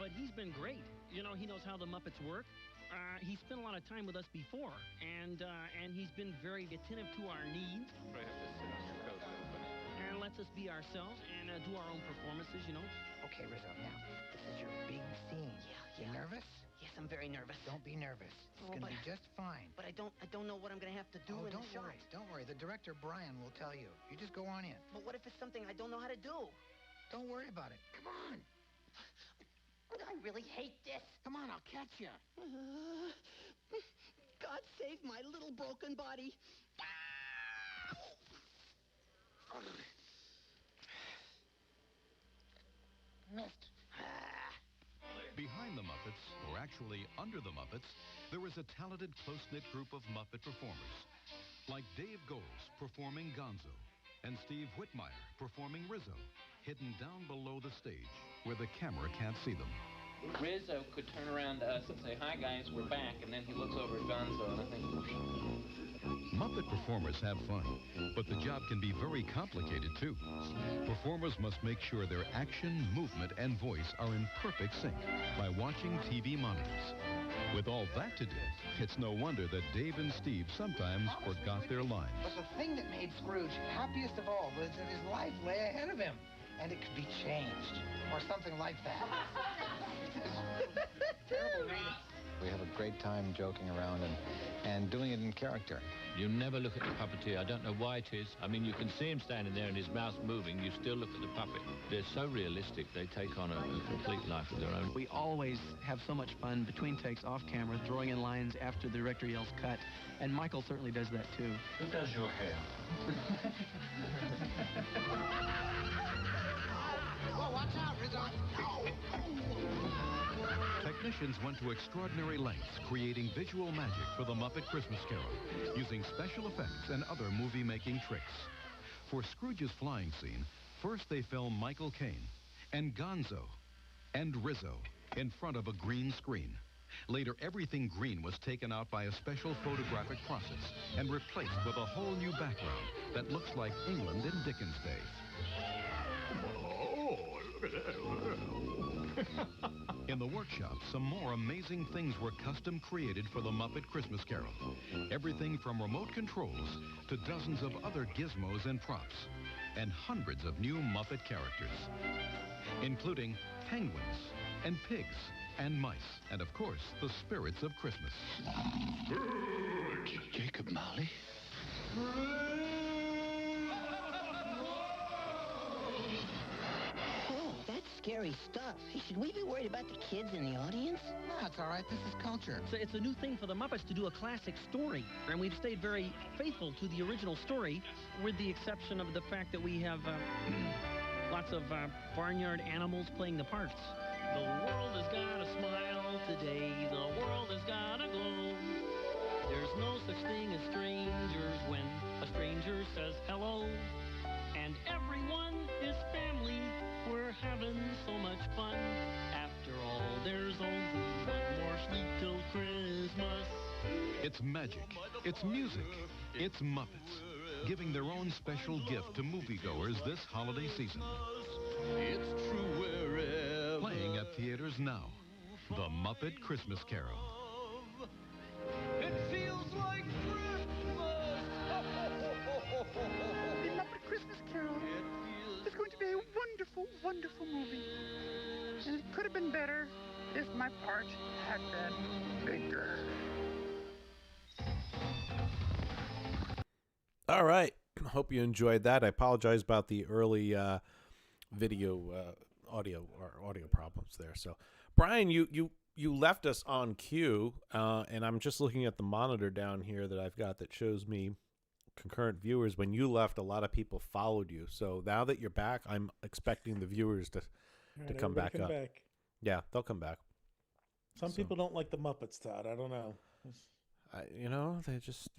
but he's been great. You know, he knows how the Muppets work. He spent a lot of time with us before, and he's been very attentive to our needs. Probably have to sit on your coat a little bit. And lets us be ourselves and do our own performances, you know. Okay, Rizzo, now, this is your big scene. Yeah. You nervous? Yes, I'm very nervous. Don't be nervous. It's going to be just fine. But I don't know what I'm going to have to do in the shot. Don't worry. The director, Brian, will tell you. You just go on in. But what if it's something I don't know how to do? Don't worry about it. Come on. I really hate this. Come on, I'll catch you. God save my little broken body. Missed. Behind the Muppets, or actually under the Muppets, there is a talented, close-knit group of Muppet performers. Like Dave Goles performing Gonzo, and Steve Whitmire performing Rizzo, hidden down below the stage, where the camera can't see them. Rizzo could turn around to us and say, "Hi guys, we're back," and then he looks over at Gonzo, and I think... Muppet performers have fun, but the job can be very complicated, too. Performers must make sure their action, movement, and voice are in perfect sync by watching TV monitors. With all that to do, it's no wonder that Dave and Steve sometimes forgot their lines. But the thing that made Scrooge happiest of all was that his life lay ahead of him, and it could be changed, or something like that. Terrible reading. We have a great time joking around and doing it in character. You never look at the puppeteer. I don't know why it is. I mean, you can see him standing there and his mouth moving. You still look at the puppet. They're so realistic. They take on a complete life of their own. We always have so much fun between takes off camera, throwing in lines after the director yells cut. And Michael certainly does that, too. Who does your hair? Well, watch out, Rizzo. Technicians went to extraordinary lengths creating visual magic for the Muppet Christmas Carol, using special effects and other movie-making tricks. For Scrooge's flying scene, first they filmed Michael Caine and Gonzo and Rizzo in front of a green screen. Later, everything green was taken out by a special photographic process and replaced with a whole new background that looks like England in Dickens' day. Oh, look at that. In the workshop, some more amazing things were custom created for the Muppet Christmas Carol. Everything from remote controls to dozens of other gizmos and props, and hundreds of new Muppet characters, including penguins and pigs and mice, and of course, the spirits of Christmas. Jacob Marley? Scary stuff. Hey, should we be worried about the kids in the audience? No, it's all right. This is culture. So it's a new thing for the Muppets to do a classic story. And we've stayed very faithful to the original story, with the exception of the fact that we have lots of barnyard animals playing the parts. The world has got a smile today. The world has got a glow. There's no such thing as strangers when a stranger says hello. And everyone is family. We're having so much fun. After all, there's only one more sleep till Christmas. It's magic. It's music. It's Muppets, giving their own special gift to moviegoers this holiday season. It's true wherever. Playing at theaters now. The Muppet Christmas Carol. It feels like Christmas. The Muppet Christmas Carol is going to be a wonderful, wonderful movie. And it could have been better if my part had been bigger. All right. Hope you enjoyed that. I apologize about the early video audio problems there. So, Brian, you left us on cue, and I'm just looking at the monitor down here that I've got that shows me concurrent viewers. When you left, a lot of people followed you. So now that you're back, I'm expecting the viewers to come back up. Yeah, they'll come back. Some people don't like the Muppets, Todd. I don't know. They just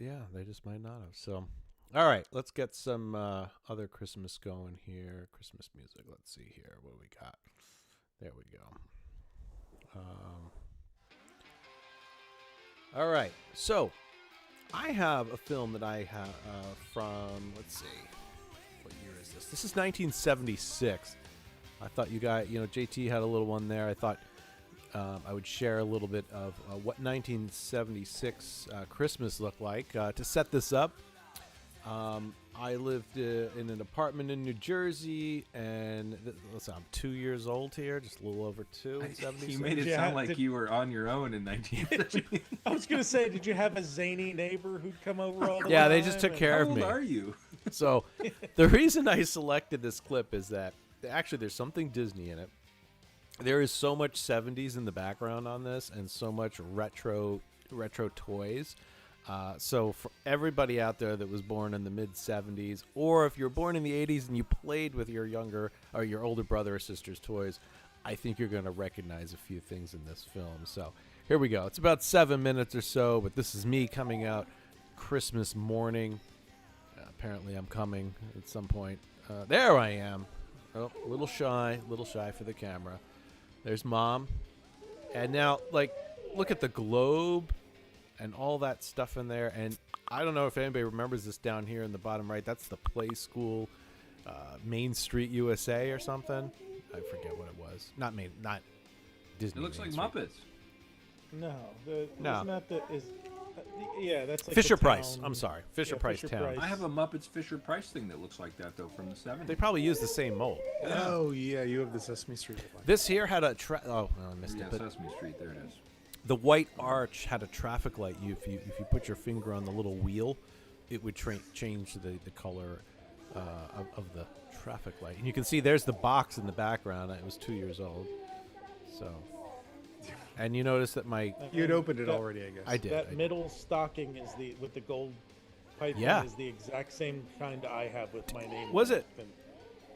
might not have. So, all right, let's get some other Christmas going here. Christmas music. Let's see here. What do we got? There we go. All right. So, I have a film that I have from, let's see, what year is this? This is 1976. I thought you guys, JT had a little one there. I thought I would share a little bit of what 1976 Christmas looked like. To set this up, I lived in an apartment in New Jersey, and listen, I'm 2 years old here, just a little over 2 in 76. You made it sound like you were on your own in 1970. I was going to say, did you have a zany neighbor who'd come over all the time? Yeah, they just took care of me. How old are you? So the reason I selected this clip is that actually there's something Disney in it. There is so much 70s in the background on this, and so much retro toys. So for everybody out there that was born in the mid 70s, or if you're born in the 80s and you played with your younger or your older brother or sister's toys, I think you're going to recognize a few things in this film. So here we go. It's about 7 minutes or so, but this is me coming out Christmas morning. Apparently I'm coming at some point. There I am. Oh, a little shy for the camera. There's Mom. And now, look at the globe and all that stuff in there. And I don't know if anybody remembers this down here in the bottom right. That's the Play School, Main Street, USA or something. I forget what it was. Not Disney. It looks Main like Street. Muppets. No. No. Isn't that yeah, that's like Fisher the Price. town. I'm sorry. Fisher Price Fisher town. Price. I have a Muppets Fisher Price thing that looks like that, though, from the 70s. They probably use the same mold. Oh, yeah, you have the Sesame Street one. This here had a I missed it. But Sesame Street, there it is. the white arch had a traffic light. If you put your finger on the little wheel, it would change the color of the traffic light. And you can see there's the box in the background. It was 2 years old. So, and you notice that you'd opened it already, I guess. I did. That middle stocking is with the gold piping is the exact same kind I have with my name. Was it?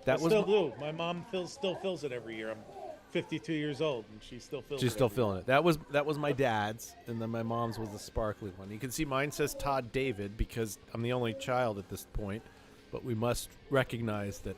I still do. My mom still fills it every year. I'm 52 years old, and she still fills it. She's still filling it. That was my dad's, and then my mom's was the sparkly one. You can see mine says Todd David because I'm the only child at this point, but we must recognize that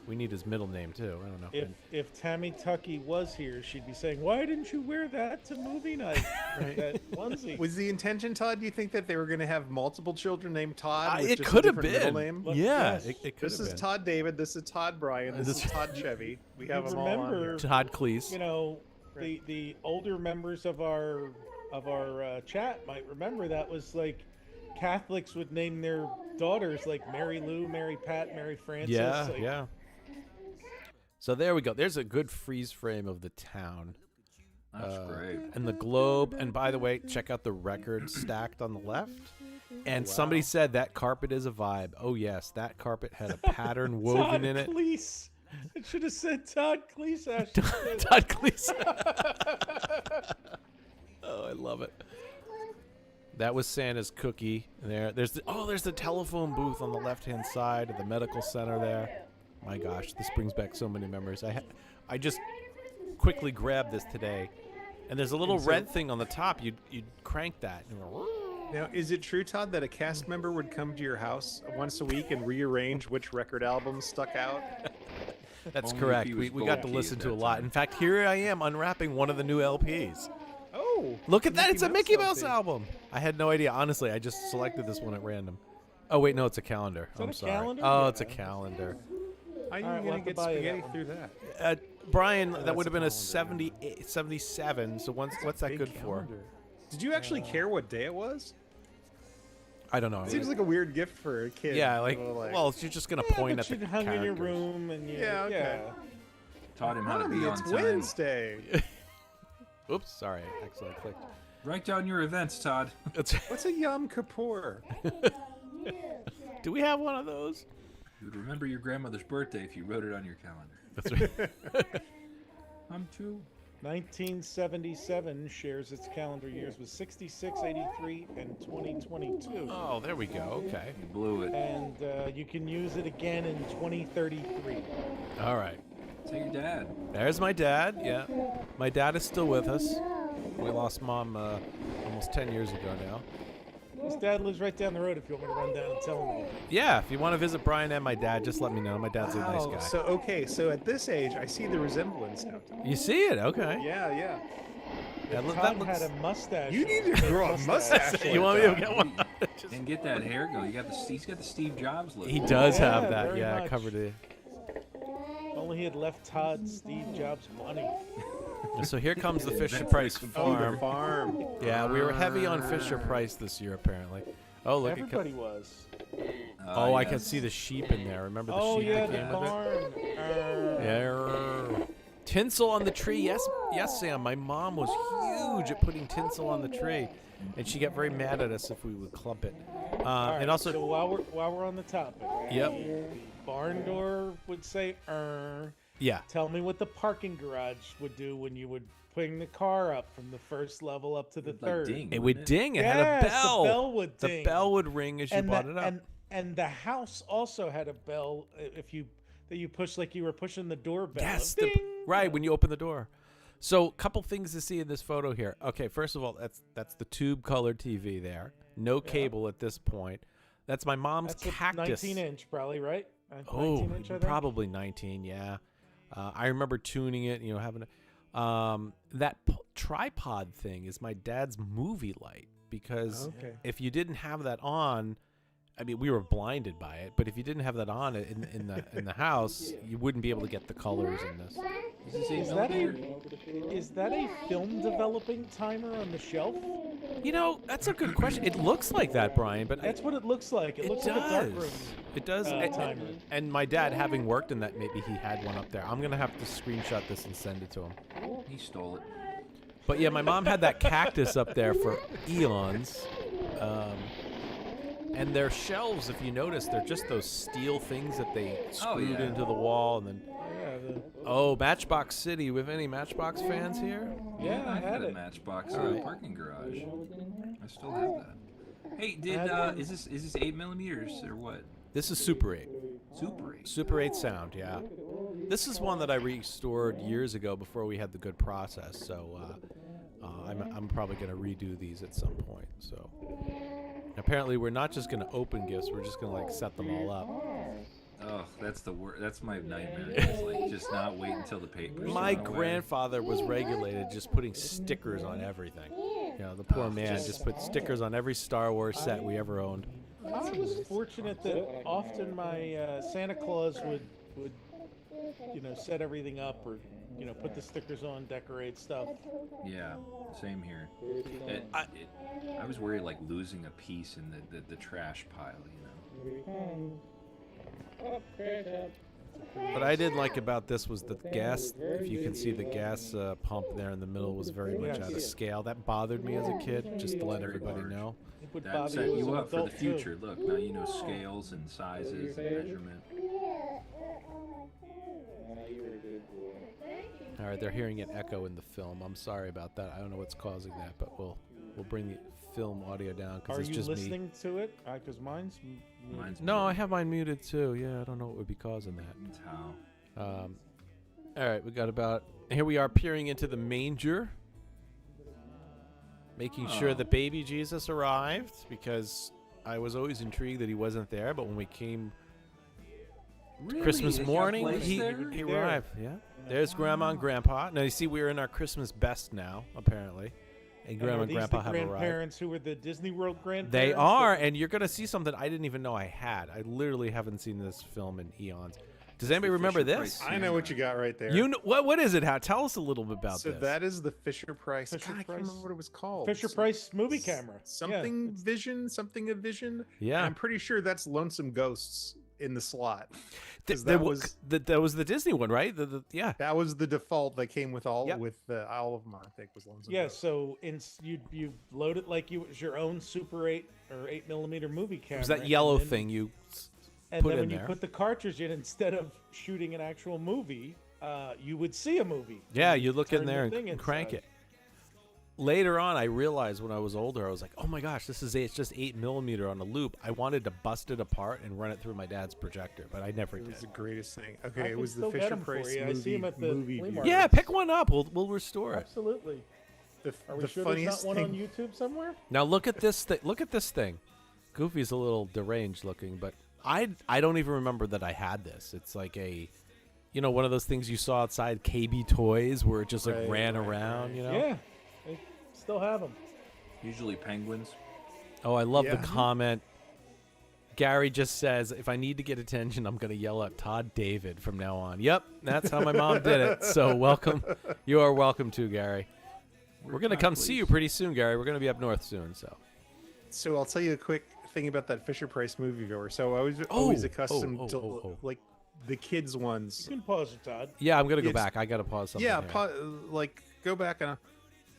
we need his middle name too. I don't know. If Tammy Tucky was here, she'd be saying, "Why didn't you wear that to movie night?" Right. That onesie. Was the intention, Todd? Do you think that they were going to have multiple children named Todd? With It just could a have different been. middle name? Yeah, Yes. it could have This been. is Todd David. This is Todd Bryan. This is Todd Chevy. We have them all on here. Todd Cleese. You know, the older members of our chat might remember that was like Catholics would name their daughters like Mary Lou, Mary Pat, Mary Frances. Yeah, like, yeah. So there we go. There's a good freeze frame of the town. That's great. And the globe. And by the way, check out the record stacked on the left. And somebody said that carpet is a vibe. Oh, yes. That carpet had a pattern woven in it. Todd Cleese. It should have said Todd Cleese. Todd Cleese. Oh, I love it. That was Santa's cookie. There's the telephone booth on the left-hand side of the medical center there. My gosh, this brings back so many memories. I just quickly grabbed this today, and there's a little red thing on the top. You'd crank that. Now, is it true, Todd, that a cast member would come to your house once a week and rearrange which record albums stuck out? That's Only correct. if he was We got to bulky listen at to a that lot. time. In fact, here I am unwrapping one of the new LPs. Oh, Look at that. It's a Mickey Mouse LP. album. I had no idea. Honestly, I just selected this one at random. Oh, wait, no, it's a calendar. that I'm a sorry. calendar? Oh, Yeah. it's a calendar. How are you All right, we'll going have to to get buy you spaghetti that through that? Brian, that that's would have a been a calendar. 77. So what's that Big good for? calendar. Did you actually care what day it was? I don't know. It seems like a weird gift for a kid. Yeah, you like, know, well, you're just gonna point but at the you'd hung in your characters. room and Yeah, okay. Taught him how to Mommy, be on it's time. Wednesday. Oops, sorry, I accidentally clicked. Write down your events, Todd. It's What's a Yom Kippur? Do we have one of those? You would remember your grandmother's birthday if you wrote it on your calendar. That's right. I'm too. 1977 shares its calendar years with 66, 83, and 2022. Oh, there we go. Okay. You blew it. And you can use it again in 2033. All right. Say your dad. There's my dad. Yeah. My dad is still with us. We lost Mom almost 10 years ago now. His dad lives right down the road if you want me to run down and tell him anything. Yeah, if you want to visit Brian and my dad, just let me know. My dad's a nice guy. So at this age, I see the resemblance now. You see it? Okay. Yeah. That Todd looks... had a mustache. You need to grow a mustache. You want me to get one? And get that hair going. He's got the Steve Jobs look. He does have Yeah, that. very Yeah, much. covered it. Only he had left Todd Steve Jobs money. So here comes the Fisher Price farm. Farm. Yeah, we were heavy on Fisher Price this year, apparently. Oh, look! Everybody was. Oh, I can see the sheep in there. Remember the sheep that the came with it? barn. Yeah. Tinsel on the tree. Yes, Sam. My mom was huge at putting tinsel on the tree, and she got very mad at us if we would clump it. All right, And also, so while we're on the topic, Yep. the barn door would say yeah. Tell me what the parking garage would do when you would bring the car up from the first level up to the third. Ding, It would ding. It had a Yes, bell. the bell would ding. The bell would ring as you brought it up. And the house also had a bell that you push like you were pushing the doorbell. Yes, Ding! right when you open the door. So, couple things to see in this photo here. Okay, first of all, that's the tube colored TV there. No cable at this point. That's my mom's That's cactus. a 19-inch, probably, right? 19 Oh, inch, I think? probably 19. Yeah, I remember tuning it. Having that tripod thing is my dad's movie light because if you didn't have that on. I mean, we were blinded by it, but if you didn't have that on in the house, you wouldn't be able to get the colors in this. Is that a film developing timer on the shelf? That's a good question. It looks like that, Brian, but That's what it looks like. It looks does. like a dark room. It does. Timer. And my dad, having worked in that, maybe he had one up there. I'm gonna have to screenshot this and send it to him. He stole it. But yeah, my mom had that cactus up there for eons. And their shelves, if you notice, they're just those steel things that they screwed into the wall, and then. Matchbox City. With any Matchbox fans here? Yeah, I had a it. Matchbox parking garage. I still have that. Hey, is this 8 millimeters or what? This is Super 8. Super 8. Super 8 sound, yeah. This is one that I restored years ago before we had the good process. So I'm probably going to redo these at some point. So apparently we're not just going to open gifts. We're just going to set them all up. Oh, that's the worst. That's my nightmare. It's like just not wait until the papers. My grandfather was regulated just putting stickers on everything. The poor man just put stickers on every Star Wars set we ever owned. I was fortunate that often my Santa Claus would set everything up or put the stickers on, decorate stuff. Yeah, same here. I was worried like losing a piece in the trash pile. What I did like about this was the gas. If you can see the gas pump there in the middle was very much out of scale. That bothered me as a kid, just to let everybody know. That set you up for the future. Look, now you know scales and sizes and measurement. All right, they're hearing an echo in the film. I'm sorry about that. I don't know what's causing that, but we'll bring the film audio down because it's just me. Are you listening to it? Because mine's No, I have mine muted too. Yeah, I don't know what would be causing that. That's how. All right, here we are peering into the manger, making sure the baby Jesus arrived because I was always intrigued that he wasn't there. But when we came Christmas morning, he arrived. Yeah, there's Grandma and Grandpa. Now you see we're in our Christmas best now, apparently. And Grandma and Grandpa have arrived. Grandparents who were the Disney World grandparents. They are, and you're going to see something I didn't even know I had. I literally haven't seen this film in eons. Does anybody remember this? I know what you got right there. You know, what is it? Tell us a little bit about this. So that is the Fisher Price. God, I can't remember what it was called. Fisher Price movie camera. Something Vision. Yeah. And I'm pretty sure that's Lonesome Ghosts in the slot. 'Cause that was the Disney one, right? Yeah. That was the default that came with all of them. I think was Lonesome Yeah, Dove. so you load it like it was your own Super 8 or 8mm movie camera. It was that yellow and then- thing you And put then in when you there. put the cartridge in, instead of shooting an actual movie, you would see a movie. Yeah, you look in turn the there thing and crank inside. it. Later on, I realized when I was older, I was like, "Oh my gosh, it's just 8mm on a loop." I wanted to bust it apart and run it through my dad's projector, but I never It did. was the greatest thing. I Okay, it can was the still get Fisher 'em for Price you. I see 'em movie at the movie flea viewer. market. Yeah, pick one up. We'll restore it. Absolutely. Are we the sure there's funniest not one on thing- YouTube somewhere? Now look at this. Look at this thing. Goofy's a little deranged looking, but I don't even remember that I had this. It's like a, one of those things you saw outside KB Toys where it just like ran around. Yeah, they still have them. Usually penguins. Oh, I love Yeah. the comment. Gary just says, if I need to get attention, I'm going to yell at Todd David from now on. Yep, that's how my mom did it. So welcome. You are welcome to, Gary. We're going to come see you pretty soon, Gary. We're going to be up north soon. So I'll tell you a quick thing about that Fisher Price movie viewer. So I was always accustomed to like the kids ones. You can pause it, Todd. Yeah, I'm going to go It's- back. I got to pause something. Yeah, here. go back and.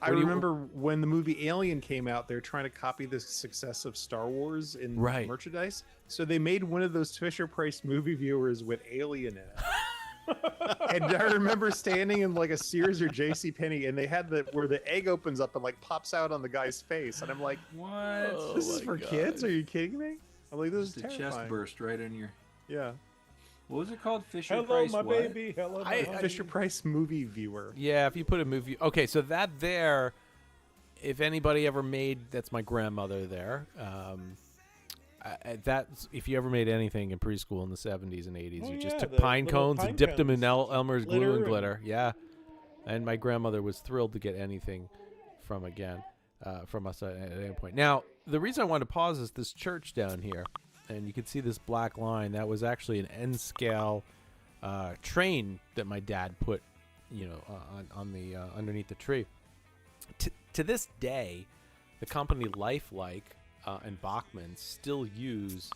I What do you- remember when the movie Alien came out, they're trying to copy the success of Star Wars in Right. merchandise. So they made one of those Fisher Price movie viewers with Alien in it. And I remember standing in like a Sears or JCPenney, and they had where the egg opens up and like pops out on the guy's face, and I'm like, What? This is for kids? Are you kidding me? I'm like, this is The chest terrifying. burst right in your. Yeah. What was it called? Fisher Hello, Price my what? baby. Hello, my honey. Fisher Price movie viewer. Yeah, if you put a movie. Okay, so that there, if anybody ever made, that's my grandmother there. That's if you ever made anything in preschool in the 70s and 80s, you just yeah, took the pine little cones pine and dipped them in cones. Elmer's glue Glitter and and- glitter. Yeah, and my grandmother was thrilled to get anything from us at any point. Now, the reason I wanted to pause is this church down here, and you can see this black line. That was actually an N scale train that my dad put, on the underneath the tree. To this day, the company Lifelike and Bachman still use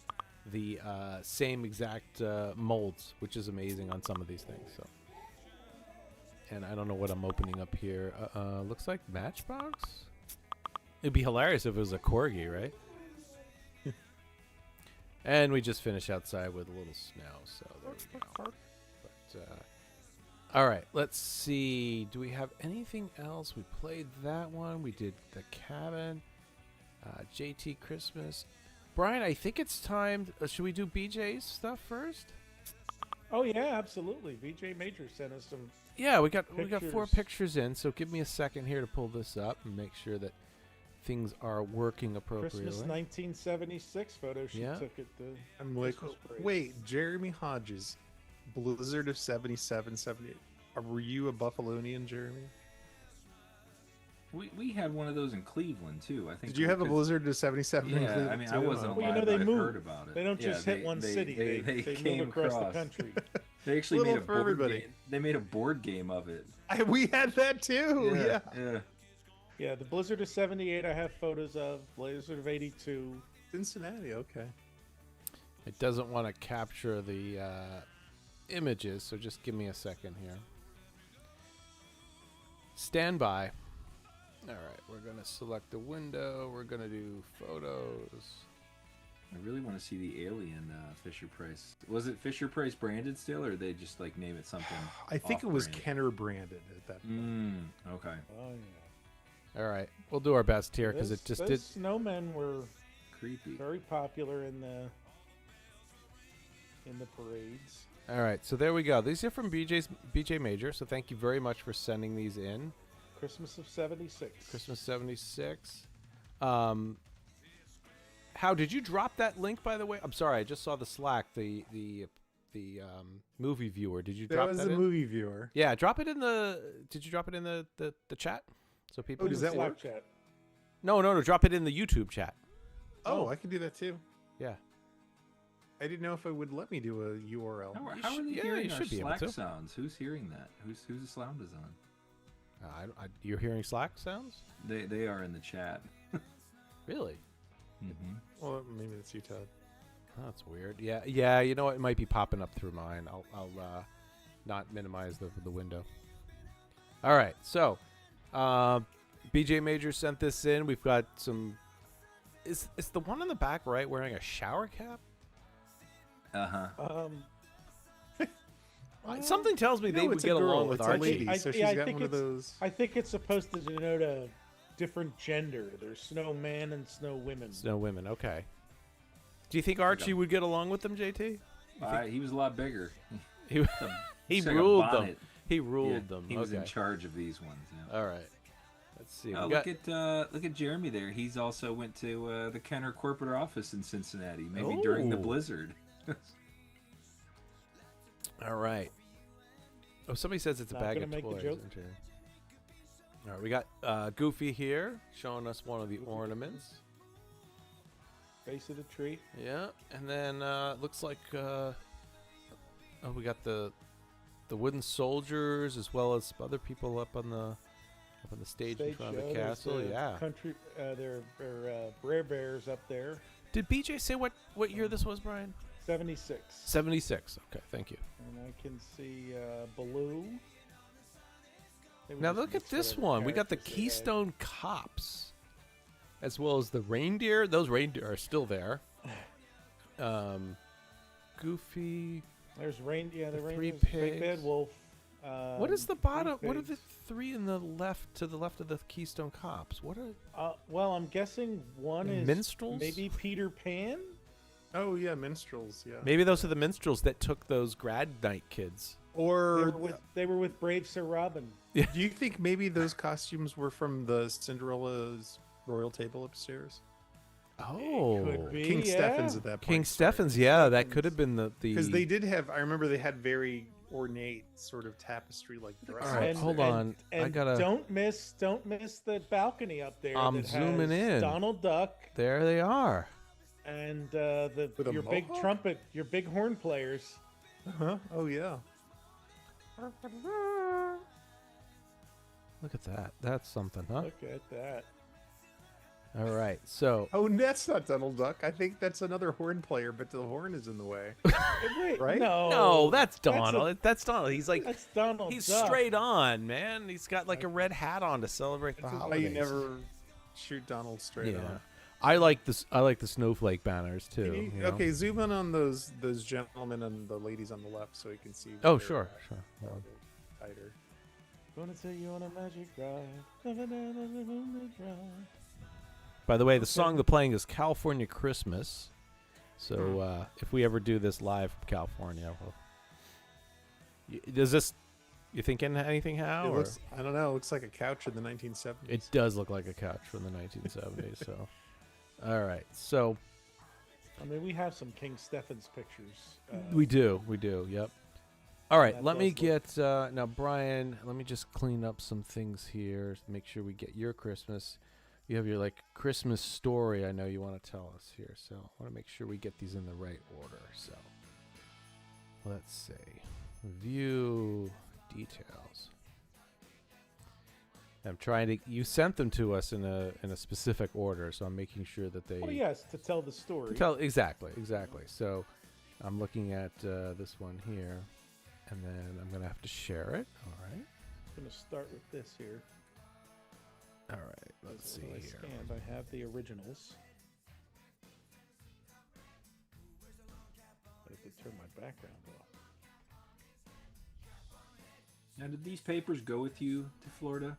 the same exact molds, which is amazing on some of these things. So, and I don't know what I'm opening up here. Looks like Matchbox. It'd be hilarious if it was a corgi, right? And we just finished outside with a little snow, so there we go. But, all right, let's see. Do we have anything else? We played that one. We did the cabin. JT Christmas. Brian, I think it's time. Should we do BJ's stuff first? Oh yeah, absolutely. VJ Major sent us some. Yeah, we got 4 pictures. pictures in. So give me a second here to pull this up and make sure that things are working appropriately. Christmas 1976 photo she Yeah. took at the. I'm like, Christmas parade. wait, Jeremy Hodges, Blizzard of 77, 78. Were you a Buffalonian, Jeremy? We had one of those in Cleveland too. I think. Did you have a because- Blizzard of 77 in Yeah, Cleveland I mean, too? I wasn't Well, alive. they but I've move. heard about it. They don't just hit one city. They came move across the across. country. They actually Little made a for board everybody. game. They made a board game of it. We had that too. Yeah. Yeah. Yeah, the Blizzard of 78 I have photos of. Blizzard of 82. Cincinnati, okay. It doesn't want to capture the images, so just give me a second here. Stand by. All right, we're going to select the window. We're going to do photos. I really want to see the alien Fisher Price. Was it Fisher Price branded still, or they just like name it something? I think it was off-brand? Kenner branded at that point. Okay. Oh yeah. All right, we'll do our best here because it just those did. snowmen were creepy. Very popular in the parades. All right, so there we go. These are from BJ Major, so thank you very much for sending these in. Christmas of 76. Christmas 76. How did you drop that link, by the way? I'm sorry, I just saw the Slack, the movie viewer. Did you drop That that was the in? movie viewer. Yeah, drop it in the. Did you drop it in the chat so people? Oh, does can that see work? Chat. No. Drop it in the YouTube chat. Oh, I can do that too. Yeah. I didn't know if it would let me do a URL. How are they yeah, hearing you our should be able Slack to. sounds? Who's hearing that? Whose sound is on? You're hearing Slack sounds? They are in the chat. Really? Mm-hmm. Well, maybe it's you, Todd. That's weird. Yeah, yeah. You know what? It might be popping up through mine. I'll not minimize the window. All right. So, BJ Major sent this in. We've got some. Is the one in the back right wearing a shower cap? Something tells me they would get along with Archie. So she's got one of those. I think it's supposed to denote a different gender. There's snow man and snow women. Snow women. Okay. Do you think Archie would get along with them, JT? He was a lot bigger. He It's like a ruled them. bonnet. He ruled them. He was in Okay. charge of these ones. Yeah. All right. Let's see. We Look got- at Jeremy there. He's also went to the Kenner corporate office in Cincinnati, maybe during the Oh. blizzard. All right. Oh, somebody says it's a Not bag gonna of make the toys. joke. Okay. All right, we got Goofy here showing us one of the ornaments. Base of the tree. Yeah, and then looks like we got the wooden soldiers as well as other people up on the stage in front of the show. There's, castle. Yeah. Country. There are Brer Bears up there. Did BJ say what year this was, Brian? 76. 76. Okay, thank you. And I can see Baloo. They would Now just look at mix this whatever one. We got the characters they had. Keystone Cops, as well as the reindeer. Those reindeer are still there. Goofy. There's reindeer. The three reindeers. Big Bad pigs. Wolf. What is the bottom? Three What are pigs. the three in the left to the left of the Keystone Cops? What are? Well, I'm guessing one is Minstrels? maybe Peter Pan. Oh yeah, minstrels. Yeah. Maybe those are the minstrels that took those grad night kids. Or They were with Brave Sir Robin. do you think maybe those costumes were from the Cinderella's royal table upstairs? Oh, could be, King yeah. Stephen's at that point. King Stephen's. Yeah, that could have been the. Because they did have. I remember they had very ornate sort of tapestry-like dresses. All right, hold on. And I gotta. don't miss the balcony up there. I'm that zooming has in. Donald Duck There they are. and With a your big mohawk? trumpet, your big horn players. Uh-huh. Oh yeah. Look at that. That's something, huh? Look at that. All right. So. Oh, that's not Donald Duck. I think that's another horn player, but the horn is in the way. Wait, Right? No, that's Donald. That's Donald. He's like. That's Donald He's Duck. straight on, man. He's got like a red hat on to celebrate the That's why holidays. you never shoot Donald straight Yeah. on. I like this. I like the snowflake banners too. Can you- you know? Okay, zoom in on those gentlemen and the ladies on the left so you can see. Oh, where sure, they're sure. Hold on. Tighter. Gonna take you on a magic ride. By the way, the song they're playing is California Christmas. So if we ever do this live from California, does this? You thinking anything, Hal? It or- looks, I don't know. It looks like a couch in the 1970s. It does look like a couch from the 1970s. So, all right. So I mean, we have some King Stephen's pictures. we do. Yep. All right. That Let me does get now, Brian. Let me just clean up some things here. Make sure we get your Christmas. You have your like Christmas story. I know you want to tell us here. So I want to make sure we get these in the right order. So let's see. View details. I'm trying to. You sent them to us in a specific order, so I'm making sure that they. Oh yes, to tell the story. Exactly. So I'm looking at this one here, and then I'm gonna have to share it. All right. I'm gonna start with this here. All right. Let's see When I here. scanned, I have the originals. I have to turn my background off. Now, did these papers go with you to Florida?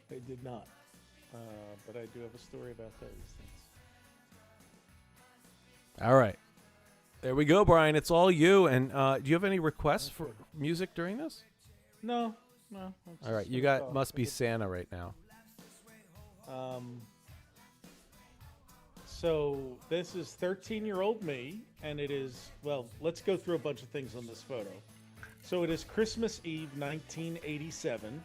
They did not, but I do have a story about those things. All right. There we go, Brian. It's all you. And do you have any requests for music during this? No. All right. You got must be Santa right now. So this is 13-year-old me, and it is, well, let's go through a bunch of things on this photo. So it is Christmas Eve, 1987.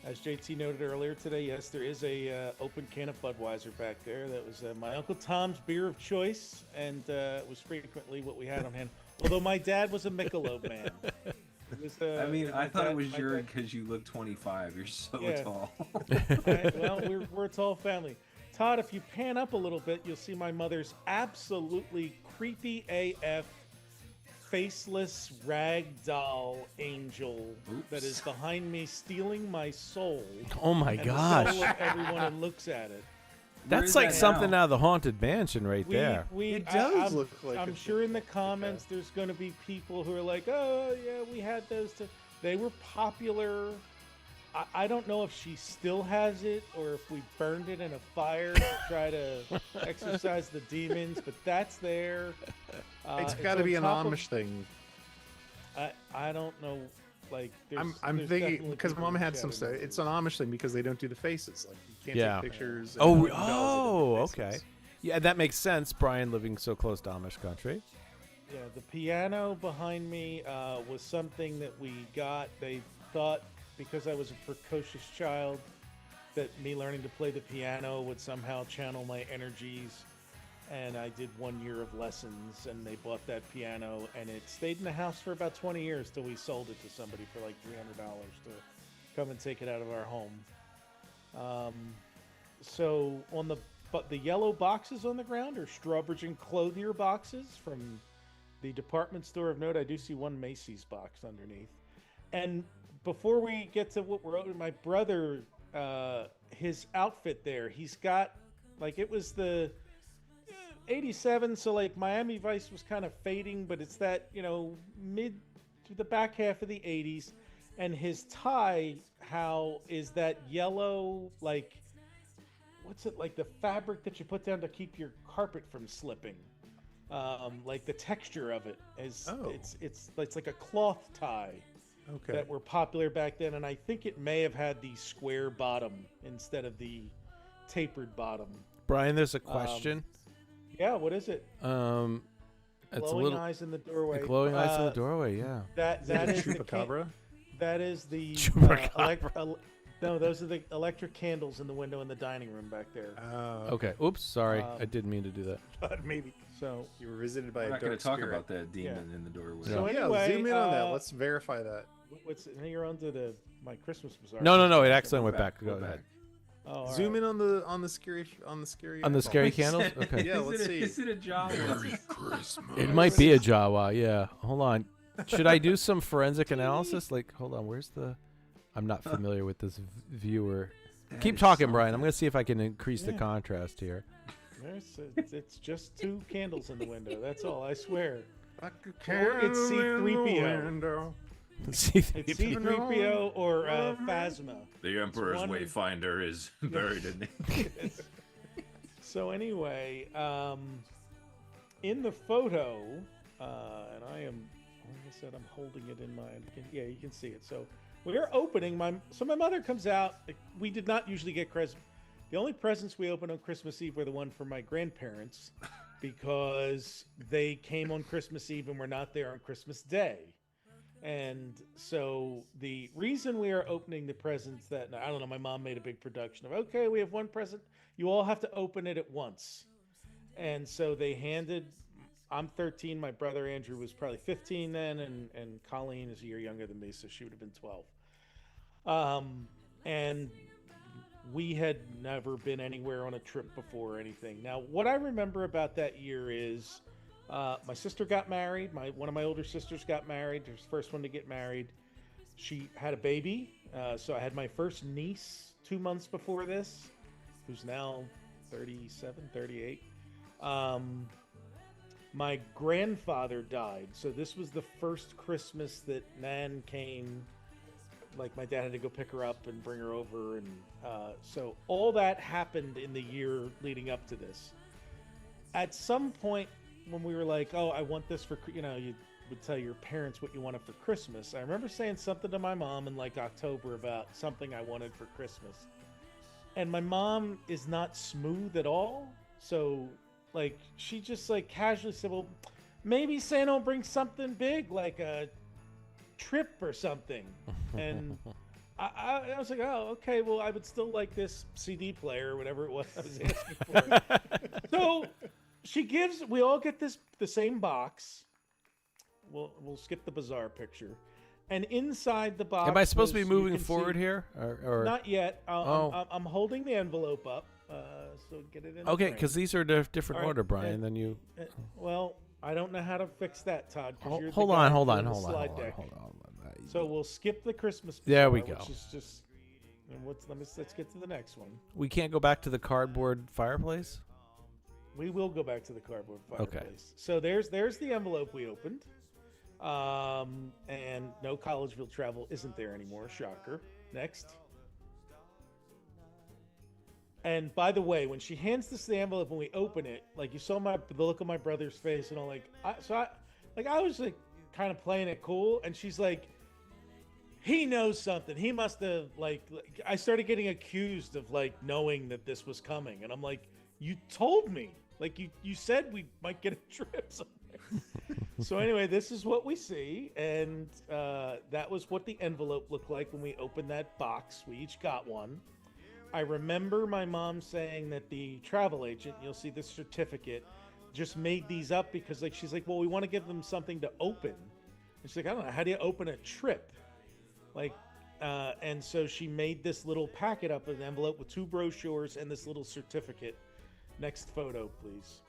As JT noted earlier today, yes, there is a open can of Budweiser back there. That was my Uncle Tom's beer of choice, and it was frequently what we had on hand. Although my dad was a Michelob man. It was, I mean, I my thought dad- it was my yours dad- because you look 25. You're so Yeah. tall. Well, we're a tall family. Todd, if you pan up a little bit, you'll see my mother's absolutely creepy AF faceless rag doll angel that is behind me stealing my soul. Oh my gosh. The soul of everyone who looks at it. That's like something out of the Haunted Mansion right there. It does look like I'm sure in the comments there's going to be people who are like, oh, yeah, we had those too. They were popular. I don't know if she still has it or if we burned it in a fire to try to exorcise the demons, but that's there. It's got to be an Amish thing. I don't know. Like, I'm thinking because Mom had some stuff. It's an Amish thing because they don't do the faces. Like, you can't take pictures. Okay. Yeah, that makes sense. Brian living so close to Amish country. Yeah, the piano behind me was something that we got. They thought because I was a precocious child that me learning to play the piano would somehow channel my energies. And I did 1 year of lessons, and they bought that piano, and it stayed in the house for about 20 years till we sold it to somebody for like $300 to come and take it out of our home. So on the yellow boxes on the ground are Strawbridge and Clothier boxes from the department store of note. I do see one Macy's box underneath. And before we get to what we're opening, my brother, his outfit there, he's got, like, it was the 87, so like Miami Vice was kind of fading, but it's that, mid to the back half of the 80s. And his tie, is that yellow, like, what's it, like the fabric that you put down to keep your carpet from slipping. Like the texture of it is, it's like a cloth tie. Okay. That were popular back then, and I think it may have had the square bottom instead of the tapered bottom. Brian, there's a question. Yeah, what is it? It's glowing eyes in the doorway. Glowing eyes in the doorway. Yeah. That is the chupacabra. That is the no, those are the electric candles in the window in the dining room back there. Okay. Oops. Sorry, I didn't mean to do that. But maybe. So you were visited by We're a not going dark to talk spirit. about that demon in the doorway. So anyway, zoom in on that. Let's verify that. You're on to my Christmas bazaar. No. It actually went back. Go ahead. Oh, zoom in on the scary candles. Okay. Yeah, let's see. Is it a Jawa? Merry Christmas. It might be a Jawa. Yeah. Hold on. Should I do some forensic analysis? Like, hold on. Where's the? I'm not familiar with this viewer. Keep talking, Brian. I'm going to see if I can increase the contrast here. It's just two candles in the window. That's all. I swear. Or it's C-3PO. It's C-3PO or Phasma. The Emperor's Wayfinder is buried in it. So anyway, in the photo, and I am, like I said, I'm holding it in my. Yeah, you can see it. So we're opening my mother comes out. We did not usually get presents. The only presents we opened on Christmas Eve were the one from my grandparents because they came on Christmas Eve and were not there on Christmas Day. And so the reason we are opening the presents I don't know, my mom made a big production of, okay, we have one present. You all have to open it at once. And so they I'm 13. My brother Andrew was probably 15 then. And Colleen is a year younger than me, so she would have been 12. And we had never been anywhere on a trip before or anything. Now, what I remember about that year is my sister got married. One of my older sisters got married. She was the first one to get married. She had a baby. So I had my first niece 2 months before this, who's now 37, 38. My grandfather died. So this was the first Christmas that Nan came. Like, my dad had to go pick her up and bring her over. And so all that happened in the year leading up to this. At some point when we were like, oh, I want this for, you would tell your parents what you wanted for Christmas. I remember saying something to my mom in like October about something I wanted for Christmas. And my mom is not smooth at all. So, like, she just like casually said, well, maybe Santa will bring something big, like a trip or something. And I was like, oh, okay, well, I would still like this CD player or whatever it was I was asking for. So we all get the same box. We'll skip the bizarre picture. And inside the box, am I supposed to be moving forward here? Or not yet. I'm holding the envelope up. so get it in. the Okay, frame. because these are different All right, order, Brian. and- Then you. Well, I don't know how to fix that, Todd. 'Cause you're the Hold guy on, hold doing on, the hold on, slide hold on, deck. hold on. So we'll skip the Christmas. There we Bazaar, go. Which is just. And let's get to the next one. We can't go back to the cardboard fireplace. We will go back to the cardboard fireplace. Okay. So there's the envelope we opened. And no Collegeville travel isn't there anymore. Shocker. Next. And by the way, when she hands this the envelope when we open it, like you saw the look on my brother's face, and I'm like, I was like kind of playing it cool, and she's like, he knows something. He must have like I started getting accused of like knowing that this was coming, and I'm like, you told me, like you said we might get a trip somewhere. So anyway, this is what we see, and that was what the envelope looked like when we opened that box. We each got one. I remember my mom saying that the travel agent, you'll see this certificate, just made these up because like she's like, well, we want to give them something to open. And she's like, I don't know, how do you open a trip? Like, and so she made this little packet up, an envelope with 2 brochures and this little certificate. Next photo, please.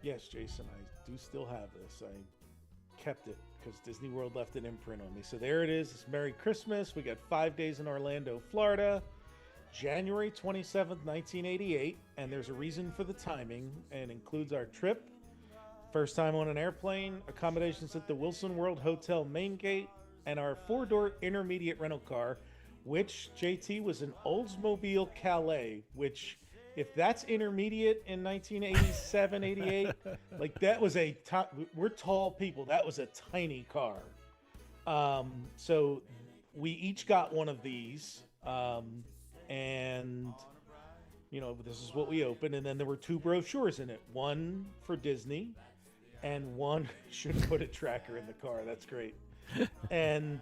Yes, Jason, I do still have this. I kept it because Disney World left an imprint on me. So there it is. It's Merry Christmas. We got 5 days in Orlando, Florida, January 27th, 1988. And there's a reason for the timing, and includes our trip, first time on an airplane, accommodations at the Wilson World Hotel main gate, and our 4-door intermediate rental car, which, JT, was an Oldsmobile Calais, which, if that's intermediate in 1987, 88, like that was we're tall people. That was a tiny car. So we each got one of these. And, you know, this is what we opened. And then there were 2 brochures in it. One for Disney and one, should have put a tracker in the car. That's great. And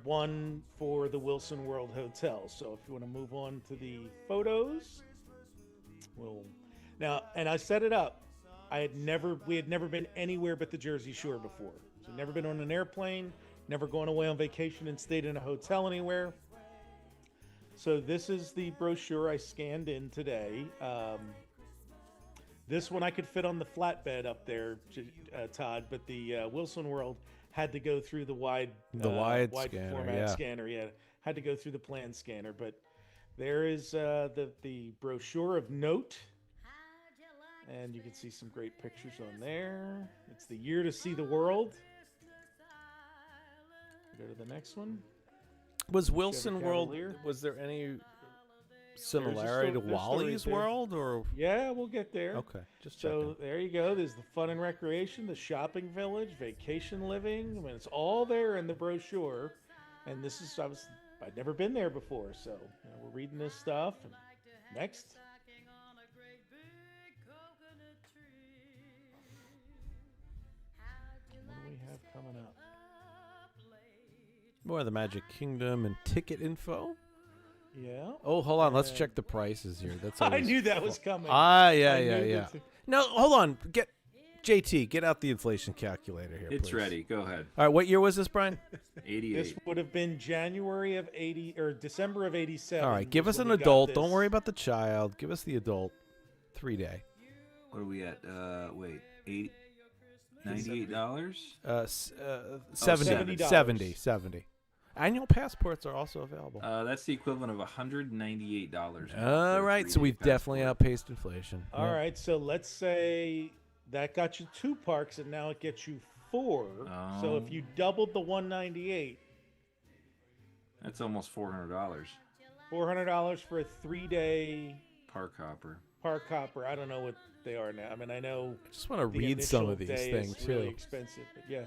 one for the Wilson World Hotel. So if you want to move on to the photos, and I set it up. We had never been anywhere but the Jersey Shore before. So never been on an airplane, never gone away on vacation and stayed in a hotel anywhere. So this is the brochure I scanned in today. This one I could fit on the flatbed up there, Todd, but the Wilson World had to go through the wide scanner, format scanner. Yeah, had to go through the plan scanner. But there is the brochure of note, and you can see some great pictures on there. It's the year to see the world. Go to the next one. Was Wilson World? Cavalier. Was there any similarity to Wally's World, or? Yeah, we'll get there. Okay, just checking. So there you go. There's the fun and recreation, the shopping village, vacation living. I mean, it's all there in the brochure. And this is I'd never been there before, so we're reading this stuff. And next. What do we have coming up? More of the Magic Kingdom and ticket info. Yeah. Oh, hold on. Let's check the prices here. That's I always knew that was coming. Yeah. No, hold on. Get out the inflation calculator here. It's please. ready. Go ahead. All right. What year was this, Brian? 88. This would have been January of 80 or December of 87. All right. Give us when an we got adult. this. Don't worry about the child. Give us the adult. 3-day. What are we at? Wait, $98? $70. Annual passports are also available. That's the equivalent of $198. All right, so we've definitely outpaced inflation. All right, so let's say that got you 2 parks, and now it gets you 4. So if you doubled the 198, that's almost $400. $400 for a 3-day park hopper. Park hopper. I don't know what they are now. I mean, I know. I just want to read some of these things too. Really expensive, but yeah.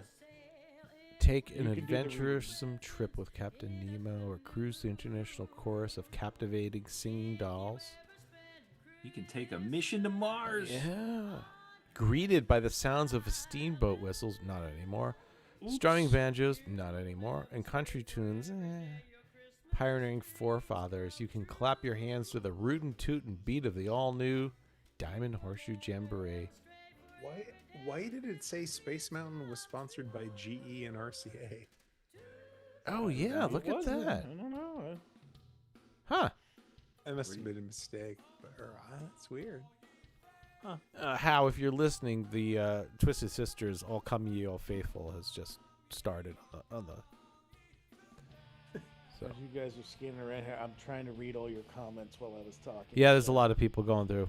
Take an adventuresome trip with Captain Nemo, or cruise the international chorus of captivating singing dolls. You can take a mission to Mars. Yeah. Greeted by the sounds of steamboat whistles, not anymore. Oops. Strumming banjos, not anymore. And country tunes, pioneering forefathers. You can clap your hands to the rootin' tootin' beat of the all-new Diamond Horseshoe Jamboree. Why did it say Space Mountain was sponsored by GE and RCA? Oh yeah, Maybe look it at wasn't. that. I don't know. Huh. That must have been a mistake. But that's weird. Huh. How, if you're listening, the Twisted Sisters "All Come Ye, All Faithful" has just started on the. So. As you guys are scanning around here, I'm trying to read all your comments while I was talking. Yeah, there's a lot of people going through.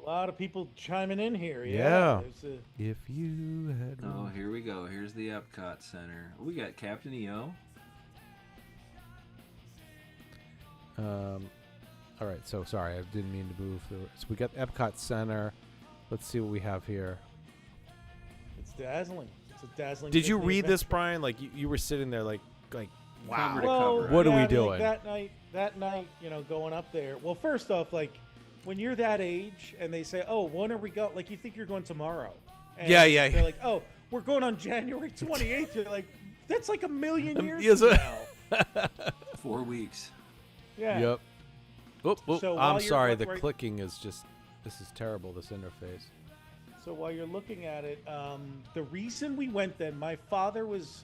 A lot of people chiming in here. Yeah. There's If you had. Oh, here we go. Here's the Epcot Center. We got Captain EO. All right, so sorry, I didn't mean to move. So we got Epcot Center. Let's see what we have here. It's dazzling. It's a dazzling. Did you Disney read this, adventure. Brian? Like you were sitting there, like wow. Well, What are yeah, we I mean, doing? like that night, going up there. Well, first off, like when you're that age and they say, "Oh, when are we going?" Like you think you're going tomorrow. And Yeah. They're like, "Oh, we're going on January 28th." You're like, "That's like a million years Yes, from now." 4 weeks. Yeah. Yep. Oop, So I'm while you're sorry. like The right- clicking is just. This is terrible. This interface. So while you're looking at it, the reason we went then, my father was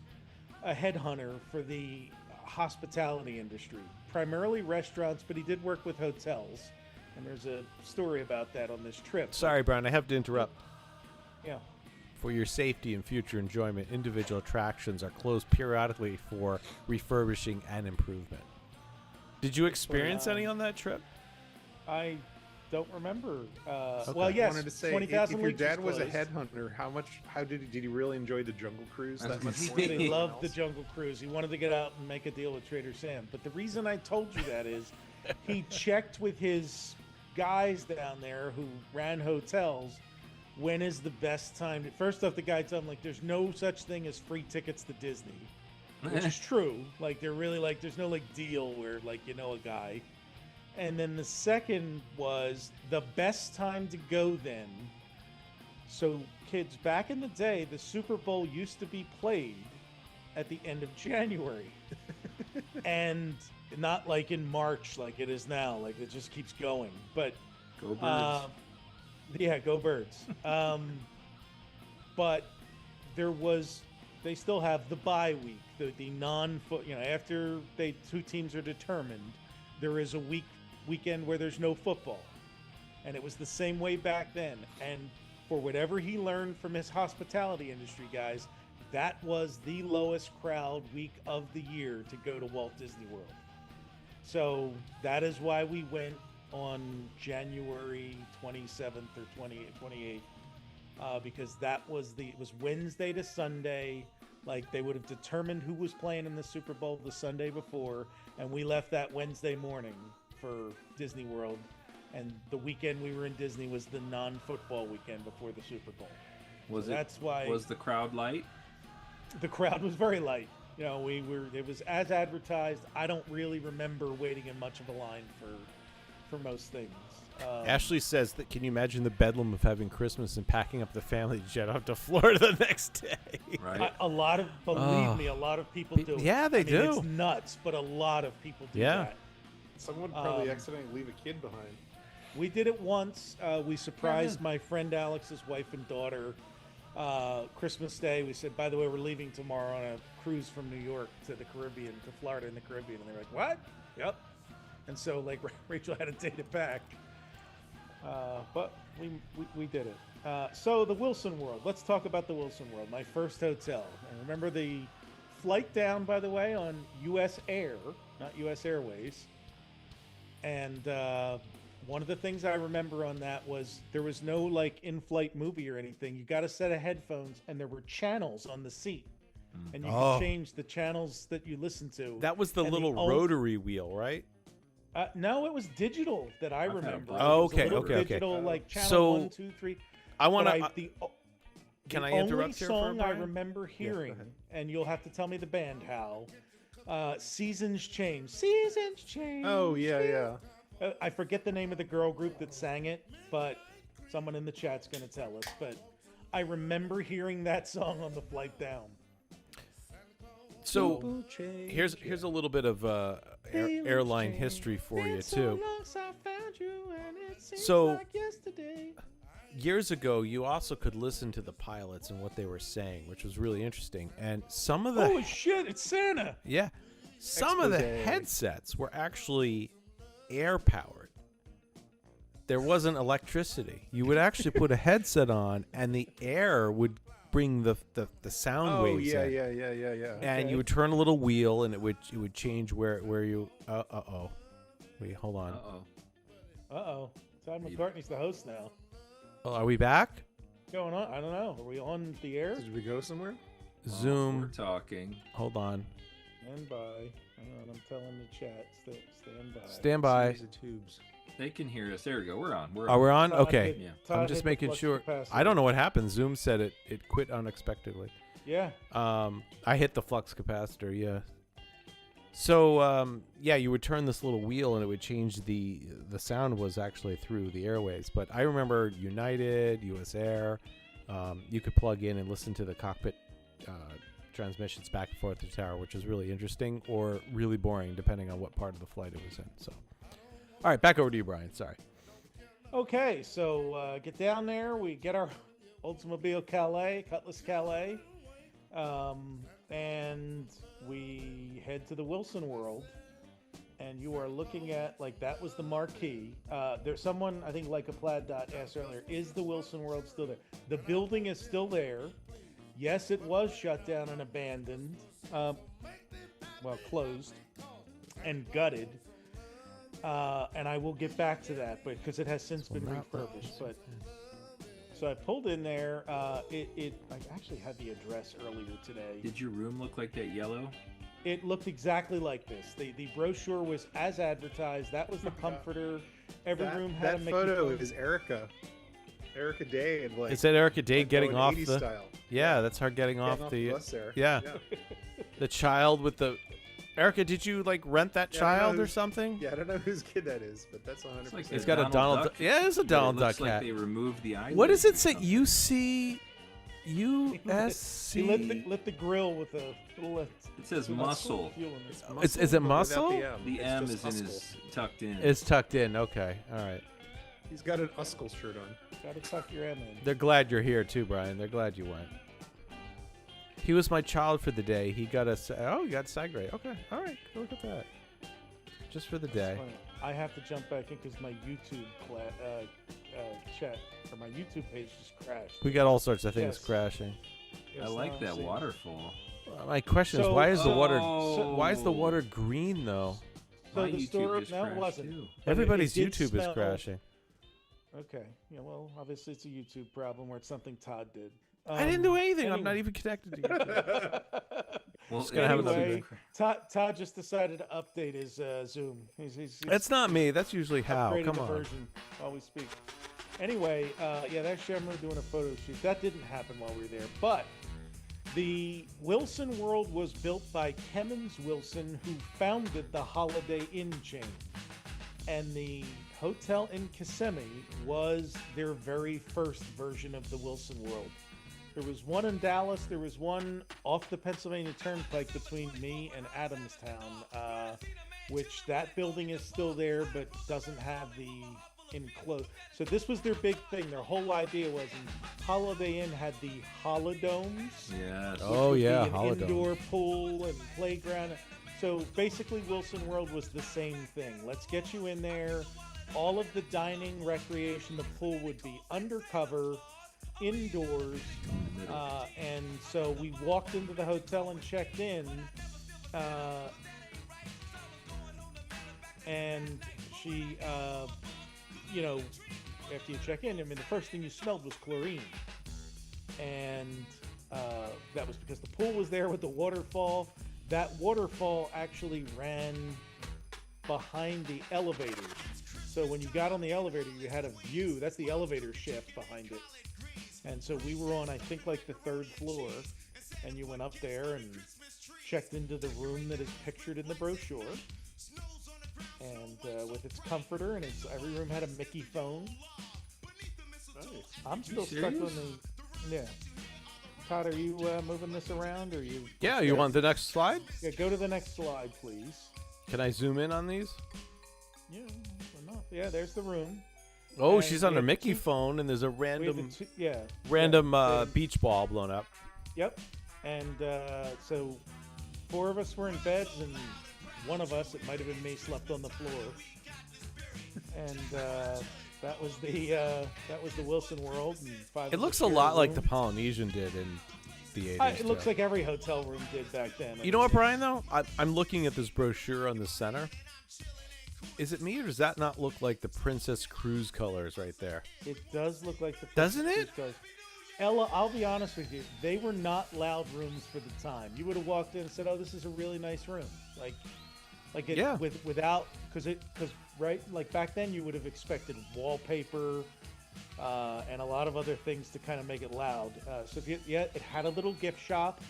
a headhunter for the hospitality industry, primarily restaurants, but he did work with hotels. And there's a story about that on this trip. Sorry, Brian. I have to interrupt. Yeah. For your safety and future enjoyment, individual attractions are closed periodically for refurbishing and improvement. Did you experience any on that trip? I don't remember. Okay. Well, yes, I wanted to say, 20,000 if your Leagues dad was a closed. headhunter, how did he really enjoy the Jungle Cruise that much more? He than anyone loved the else? Jungle Cruise. He wanted to get out and make a deal with Trader Sam. But the reason I told you that is he checked with his guys down there who ran hotels. When is the best time? First off, the guy told him, like, there's no such thing as free tickets to Disney, which is true. Like, they're really like, there's no like deal where like a guy. And then the second was the best time to go then. So kids, back in the day, the Super Bowl used to be played at the end of January. And not like in March like it is now. Like it just keeps going. But Go Birds. yeah, go Birds. But they still have the bye week, the non-foot. After two teams are determined, there is a weekend where there's no football, and it was the same way back then. And for whatever he learned from his hospitality industry guys, that was the lowest crowd week of the year to go to Walt Disney World. So that is why we went on January 27th or 28th, because it was Wednesday to Sunday. Like they would have determined who was playing in the Super Bowl the Sunday before, and we left that Wednesday morning for Disney World. And the weekend we were in Disney was the non-football weekend before the Super Bowl. That's why Was the crowd light? the crowd was very light. It was as advertised. I don't really remember waiting in much of a line for most things. Ashley says that. Can you imagine the bedlam of having Christmas and packing up the family to jet out to Florida the next day? Right. Believe me, a lot of people do it. Yeah, they do. It's nuts, but a lot of people do Yeah. that. Someone would probably accidentally leave a kid behind. We did it once. We surprised my friend Alex's wife and daughter Christmas Day. We said, by the way, we're leaving tomorrow on a cruise from New York to the Caribbean, to Florida in the Caribbean. And they're like, what? Yep. And so, like, Rachel had a day to pack. But we did it. So the Wilson World. Let's talk about the Wilson World, my first hotel. And remember the flight down, by the way, on U.S. Air, not U.S. Airways. And one of the things I remember on that was there was no like in-flight movie or anything. You got a set of headphones, and there were channels on the seat, and you could change the channels that you listen to. That was the And little rotary wheel, right? No, it was digital that I remember. Oh, It was a okay, little okay. digital, like channel So, 1, 2, 3. I want But to. Can the I interrupt here only for a song I Brian? remember Yeah, go hearing, ahead. and you'll have to tell me the band, Hal. Seasons Change. Seasons Change. Oh, yeah. I forget the name of the girl group that sang it, but someone in the chat's going to tell us. But I remember hearing that song on the flight down. So here's a little bit of airline history for you too. So years ago, you also could listen to the pilots and what they were saying, which was really interesting. And some of the Holy shit! It's Santa. Yeah. Some of the Expose. headsets were actually air powered. There wasn't electricity. You would actually put a headset on, and the air would bring the sound waves in. Yeah. And you would turn a little wheel, and it would change where you. Wait, hold on. Todd McCartney's the host now. Oh, are we back? What's going on? I don't know. Are we on the air? Did we go somewhere? Zoom. We're talking. Hold on. Stand by. Hang on, I'm telling the chat. Stand by. Stand by. The tubes. They can hear us. There we go. We're on. Oh, we're on? Todd Okay. hit- Yeah. Todd I'm just hit the making flux sure. capacitor. I don't know what happened. Zoom said it quit unexpectedly. Yeah. I hit the flux capacitor, yeah. So, you would turn this little wheel, and it would change the sound was actually through the airways. But I remember United, US Air, you could plug in and listen to the cockpit transmissions back and forth to the tower, which was really interesting or really boring, depending on what part of the flight it was in. So, all right, back over to you, Brian. Sorry. Okay, so get down there. We get our Oldsmobile Calais, Cutlass Calais, and we head to the Wilson World. And you are looking at, like, that was the marquee. There's someone, I think, like a Plaid Dot asked earlier, is the Wilson World still there? The building is still there. Yes, it was shut down and abandoned, closed and gutted. And I will get back to that, but because it has since been refurbished. But so I pulled in there. I actually had the address earlier today. Did your room look like that yellow? It looked exactly like this. The brochure was as advertised. That was the comforter. Every room had a Mickey photo phone. is Erica Day. And, like, Is that Erica Day like getting going off 80s the? style. Yeah, that's her getting off the. bus there. Yeah. The child with the. Erica, did you rent that Yeah, I don't know child or whose- something? Yeah, I don't know whose kid that is, but that's 100%. It's got a Donald Duck. Yeah, it's a Donald Duck Looks like hat. they removed the eye. What does it or say? something. UC. He USC. lit the grill with a little. It says muscle. Is it muscle? The M is in his tucked in. It's tucked in. Okay. All right. He's got an Uskal shirt on. Gotta tuck your M in. They're glad you're here too, Brian. They're glad you went. He was my child for the day. He got a. He got SAG-rate. Okay. All right. Look at that. Just for the day. Funny. I have to jump back in because my YouTube chat or my YouTube page just crashed. We got all sorts of things Yes. crashing. Yes, I like now that I'm seeing- waterfall. My question is, So- why is the water? Oh. Why is the water green though? So My the YouTube story just no, it crashed, wasn't. too. But Everybody's it did YouTube is smell- crashing. Okay. Yeah. Well, obviously it's a YouTube problem where it's something Todd did. I didn't do anything. I'm not even connected to YouTube. Well, Just gonna have another Anyway, day. Todd just decided to update his Zoom. He's That's not me. That's usually Hal. upgraded Come the on. version while we speak. Anyway, that's Shemmer doing a photo shoot. That didn't happen while we were there. But the Wilson World was built by Kemmons Wilson, who founded the Holiday Inn chain. And the hotel in Kissimmee was their very first version of the Wilson World. There was one in Dallas. There was one off the Pennsylvania Turnpike between me and Adamstown, which that building is still there, but doesn't have the enclosed. So this was their big thing. Their whole idea was, Holiday Inn had the holodomes. Yes. Oh, which would yeah, be an holodome. indoor pool and playground. So basically, Wilson World was the same thing. Let's get you in there. All of the dining, recreation, the pool would be undercover, indoors. And so we walked into the hotel and checked in. And she, after you check in, the first thing you smelled was chlorine. And that was because the pool was there with the waterfall. That waterfall actually ran behind the elevators. So when you got on the elevator, you had a view. That's the elevator shaft behind it. And so we were on, I think, like the 3rd floor. And you went up there and checked into the room that is pictured in the brochure. And with its comforter, and every room had a Mickey phone. I'm still stuck on serious? the... Yeah. Todd, are you moving this around, or you? Yeah, you want the next slide? Yeah, go to the next slide, please. Can I zoom in on these? Yeah, enough. Yeah, there's the room. Oh, And she's we on her have the Mickey two- phone, and there's a we have the random, two- yeah, random yeah. beach ball blown up. Yep. And so 4 of us were in beds, and one of us, it might have been me, slept on the floor. And that was the Wilson World. And It looks a lot like the Polynesian did in the 80s. It looks like every hotel room did back then. You know what, Brian, though? I'm looking at this brochure on the center. Is it me, or does that not look like the Princess Cruise colors right there? It does look like the Doesn't Princess it? Cruise colors. Ella, I'll be honest with you. They were not loud rooms for the time. You would have walked in and said, "Oh, this is a really nice room." Without because like back then you would have expected wallpaper and a lot of other things to kind of make it loud. It had a little gift shop.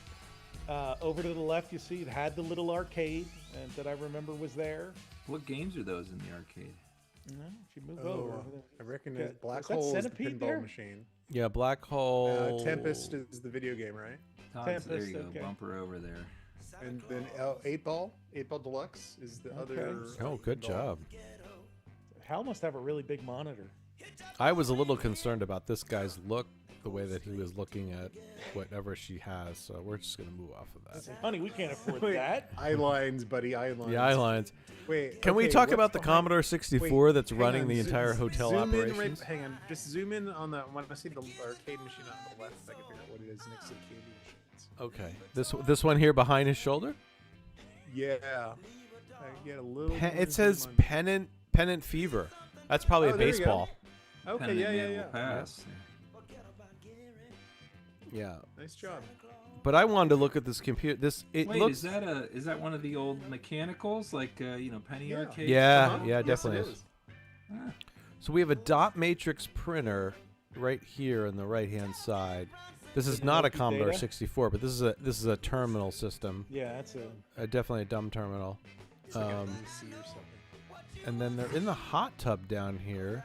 Over to the left, you see it had the little arcade that I remember was there. What games are those in the arcade? No, if you move over. I reckon Okay. Black Is that Hole is the Centipede pinball there? machine. Yeah, Black Hole. Tempest is the video game, right? Todd's, there you go, okay. bumper over there. And then 8-Ball Deluxe is the other. Oh, good job. Hal must have a really big monitor. I was a little concerned about this guy's look, the way that he was looking at whatever she has, so we're just going to move off of that. Honey, we can't afford Wait, that. eye lines, buddy, eye lines. The eye lines. Wait, Can we okay, talk what's about the behind- Commodore 64 that's hang running on, the entire hotel zoom in operations? hang on, just zoom in on the when I see the arcade machine on the left, I can figure out what it is next to the candy machines. Okay, this one here behind his shoulder. Yeah, I get a little. It says Pennant Fever. That's probably a there you go. baseball. Okay, Pennant yeah. Man will pass. Yeah. Nice job. But I wanted to look at this computer. Wait, looks. is that one of the old mechanicals like Penny Arcade? Yeah, Uh-huh. yeah, Yes, definitely it is. is. Ah. So we have a dot matrix printer right here on the right hand side. This is not a Commodore Data? 64, but this is a terminal system. Yeah, that's Definitely a dumb terminal. It's like an AC or something. And then they're in the hot tub down here.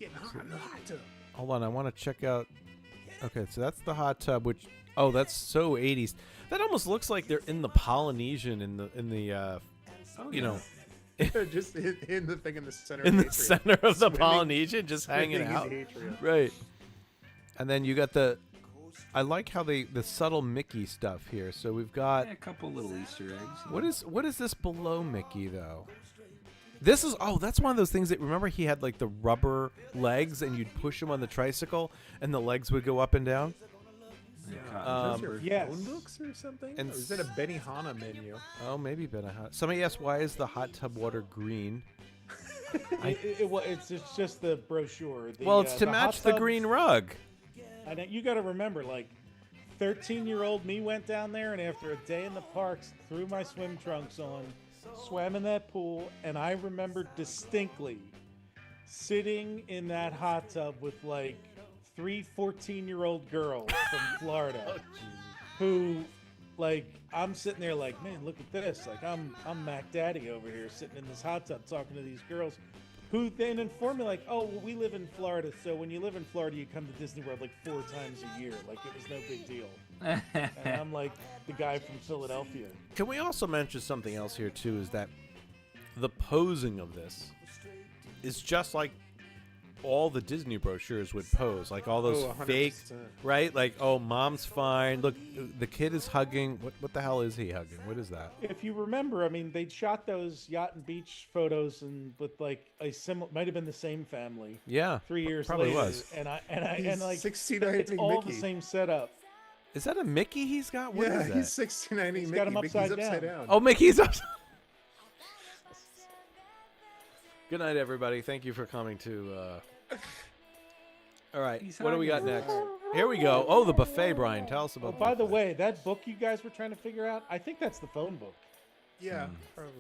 Getting hot in the hot tub. Hold on, I want to check out. Okay, so that's the hot tub, which that's so 80s. That almost looks like they're in the Polynesian in the you know, just in the thing in the center. in of the atrium. center of the Swimming- Polynesian, just hanging swimming in out. the atrium. Right. And then you got I like how the subtle Mickey stuff here. So we've got A couple little Easter eggs. what is this below Mickey though? This is that's one of those things that remember he had like the rubber legs and you'd push him on the tricycle and the legs would go up and down. Those are Yes. phone books or something? And Or is that a Benihana menu? Oh, maybe been a hot. Somebody asked why is the hot tub water green? It's just the brochure. It's to the match hot the tubs- green rug. And you got to remember, like, 13-year-old me went down there, and after a day in the parks, threw my swim trunks on, swam in that pool, and I remember distinctly sitting in that hot tub with like 3 14-year-old girls from Florida who, like, I'm sitting there like, man, look at this. Like, I'm Mac Daddy over here sitting in this hot tub talking to these girls who then informed me, like, oh, well, we live in Florida, so when you live in Florida, you come to Disney World like 4 times a year. Like, it was no big deal. And I'm like the guy from Philadelphia. Can we also mention something else here too? Is that the posing of this is just like all the Disney brochures would pose, like all those 100%. fake, right? Like, oh, mom's fine. Look, the kid is hugging. What the hell is he hugging? What is that? If you remember, I mean, they'd shot those yacht and beach photos, and with like a similar, might have been the same family. Yeah, 3 years probably later, was. and like 69 it's all Mickey. the same setup. Is that a Mickey he's got? What Yeah, is that? he's 69 He's Mickey. got him Mickey's upside down. Oh, Mickey's upside. Good night, everybody. Thank you for coming to. All right, what do we got next? Here we go. Oh, the buffet, Brian. Tell us about. By the way, that book you guys were trying to figure out, I think that's the phone book. Yeah,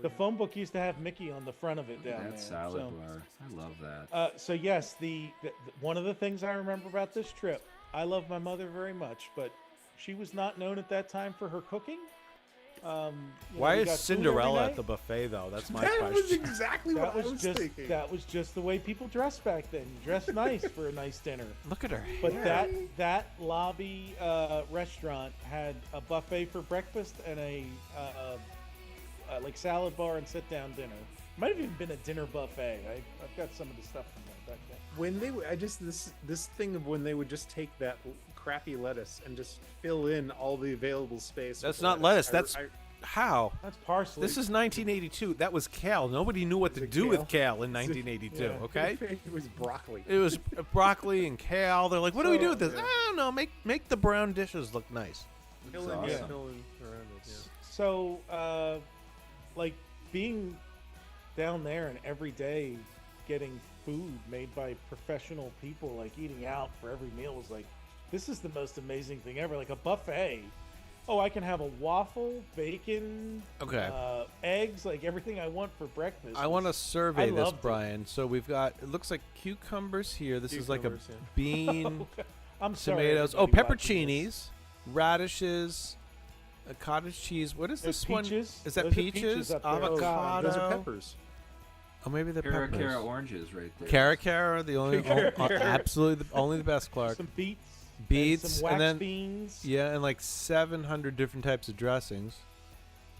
The phone book used to have Mickey on the front of it down That there. salad so. bar. I love that. So yes, the one of the things I remember about this trip, I love my mother very much, but she was not known at that time for her cooking. Why we is got food every Cinderella night. at the buffet though? That's my That was question. exactly That what I was was just thinking. that was just the way people dressed back then. You dressed nice for a nice dinner. Look at her. But hair. that lobby restaurant had a buffet for breakfast and a like salad bar and sit down dinner. Might have even been a dinner buffet. I've got some of the stuff from that back then. When they would, this thing of when they would just take that crappy lettuce and just fill in all the available space. That's with not lettuce. I How? That's parsley. This is 1982. That was kale. Nobody knew what to do with kale in 1982. Yeah. Okay. It was broccoli. It was broccoli and kale. They're like, what do we do with this? Yeah. I don't know. Make the brown dishes look nice. Filling awesome. around it, yeah. So, like being down there and every day getting food made by professional people, like eating out for every meal was like, this is the most amazing thing ever. Like a buffet. Oh, I can have a waffle, bacon, Okay. Eggs, like everything I want for breakfast. I want to survey this, loved it. Brian. So we've got, it looks like cucumbers here. This is like a Cucumbers, yeah. bean, I'm sorry, tomatoes. Oh, everybody watching pepperoncinis, radishes, a cottage cheese. What is There's this one? peaches. Is that Those are peaches? up there. Avocado. Those are peppers. Oh, maybe they're Cara peppers. Cara oranges right there. Cara Cara, the only, Cara. absolutely, only the best, Clark. Some beets. Beets, and some wax then beans. yeah, and like 700 different types of dressings.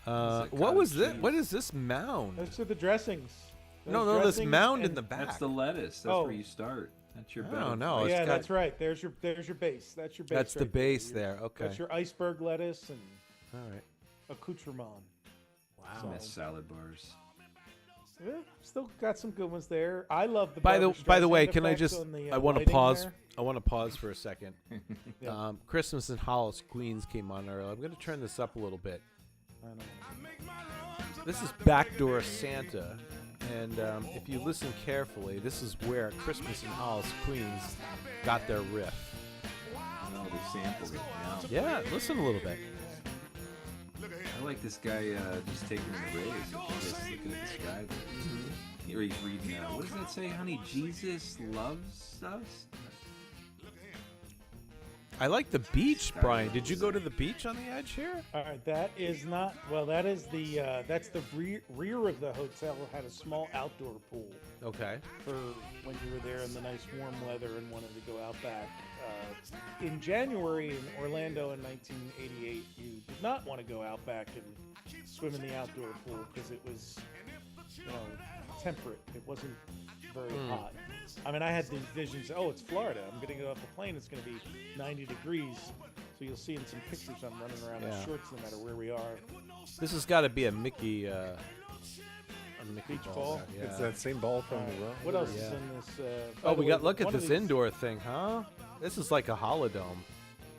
like What was cottage this? cheese. What is this mound? Those are the dressings. No, Those this dressings mound in and- the back. That's the lettuce. That's Oh. where you start. That's your I bed. don't know. Oh, Oh, it's yeah, got- that's right. There's your base. That's your base. That's the right there. base Your- there. Okay. That's your iceberg lettuce and All right. accoutrement. I miss salad bars. Yeah, still got some good ones there. I love the. By the Barbra way, Streisand can I effects just? on the, I want to lighting pause. there. I want to pause for a second. Yeah. Christmas in Hollis, Queens came on earlier. I'm going to turn this up a little bit. I know. This is Backdoor Santa, and if you listen carefully, this is where Christmas in Hollis, Queens, got their riff. No, they sampled it. Yeah. Yeah, listen a little bit. I like this guy just taking the rays and just looking at the sky. Here he's reading, what does that say, honey? Jesus loves us? I like the beach, Brian. Did you go to the beach on the edge here? All right, that is not. Well, that is the. That's the rear of the hotel had a small outdoor pool Okay. for when you were there in the nice warm weather and wanted to go out back. In January in Orlando in 1988, you did not want to go out back and swim in the outdoor pool because it was, temperate. It wasn't very hot. I mean, I had these visions. Oh, it's Florida. I'm going to get off the plane. It's going to be 90 degrees. So you'll see in some pictures I'm running around in shorts no matter where we are. This has got to be a Mickey. Beach ball. there, Yeah. It's that same ball from the row. What else Yeah. is in this? Oh, by we the got. way, Look at one of this these- indoor thing, huh? This is like a holodome.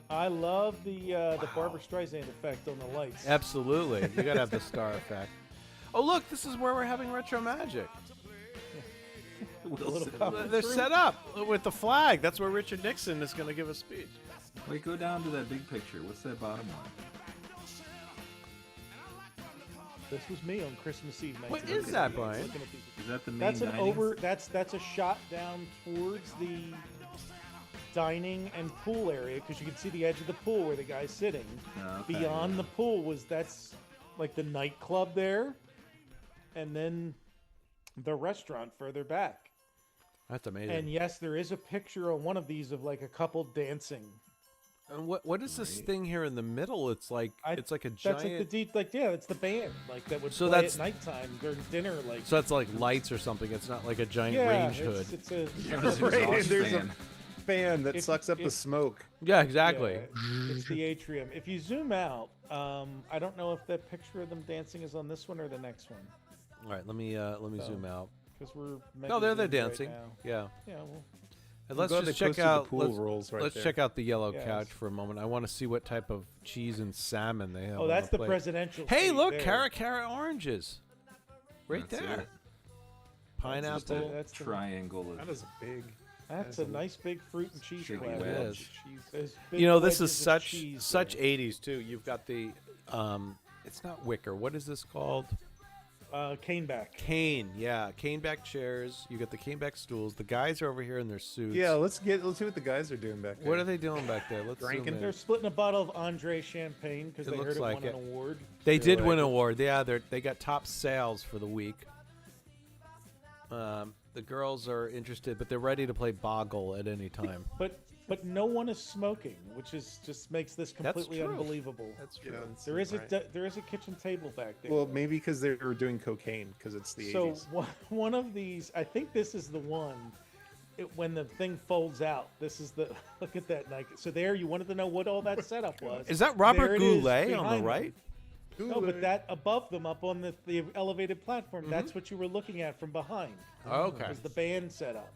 I love the Barbra Streisand effect on the lights. Absolutely. You got to have the star effect. Oh, look, this is where we're having Retro Magic. They're set up with the flag. That's where Richard Nixon is going to give a speech. Wait, go down to that big picture. What's that bottom one? This was me on Christmas Eve. What 1988. is that, Brian? Looking at these- Is that the main That's an dining? over. That's a shot down towards the dining and pool area because you can see the edge of the pool where the guy's sitting. Okay, Beyond yeah. the pool that's like the nightclub there, and then the restaurant further back. That's amazing. And yes, there is a picture on one of these of like a couple dancing. And what is this thing here in the middle? It's like it's like a giant. That's like the deep, like yeah, it's the band like that would So play that's- at nighttime during dinner. Like So that's like lights or something. It's not like a giant yeah, range hood. it's a Right, there's a fan that If- sucks up the if- smoke. Yeah, exactly. Yeah, it's the atrium. If you zoom out, I don't know if that picture of them dancing is on this one or the next one. All right, let me zoom out. Because we're No, they're zoomed right dancing. now. Yeah. Yeah. Well, And I'm let's glad just they check posted the out. pool Let's, rolls right let's there. check out the yellow Yes. couch for a moment. I want to see what type of cheese and salmon they have. Oh, on that's the plate. presidential Hey, suite look, there. Cara Cara oranges, right That's there. it. Pineapple. That's the- Triangle of That is big. That's That a is nice big fruit and cheese Big platter. It is. There's big You know, this wedges is of such cheese such there. 80s too. You've got the it's not wicker. What is this called? Caneback. Cane. Yeah, caneback chairs. You got the caneback stools. The guys are over here in their suits. Yeah, let's see what the guys are doing back there. What are they doing back there? Let's zoom Drinking. in. They're splitting a bottle of Andre champagne because It they looks heard it like won it. an award. They They're did win an like- award. Yeah, they got top sales for the week. The girls are interested, but they're ready to play Boggle at any time. But no one is smoking, which is just makes this completely true. unbelievable. That's true. Yeah, There is right. there is a kitchen table back there. Well, maybe because they were doing cocaine because it's the so 80s. one of these, I think this is the one. When the thing folds out, this is the look at that Nike. So there, you wanted to know what all that setup was. Is that Robert There it is Goulet on the behind right? No, but that above them, up on the elevated platform, that's what you were looking at from behind. Okay. Was the band set up.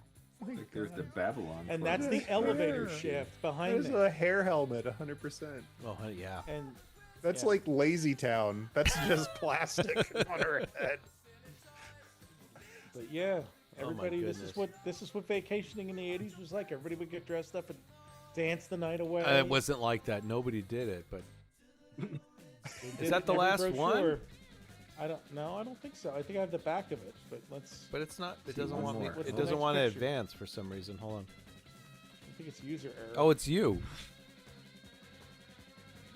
Like there's the Babylon. And Club. that's the elevator shaft behind There's there. a hair helmet, 100%. Oh, yeah. And that's like Lazy Town. That's just plastic on her head. But yeah, Oh my everybody, this goodness. is what vacationing in the 80s was like. Everybody would get dressed up and dance the night away. It wasn't like that. Nobody did it, but They is did that it the in every last one? brochure. I don't think so. I think I have the back of it, but let's. But it's not. It See doesn't one want me. more. What's It the doesn't next want to picture? advance for some reason. Hold on. I think it's user error. Oh, it's you.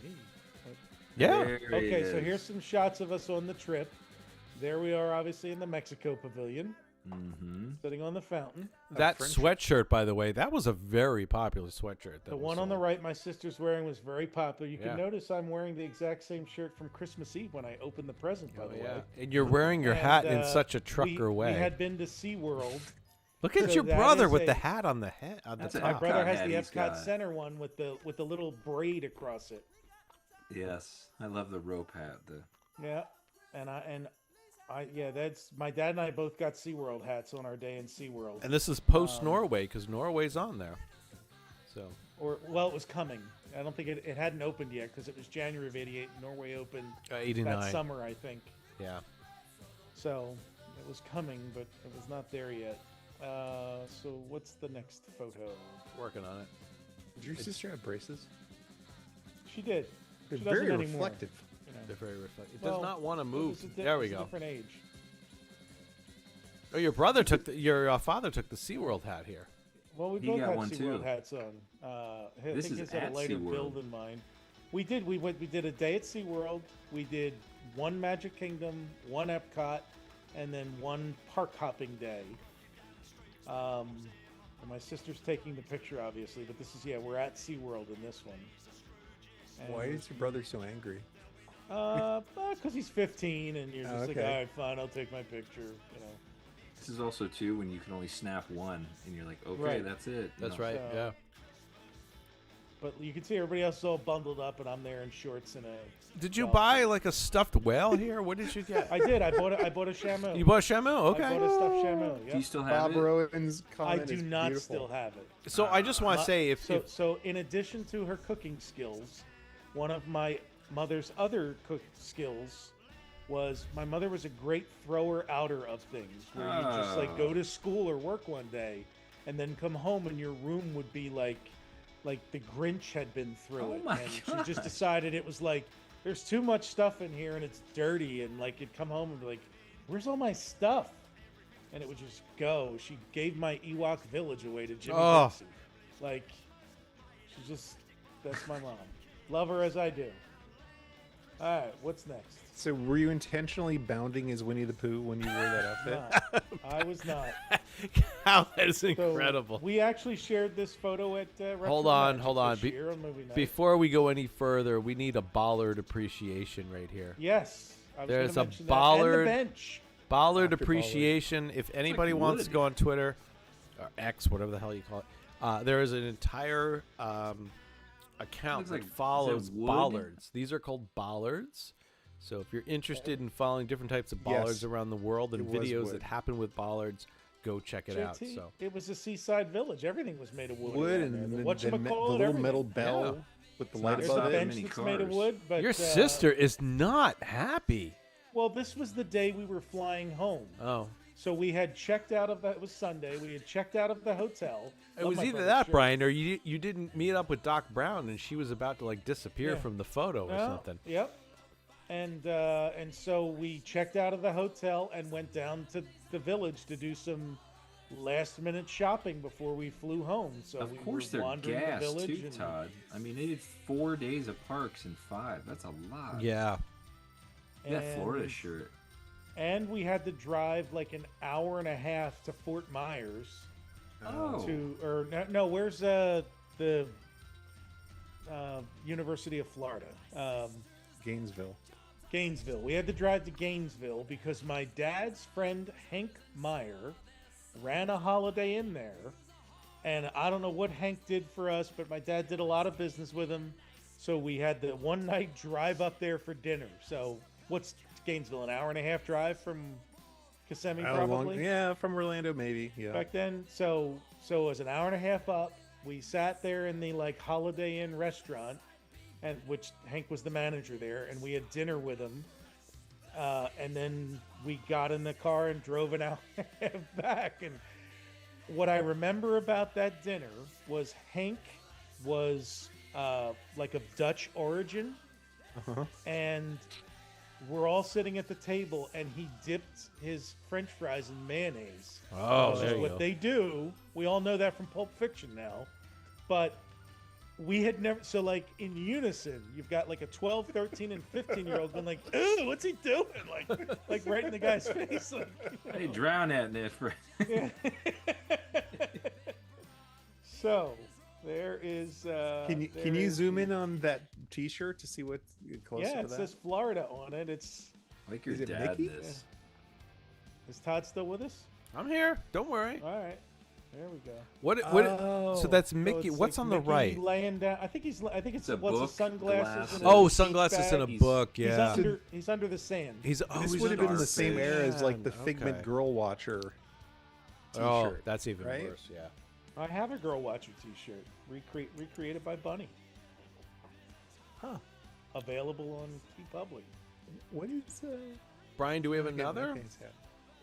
Me. Yeah. There it Okay, so is. here's some shots of us on the trip. There we are, obviously in the Mexico Pavilion, sitting on the fountain. That sweatshirt, by the way, that was a very popular sweatshirt. The one on the right, my sister's wearing, was very popular. You Yeah. can notice I'm wearing the exact same shirt from Christmas Eve when I opened the present, by the way. And you're wearing your And, hat in such a trucker we way. had been to SeaWorld. Look at So your that brother is with a- the hat on the head. On the That's a top. My brother Epcot has hat the he's Epcot got. Center one with the little braid across it. Yes, I love the rope hat. Yeah, that's my dad and I both got SeaWorld hats on our day in SeaWorld. And this is post Norway because Norway's on there. So Well, it was coming. I don't think it hadn't opened yet because it was January of '88. Norway opened 89. that summer, I think. yeah. So it was coming, but it was not there yet. So what's the next photo? Working on it. Did your sister have braces? She did. They're She doesn't very anymore, reflective. you know. They're very reflective. It Well, does not want to it move. was a There we it's a go. different age. Oh, your brother took your father took the SeaWorld hat here. Well, we He both got had one, SeaWorld too. hats on. I This think is his had a at lighter SeaWorld. build than mine. We did. We did a day at SeaWorld. We did one Magic Kingdom, one Epcot, and then one park hopping day. And my sister's taking the picture, obviously, but this is we're at SeaWorld in this one. And Why is your brother so angry? because he's 15, and you're just like, okay. all right, fine, I'll take my picture. You know. This is also too when you can only snap one, and you're like, okay, Right. that's it. That's No. right. So- Yeah. But you can see everybody else is all bundled up, and I'm there in shorts and a. Did you well, buy like a stuffed whale here? What did you get? I did. I bought a Shamu. You bought a Shamu? Okay. I bought a stuffed Shamu. Do Yep. you still have Bob it? Rowan's I comment do is not beautiful. still have it. So I just want to say if So in addition to her cooking skills, one of my mother's other cook skills was my mother was a great thrower outer of things where you just like go to school or work one day and then come home and your room would be like the Grinch had been through it, my and she gosh. just decided it was like there's too much stuff in here and it's dirty, and like it'd come home and be like, where's all my stuff? And it would just go. She gave my Ewok village away to Jimmy Oh. Dixie. Like, that's my mom. Love her as I do. All right, what's next? So were you intentionally bounding as Winnie the Pooh when you wore that outfit? I was not. Wow, that is So, incredible. we actually shared this photo at Retro Hold on, Magic hold on. this year on movie night. Before we go any further, we need a bollard appreciation right here. Yes. I was There's gonna a mention bollard. That. And the bench. Bollard Dr. appreciation. If anybody wants wood. to go on Twitter or X, whatever the hell you call it, there is an entire account Looks that like- is follows that wood? bollards. These are called bollards. So if you're interested in following different types of bollards Yes. around the world and It was videos wood. that happen with bollards, go check it out. JT, So it was a seaside village. Everything was made of wood. Wood around there. and The the whatchamacallit, little everything. metal bell Yeah. with the It's light not There's above a it. that bench many that's made of cars. wood, but your sister is not happy. Well, this was the day we were flying home. Oh. So we had checked out of it was Sunday. We had checked out of the hotel. It Love was my either brother's that, shirt. Brian, or you didn't meet up with Doc Brown and she was about to like disappear Yeah. from the photo or Yeah, something. Yep. And so we checked out of the hotel and went down to the village to do some last minute shopping before we flew home. So Of we course, were they're wandering gas the village too, and, Todd. I mean, they did 4 days of parks in 5. That's a lot. Yeah. That and- Florida shirt. And we had to drive like an hour and a half to Fort Myers. Oh. Where's the University of Florida? Gainesville. Gainesville. We had to drive to Gainesville because my dad's friend Hank Meyer ran a Holiday Inn there. And I don't know what Hank did for us, but my dad did a lot of business with him. So we had the one night drive up there for dinner. So what's Gainesville, an hour and a half drive from Kissimmee, How probably? long? Yeah, from Orlando, maybe. Yeah. Back then, so it was an hour and a half up. We sat there in the like Holiday Inn restaurant, and which Hank was the manager there, and we had dinner with him. And then we got in the car and drove an hour and a half back. And what I remember about that dinner was Hank was like of Dutch origin, and we're all sitting at the table, and he dipped his French fries in mayonnaise. Oh, which there is you what go. they do. We all know that from Pulp Fiction now, but we had never. So like in unison, you've got like a 12, 13, and 15-year-old going like, "Ooh, what's he doing?" Like right in the guy's face. Like, Hey, drown that in that for. So there is. Can you zoom in on that T-shirt to see what's closer Yeah, to it that? says Florida on it. It's Like your Is it dad. Mickey? This. Is Todd still with us? I'm here. Don't worry. All right, there we go. What? Oh. So that's So Mickey. it's What's like on the Mickey right? Laying down. I think it's It's a what's book, his sunglasses. glasses. And a Oh, beach sunglasses in a bag. book. He's Yeah. he's under the sand. He's This he's would have an been the same artist. era as like the Yeah, Figment okay. Girl Watcher T-shirt. Oh, that's even right? worse. Yeah. I have a Girl Watcher T-shirt recreated by Bunny. Huh. Available on TeePublic. What is? Brian, do we have Okay, another? okay, so-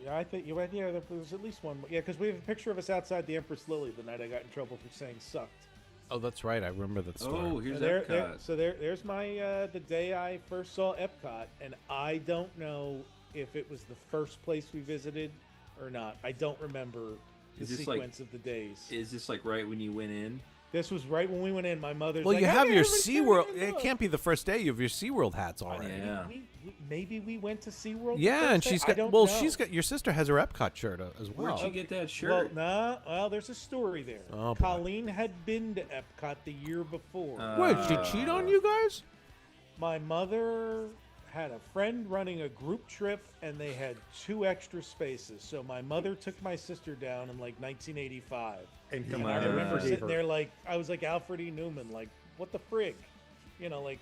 Yeah, I think you went. Yeah, there was at least one. Yeah, because we have a picture of us outside the Empress Lily the night I got in trouble for saying sucked. Oh, that's right. I remember that story. Oh, here's Epcot. Epcot. There's my the day I first saw Epcot, and I don't know if it was the first place we visited or not. I don't remember the Is this like- sequence of the days. Is this like right when you went in? This was right when we went in. My mother's Well, like, you "Have have your ever been SeaWorld. carrying a It book?" can't be the first day. You have your SeaWorld hats already. Yeah. Maybe we went to SeaWorld. the Yeah, first and day? she's I got. don't Well, know. she's got. Your sister has her Epcot shirt as well. Where'd you get that Well, shirt? well, there's a story there. Oh, boy. Colleen had been to Epcot the year before. Wait, she cheat on you guys? My mother had a friend running a group trip, and they had 2 extra spaces. So my mother took my sister down in like 1985. And And I remember sitting there like, I was like Alfred E. Newman, like, what the frig? You know, like.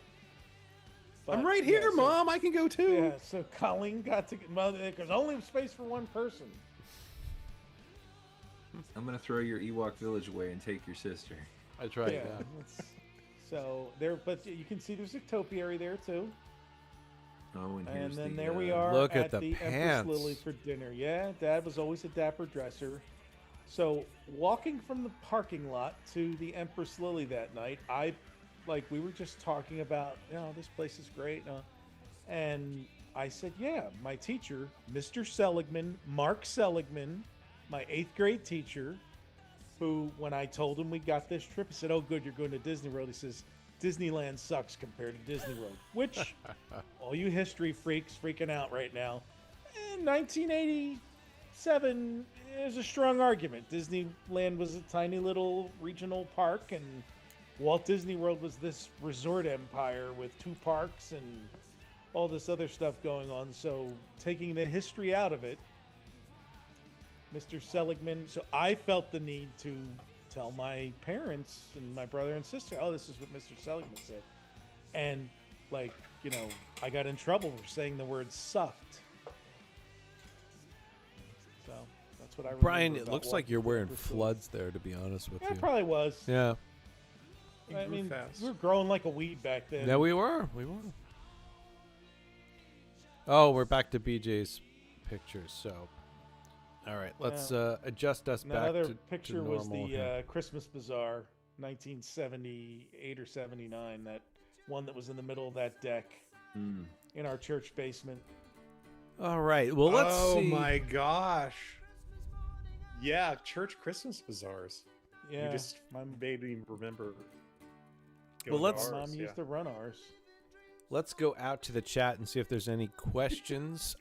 I'm but, right yeah, here, so- Mom. I can go too. Yeah, so Colleen got to get mother. There's only space for one person. I'm gonna throw your Ewok village away and take your sister. That's right. Yeah. it's- So there, but you can see there's a topiary there too. Oh, and And here's then the, there we uh, are Look at at the Empress pants. Lily for dinner. Yeah, Dad was always a dapper dresser. So walking from the parking lot to the Empress Lily that night, we were just talking about, this place is great. And I said, yeah, my teacher, Mr. Seligman, Mark Seligman, my 8th grade teacher, who, when I told him we got this trip, he said, oh, good, you're going to Disney World. He says, Disneyland sucks compared to Disney World, which all you history freaks freaking out right now. 1987 is a strong argument. Disneyland was a tiny little regional park, and Walt Disney World was this resort empire with 2 parks and all this other stuff going on. So taking the history out of it, Mr. Seligman, so I felt the need to tell my parents and my brother and sister, oh, this is what Mr. Seligman said. And, I got in trouble for saying the word sucked. So that's what I remember. Brian, it about looks like walking you're through wearing Empress Lily. floods there. To be honest with Yeah, you. it probably was. Yeah. I grew mean, fast. we were growing like a weed back then. Yeah, we were. We were. Oh, we're back to BJ's pictures. So, all right, let's adjust us And that back other to picture to was normal the here. Christmas Bazaar, 1978 or 79. That one that was in the middle of that deck in our church basement. All right. Well, let's oh see. my gosh. Yeah, church Christmas bazaars. Yeah, You just my made me remember. Well, going to let's- ours, mom yeah. used to run ours. Let's go out to the chat and see if there's any questions.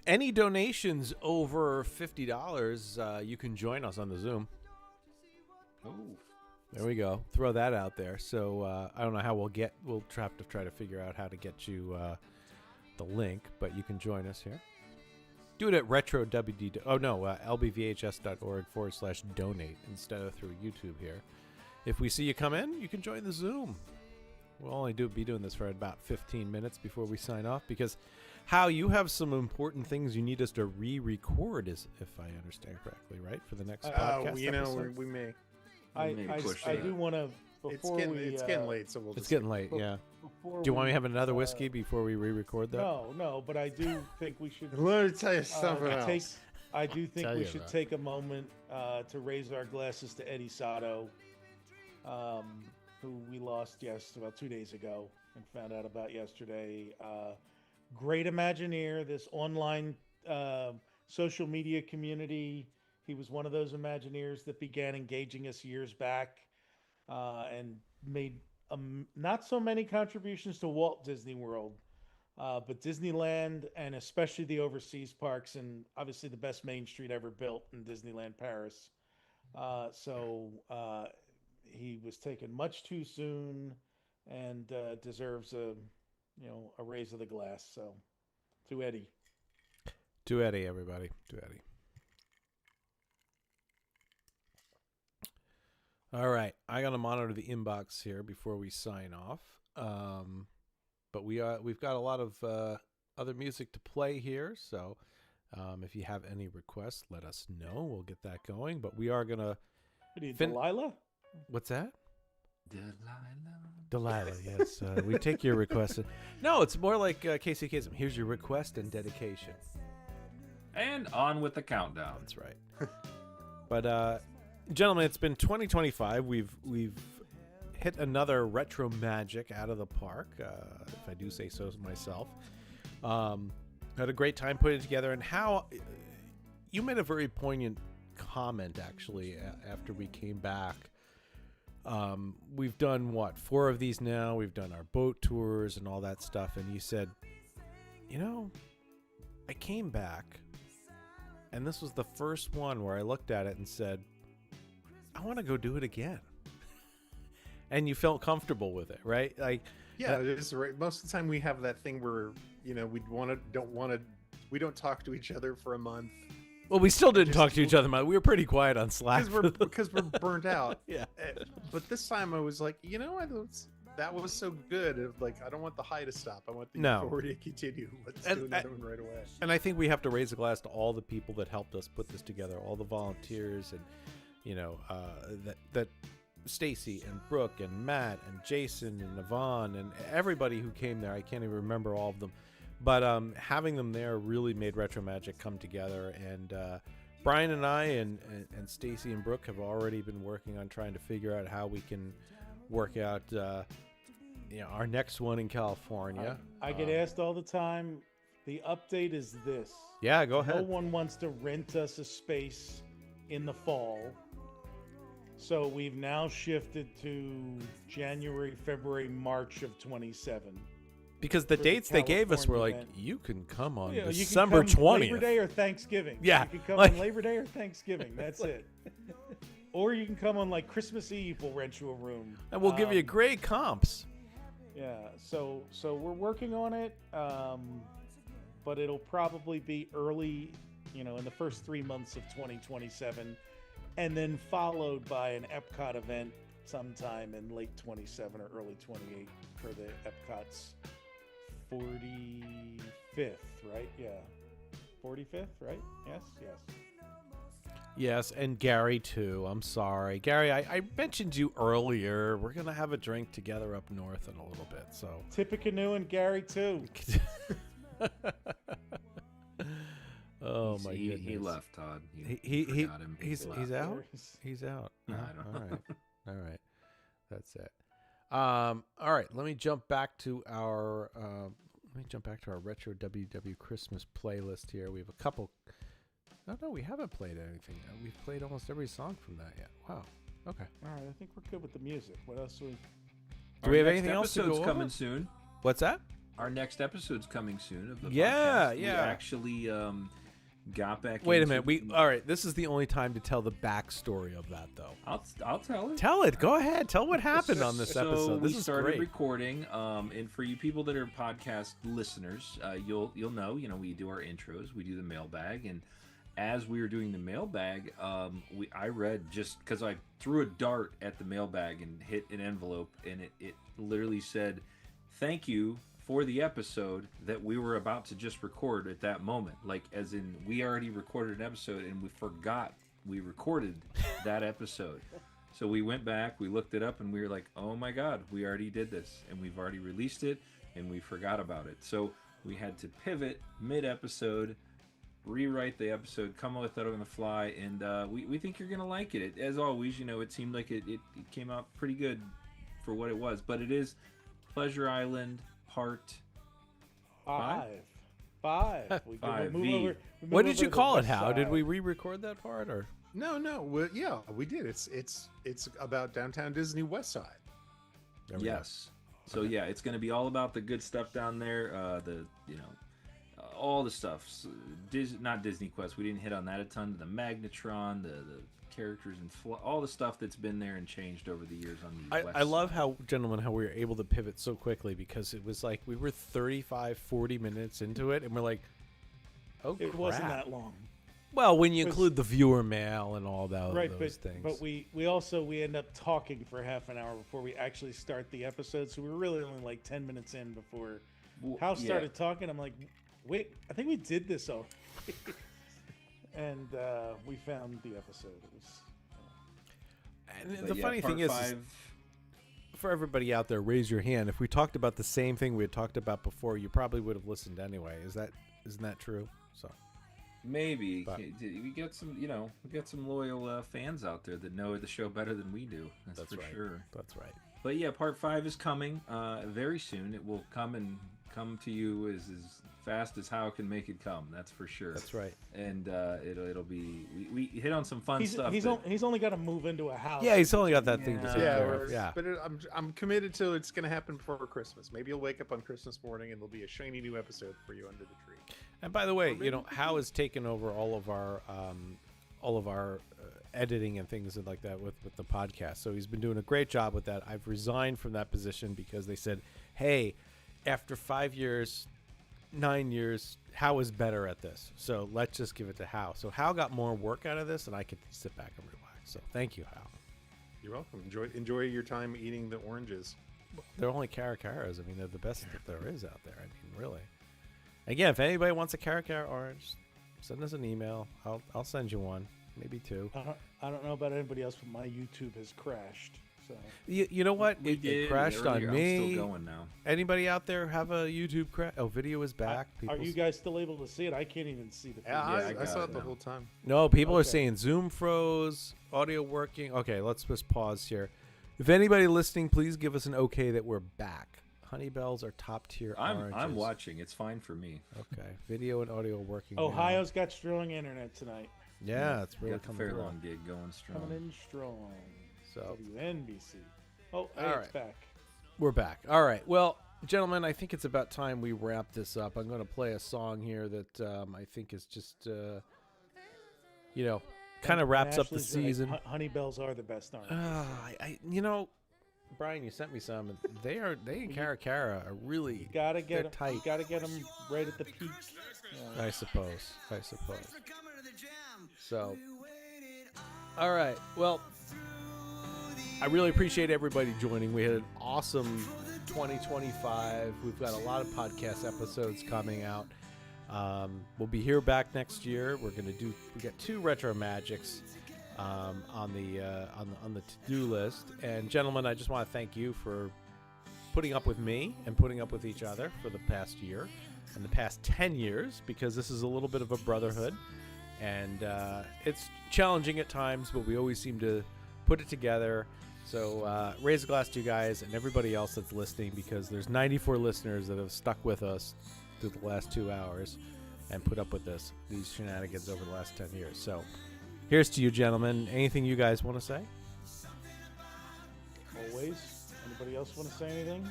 Any donations over $50, you can join us on the Zoom. Oh, There we go. Throw that out there. So I don't know how we'll have to try to figure out how to get you the link, but you can join us here. Do it at RetroWDW. Oh no, lbvhs.org/donate instead of through YouTube here. If we see you come in, you can join the Zoom. we'll only be doing this for about 15 minutes before we sign off, because Hal, you have some important things you need us to re-record, if I understand correctly, right? For the next podcast You know, episode? we may. I do want to. It's getting late, so we'll. It's getting late, yeah. Do you want me to have another whiskey before we re-record that? No, but I do think we should. Let me tell you something else. I do think we should take a moment to raise our glasses to Eddie Sato, who we lost about 2 days ago and found out about yesterday. Great Imagineer, this online social media community. He was one of those Imagineers that began engaging us years back and made not so many contributions to Walt Disney World, but Disneyland, and especially the overseas parks, and obviously the best Main Street ever built in Disneyland Paris. So he was taken much too soon and deserves a raise of the glass. So to Eddie. To Eddie, everybody. To Eddie. All right, I gotta monitor the inbox here before we sign off. But we've got a lot of other music to play here, so if you have any requests, let us know. We'll get that going. But we are gonna. Delilah? What's that? Delilah. Delilah, yes. We take your request. No, it's more like Casey Kasem. Here's your request and dedication. And on with the countdown. That's right. But gentlemen, it's been 2025. We've hit another retro magic out of the park, if I do say so myself. Had a great time putting it together. And how you made a very poignant comment, actually, after we came back. We've done, 4 of these now. We've done our boat tours and all that stuff. And you said, I came back, and this was the first one where I looked at it and said, I want to go do it again. And you felt comfortable with it, right? Like, yeah, it is right. Most of the time we have that thing where, we don't talk to each other for a month. Well, we still didn't talk to each other. We were pretty quiet on Slack. Because we're burnt out. Yeah. But this time I was like, that was so good. Like, I don't want the high to stop. I want the euphoria to continue. Let's do another one right away. And I think we have to raise a glass to all the people that helped us put this together, all the volunteers, and that Stacy and Brooke and Matt and Jason and Yvonne and everybody who came there. I can't even remember all of them, but having them there really made Retro Magic come together. And Brian and I and Stacy and Brooke have already been working on trying to figure out how we can work out our next one in California. I get asked all the time. The update is this. Yeah, go ahead. No one wants to rent us a space in the fall. So we've now shifted to January, February, March of 27. Because the dates they gave us were like, you can come on December you can come 20th. Labor Day or Thanksgiving. Yeah. You can come on Labor Day or Thanksgiving. That's it. Or you can come on Christmas Eve. We'll rent you a room. And we'll give you great comps. Yeah. So we're working on it. But it'll probably be early, in the first 3 months of 2027. And then followed by an Epcot event sometime in late 27 or early 28 for the Epcot's 45th, right? Yeah. 45th, right? Yes. Yes, and Gary, too. I'm sorry. Gary, I mentioned you earlier. We're going to have a drink together up north in a little bit, so. Tippecanoe and Gary, too. Oh my goodness! He left, Todd. He's out. He's out. No, I don't know. All right. That's it. All right. Let me jump back to our retro WW Christmas playlist here. We have a couple. No, we haven't played anything. We've played almost every song from that yet. Wow. Okay. All right. I think we're good with the music. What else do we? Do we have anything else to go over? Coming soon. What's that? Our next episode's coming soon of the podcast. Yeah. We actually got back. Wait a minute. All right. This is the only time to tell the backstory of that, though. I'll tell it. Tell it. Go ahead. Tell what happened on this episode. This we started recording. And for you people that are podcast listeners, you'll know. We do our intros. We do the mailbag, as we were doing the mailbag, I read, just because I threw a dart at the mailbag and hit an envelope, and it literally said, "Thank you for the episode that we were about to just record at that moment." Like, as in, we already recorded an episode and we forgot we recorded that episode. So we went back, we looked it up, and we were like, "Oh my God, we already did this, and we've already released it, and we forgot about it." So we had to pivot mid-episode, rewrite the episode, come up with that on the fly, and we think you're gonna like it. As always, it seemed like it came out pretty good for what it was, but it is Pleasure Island Part 5. We Five. move V. over- we What move did over you to the call it? west How did side. we re-record that part? Or No, we did. It's about downtown Disney West Side. Yes. So yeah, it's going to be all about the good stuff down there. All the stuff. Not Disney Quest. We didn't hit on that a ton. The Magnetron, the characters, and all the stuff that's been there and changed over the years on the West I love side. how, gentlemen, how we were able to pivot so quickly, because it was like we were 35, 40 minutes into it, and we're like, oh, It wasn't crap. that long. Well, when you It was- include the viewer mail and all those things. But we end up talking for half an hour before we actually start the episode, so we were really only like 10 minutes in before Hal started talking. I'm like, wait, I think we did this already. And we found the episode. It was. And the funny thing is, for everybody out there, raise your hand. If we talked about the same thing we had talked about before, you probably would have listened anyway. Isn't that true? So maybe But- we get some loyal fans out there that know the show better than we do. That's for right. sure. That's right. But yeah, Part 5 is coming very soon. It will come to you as fast as how it can make it come. That's for sure. That's right. And it'll be we hit on some fun stuff. He's only got to move into a house. Yeah, he's only got that thing to take care of. Yeah, Yeah. but I'm committed to it's going to happen before Christmas. Maybe you'll wake up on Christmas morning and there'll be a shiny new episode for you under the tree. And by the way, Hal has taken over all of our editing and things like that with the podcast. So he's been doing a great job with that. I've resigned from that position because they said, "Hey, after 5 years, 9 years, Hal is better at this. So let's just give it to Hal." So Hal got more work out of this, and I could sit back and relax. So thank you, Hal. You're welcome. Enjoy your time eating the oranges. They're only caracaras. I mean, they're the best that there is out there. I mean, really. Again, if anybody wants a caracara orange, send us an email. I'll send you one, maybe two. I don't know about anybody else, but my YouTube has crashed. So You know what? It crashed earlier. on me. I'm still going now. Anybody out there have a YouTube crash? Oh, video is back. Are you guys still able to see it? I can't even see the. Yeah, video. I saw it the whole time. No, people are Okay. saying Zoom froze, audio working. Okay, let's just pause here. If anybody listening, please give us an okay that we're back. Honey Bells are top tier oranges. I'm watching. It's fine for me. Okay, video and audio working. now. Ohio's got strong internet tonight. Yeah, it's really got the coming Fair through. Lawn gig going strong. Coming in strong. So WNBC. Oh, hey, All it's right. back. We're back. All right. Well, gentlemen, I think it's about time we wrap this up. I'm going to play a song here that I think is just, kind of wraps up the Ashley's right. season. Honey Bells are the best orange. Brian, you sent me some. And they in Caracara are really Gotta they're get tight. them. Gotta get them right at the peak. I suppose. So, all right. Well, I really appreciate everybody joining. We had an awesome 2025. We've got a lot of podcast episodes coming out. We'll be here back next year. We got 2 Retro Magics on the to-do list. And gentlemen, I just want to thank you for putting up with me and putting up with each other for the past year and the past 10 years, because this is a little bit of a brotherhood, and it's challenging at times, but we always seem to put it together. So raise a glass to you guys and everybody else that's listening, because there's 94 listeners that have stuck with us through the last 2 hours and put up with these shenanigans over the last 10 years. So here's to you, gentlemen. Anything you guys want to say? Always. Anybody else want to say anything?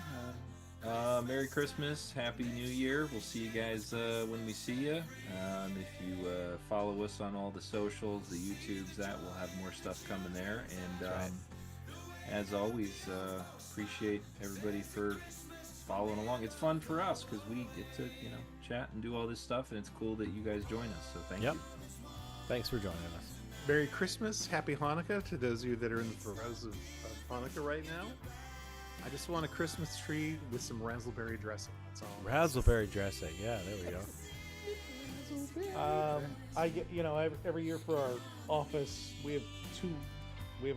Merry Christmas, Happy New Year. We'll see you guys when we see you. If you follow us on all the socials, the YouTubes, we'll have more stuff coming there. And as always, appreciate everybody for following along. It's fun for us because we get to chat and do all this stuff, and it's cool that you guys join us. So thank you. Thanks for joining us. Merry Christmas, Happy Hanukkah to those of you that are in the throes of Hanukkah right now. I just want a Christmas tree with some raspberry dressing. That's all. Raspberry dressing. Yeah, there we go. I get, every year for our office, we have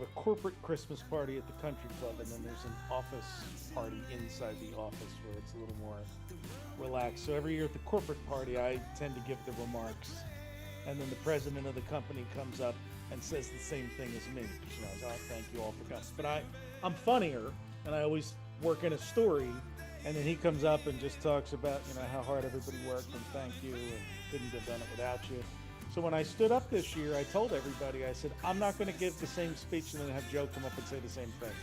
a corporate Christmas party at the country club, and then there's an office party inside the office where it's a little more relaxed. So every year at the corporate party, I tend to give the remarks, and then the president of the company comes up and says the same thing as me. Thank you all for coming. But I'm funnier, and I always work in a story, and then he comes up and just talks about, how hard everybody worked and thank you and couldn't have done it without you. So when I stood up this year, I told everybody, I said, I'm not going to give the same speech and then have Joe come up and say the same thing.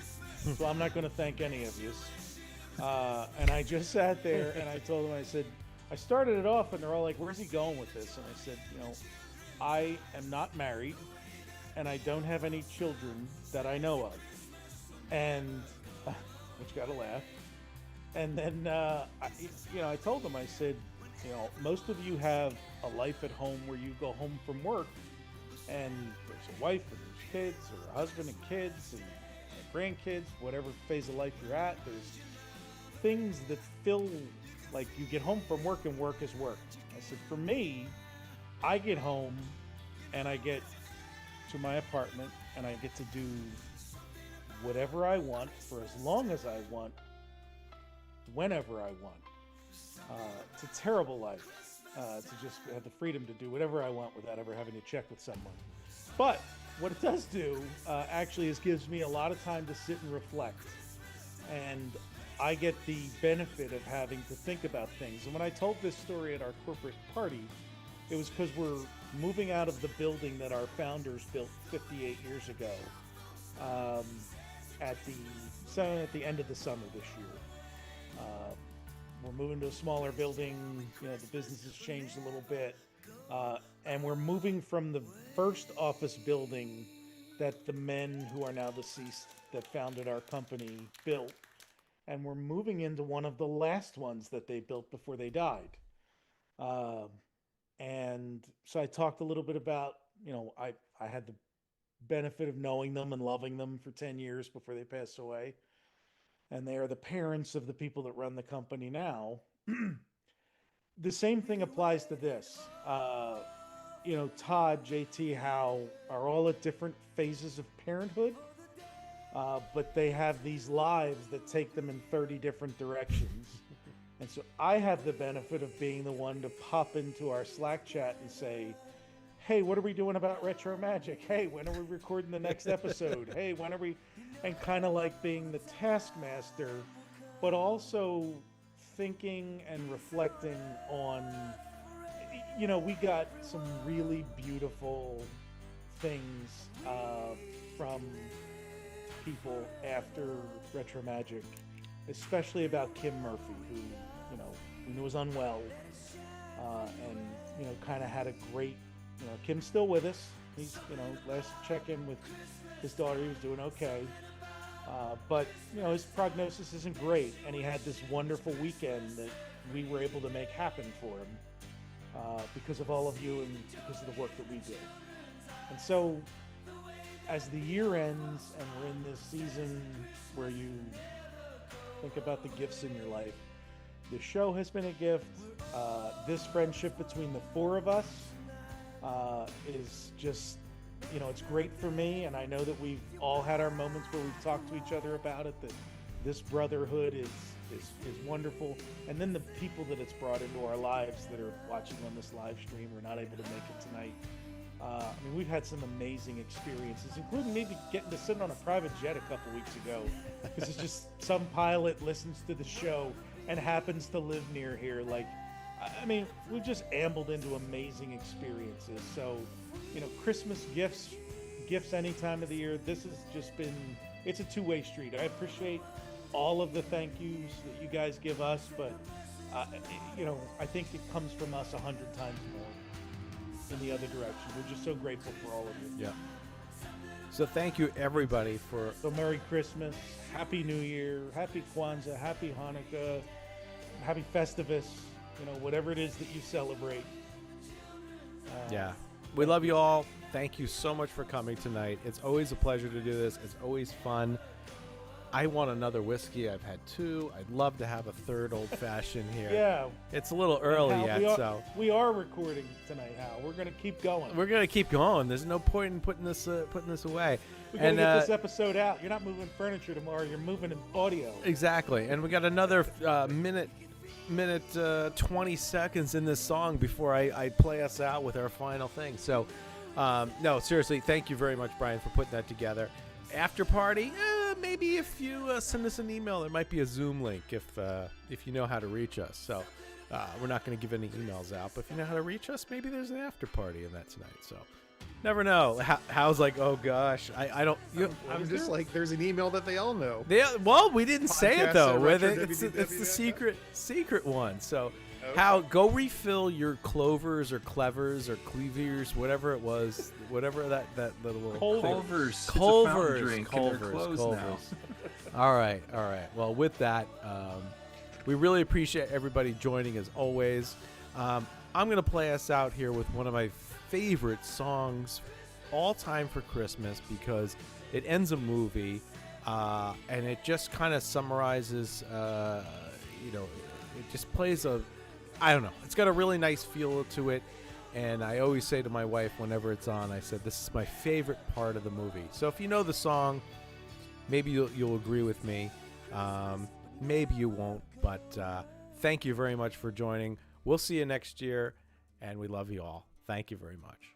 So I'm not going to thank any of you. And I just sat there and I told them, I said, I started it off and they're all like, where's he going with this? And I said, I am not married and I don't have any children that I know of. And, which got a laugh. And then, I told them, I said, most of you have a life at home where you go home from work and there's a wife and there's kids or a husband and kids and grandkids, whatever phase of life you're at. There's things that feel like you get home from work and work is work. I said, for me, I get home and I get to my apartment and I get to do whatever I want for as long as I want, whenever I want. It's a terrible life to just have the freedom to do whatever I want without ever having to check with someone. But what it does do actually is gives me a lot of time to sit and reflect. And I get the benefit of having to think about things. And when I told this story at our corporate party, it was because we're moving out of the building that our founders built 58 years ago at the end of the summer this year. We're moving to a smaller building. The business has changed a little bit. And we're moving from the first office building that the men who are now deceased that founded our company built. And we're moving into one of the last ones that they built before they died. And so I talked a little bit about, I had the benefit of knowing them and loving them for 10 years before they passed away. And they are the parents of the people that run the company now. The same thing applies to this. Todd, JT, Hal are all at different phases of parenthood, but they have these lives that take them in 30 different directions. And so I have the benefit of being the one to pop into our Slack chat and say, hey, what are we doing about Retro Magic? Hey, when are we recording the next episode? Hey, when are we... And kind of like being the taskmaster, but also thinking and reflecting on, we got some really beautiful things from people after Retro Magic, especially about Kim Murphy, who, we knew was unwell, and, kind of had a great, Kim's still with us. He's, last check-in with his daughter, he was doing okay. But, his prognosis isn't great, and he had this wonderful weekend that we were able to make happen for him because of all of you and because of the work that we did. And so, as the year ends and we're in this season where you think about the gifts in your life, the show has been a gift. This friendship between the four of us is just... it's great for me, and I know that we've all had our moments where we've talked to each other about it, that this brotherhood is wonderful. And then the people that it's brought into our lives that are watching on this live stream or not able to make it tonight. We've had some amazing experiences, including maybe getting to sit on a private jet a couple weeks ago, because it's just some pilot listens to the show and happens to live near here. We've just ambled into amazing experiences. So, Christmas gifts any time of the year. This has just been, it's a two-way street. I appreciate all of the thank yous that you guys give us, but, I think it comes from us 100 times more in the other direction. We're just so grateful for all of you. Yeah. So thank you, everybody, for... So Merry Christmas, Happy New Year, Happy Kwanzaa, Happy Hanukkah, Happy Festivus, whatever it is that you celebrate. Yeah. We love you all. Thank you so much for coming tonight. It's always a pleasure to do this. It's always fun. I want another whiskey. I've had 2. I'd love to have a 3rd old-fashioned here. Yeah. It's a little early Hal, yet, so. We are recording tonight, Hal. We're going to keep going. We're going to keep going. There's no point in putting this away. We got to get this episode out. You're not moving furniture tomorrow. You're moving in audio. Exactly. And we got another minute 20 seconds in this song before I play us out with our final thing. So, no, seriously, thank you very much, Brian, for putting that together. After party, maybe if you send us an email, there might be a Zoom link if you know how to reach us. So we're not going to give any emails out, but if you know how to reach us, maybe there's an after party in that tonight. So never know. How's like, oh gosh, I don't. I'm just like, there's an email that they all know. Well, we didn't say it though. It's the RetroWDW. secret one. So. Okay. How go refill your clovers or clevers or cleavers, whatever it was, whatever that little Culvers. Culvers. Drink Culvers. and they're closed Culvers. All right. Well, with that, we really appreciate everybody joining as always. I'm gonna play us out here with one of my favorite songs all time for Christmas because it ends a movie and it just kind of summarizes. It just plays I don't know. It's got a really nice feel to it, and I always say to my wife whenever it's on, I said, this is my favorite part of the movie. So if you know the song, maybe you'll agree with me. Maybe you won't, but thank you very much for joining. We'll see you next year, and we love you all. Thank you very much.